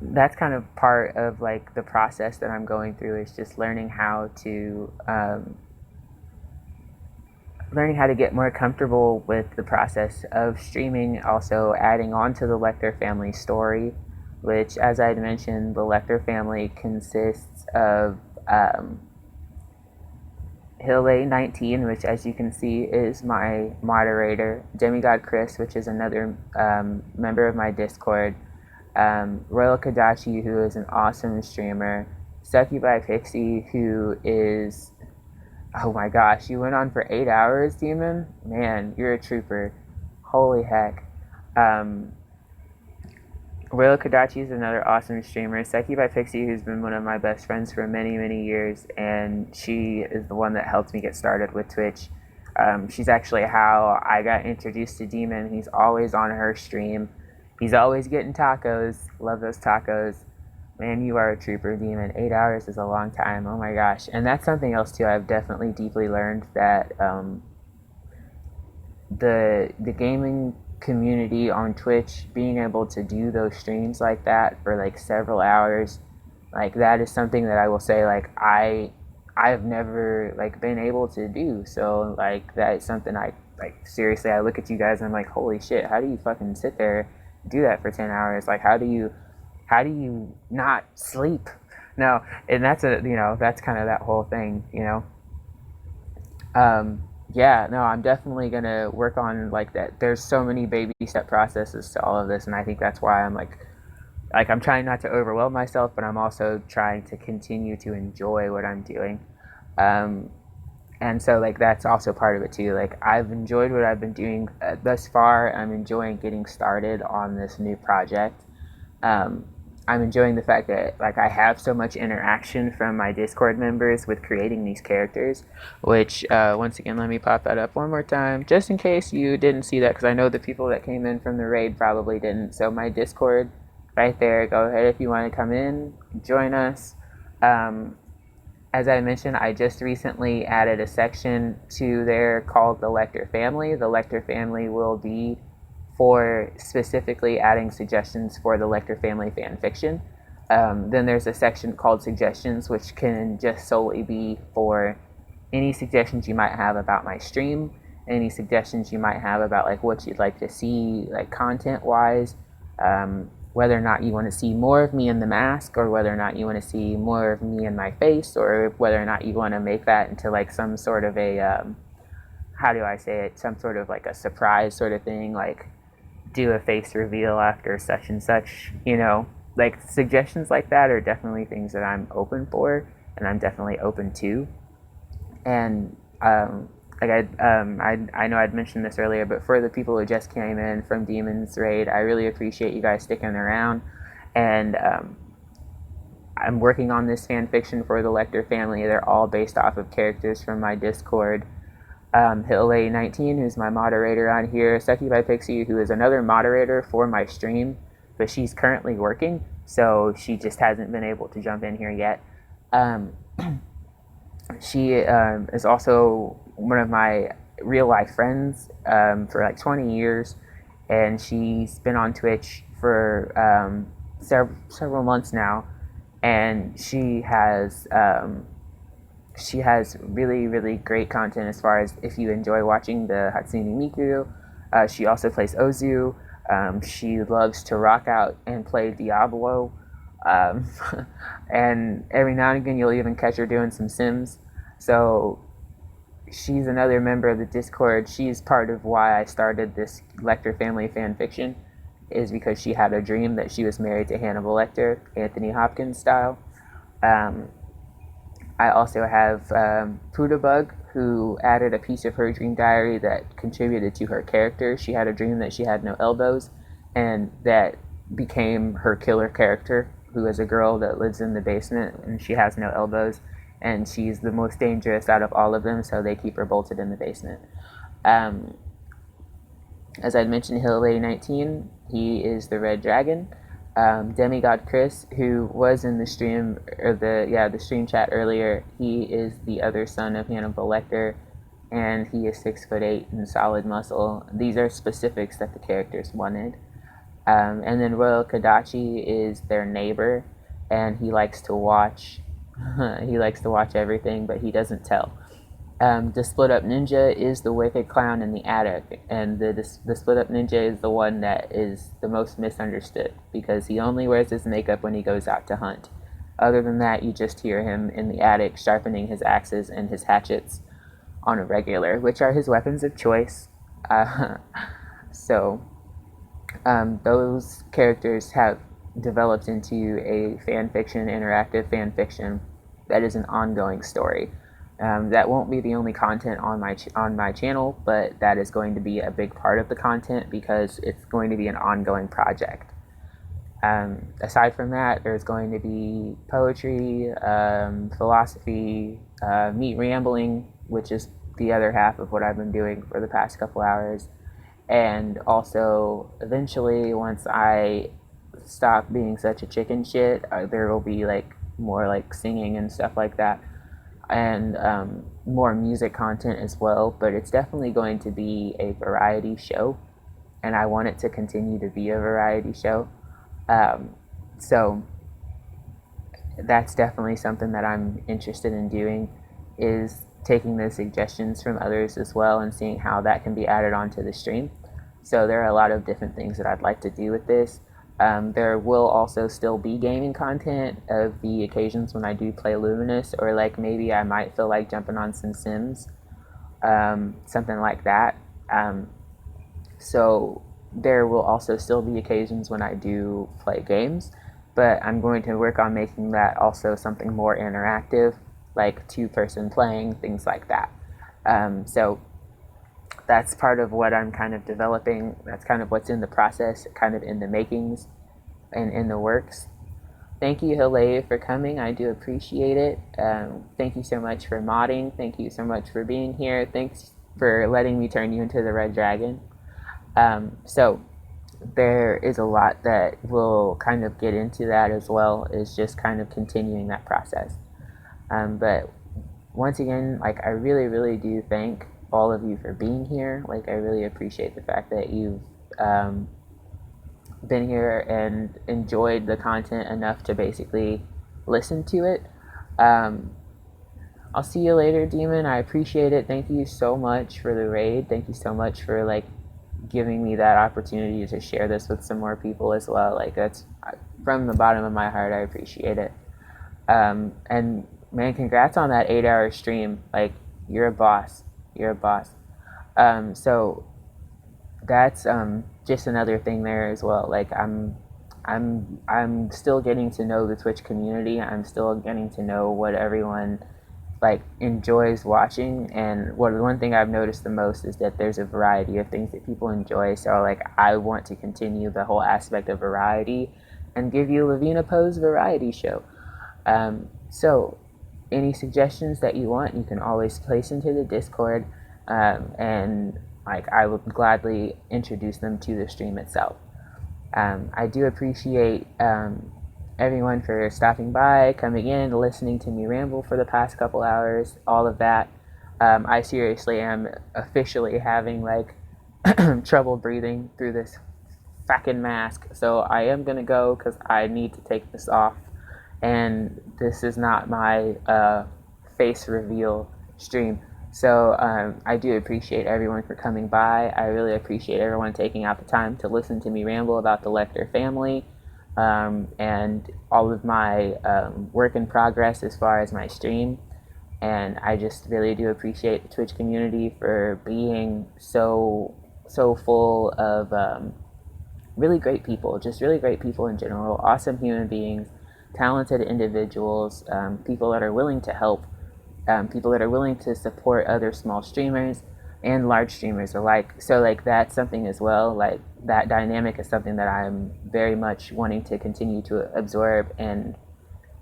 S1: that's kind of part of like the process that I'm going through, is just learning how to get more comfortable with the process of streaming, also adding on to the Lecter family story, which, as I had mentioned, the Lecter family consists of Hille 19, which, as you can see, is my moderator, Demigod Chris, which is another member of my Discord, Royal Kadachi, who is an awesome streamer, Succubi Pixie, who is, oh my gosh, you went on for 8 hours, Demon? Man, you're a trooper. Holy heck. Royal Kadachi is another awesome streamer. Seki by Pixie, who's been one of my best friends for many, many years, and she is the one that helped me get started with Twitch. She's actually how I got introduced to Demon. He's always on her stream. He's always getting tacos. Love those tacos. Man, you are a trooper, Demon. 8 hours is a long time. Oh my gosh. And that's something else, too. I've definitely deeply learned that the gaming community on Twitch, being able to do those streams like that for like several hours, like that is something that I will say like I've never like been able to do. So like that is something I like, seriously, I look at you guys and I'm like, holy shit, how do you fucking sit there and do that for 10 hours? Like how do you not sleep? No, and that's that's kind of that whole thing, yeah, no, I'm definitely gonna work on like that. There's so many baby step processes to all of this, and I think that's why I'm like I'm trying not to overwhelm myself, but I'm also trying to continue to enjoy what I'm doing. Um, and so like that's also part of it too. Like I've enjoyed what I've been doing thus far. I'm enjoying getting started on this new project. Um, I'm enjoying the fact that like I have so much interaction from my Discord members with creating these characters, which once again, let me pop that up one more time just in case you didn't see that, because I know the people that came in from the raid probably didn't. So my Discord right there, go ahead if you want to come in, join us. As I mentioned, I just recently added a section to there called the Lecter Family. The Lecter Family will be for specifically adding suggestions for the Lecter Family fan fiction. Then there's a section called Suggestions, which can just solely be for any suggestions you might have about my stream, any suggestions you might have about like what you'd like to see, like content-wise, whether or not you want to see more of me in the mask, or whether or not you want to see more of me in my face, or whether or not you want to make that into like some sort of a, how do I say it, some sort of like a surprise sort of thing, like do a face reveal after such and such, like suggestions like that are definitely things that I'm open for, and I'm definitely open to. And like I know I'd mentioned this earlier, but for the people who just came in from Demon's Raid, I really appreciate you guys sticking around. And I'm working on this fan fiction for the Lecter Family. They're all based off of characters from my Discord. Hitlay19, who's my moderator on here, Sucky by Pixie, who is another moderator for my stream, but she's currently working, so she just hasn't been able to jump in here yet. Um, she is also one of my real life friends for like 20 years, and she's been on Twitch for several months now, and she has really, really great content as far as if you enjoy watching the Hatsune Miku. She also plays Ozu. She loves to rock out and play Diablo. Um, and every now and again, you'll even catch her doing some Sims. So she's another member of the Discord. She's part of why I started this Lecter family fan fiction, is because she had a dream that she was married to Hannibal Lecter, Anthony Hopkins style. Um, I also have Pudabug, who added a piece of her dream diary that contributed to her character. She had a dream that she had no elbows, and that became her killer character, who is a girl that lives in the basement and she has no elbows, and she's the most dangerous out of all of them, so they keep her bolted in the basement. Um, as I mentioned, Hill19, he is the Red Dragon. Demigod Chris, who was in the stream or the stream chat earlier, he is the other son of Hannibal Lecter, and he is 6'8" and solid muscle. These are specifics that the characters wanted. And then Royal Kadachi is their neighbor, and he likes to watch. He likes to watch everything, but he doesn't tell. The Split Up Ninja is the wicked clown in the attic, and the Split Up Ninja is the one that is the most misunderstood, because he only wears his makeup when he goes out to hunt. Other than that, you just hear him in the attic sharpening his axes and his hatchets on a regular, which are his weapons of choice. So those characters have developed into a interactive fan fiction that is an ongoing story. That won't be the only content on my channel, but that is going to be a big part of the content because it's going to be an ongoing project. Aside from that, there's going to be poetry, philosophy, me rambling, which is the other half of what I've been doing for the past couple hours, and also eventually, once I stop being such a chicken shit, there will be like more like singing and stuff like that, and more music content as well. But it's definitely going to be a variety show, and I want it to continue to be a variety show. So that's definitely something that I'm interested in doing, is taking the suggestions from others as well and seeing how that can be added onto the stream. So there are a lot of different things that I'd like to do with this. There will also still be gaming content of the occasions when I do play Luminous, or like maybe I might feel like jumping on some Sims, something like that. So there will also still be occasions when I do play games, but I'm going to work on making that also something more interactive, like two-person playing, things like that. So that's part of what I'm kind of developing. That's kind of what's in the process, kind of in the makings and in the works. Thank you, Hilay, for coming. I do appreciate it. Thank you so much for modding. Thank you so much for being here. Thanks for letting me turn you into the Red Dragon. So there is a lot that will kind of get into that as well, is just kind of continuing that process. But once again, like, I really, really do thank all of you for being here. Like, I really appreciate the fact that you've been here and enjoyed the content enough to basically listen to it. I'll see you later, Demon. I appreciate it. Thank you so much for the raid. Thank you so much for, like, giving me that opportunity to share this with some more people as well. Like, that's from the bottom of my heart. I appreciate it. And man, congrats on that 8-hour stream. Like, you're a boss. You're a boss. So that's just another thing there as well. Like, I'm still getting to know the Twitch community. I'm still getting to know what everyone like enjoys watching, and one thing I've noticed the most is that there's a variety of things that people enjoy. So like, I want to continue the whole aspect of variety and give you Lavina Poe's variety show. So any suggestions that you want, you can always place into the Discord. and like I would gladly introduce them to the stream itself. I do appreciate everyone for stopping by, coming in, listening to me ramble for the past couple hours, all of that. I seriously am officially having like trouble breathing through this fucking mask, so I am gonna go because I need to take this off. And this is not my face reveal stream. So I do appreciate everyone for coming by. I really appreciate everyone taking out the time to listen to me ramble about the Lecter family and all of my work in progress as far as my stream. And I just really do appreciate the Twitch community for being so full of really great people, just really great people in general, awesome human beings, talented individuals, people that are willing to help, people that are willing to support other small streamers and large streamers alike. So like that's something as well. Like that dynamic is something that I'm very much wanting to continue to absorb and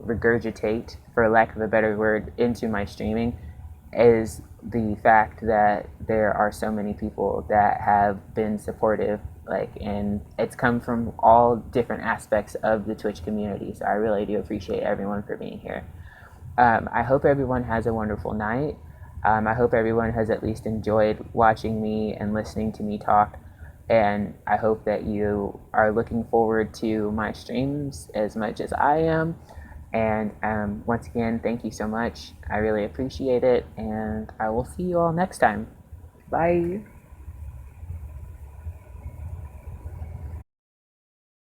S1: regurgitate, for lack of a better word, into my streaming, is the fact that there are so many people that have been supportive, like, and it's come from all different aspects of the Twitch community. So I really do appreciate everyone for being here. I hope everyone has a wonderful night. I hope everyone has at least enjoyed watching me and listening to me talk. And I hope that you are looking forward to my streams as much as I am. And once again, thank you so much. I really appreciate it. And I will see you all next time. Bye.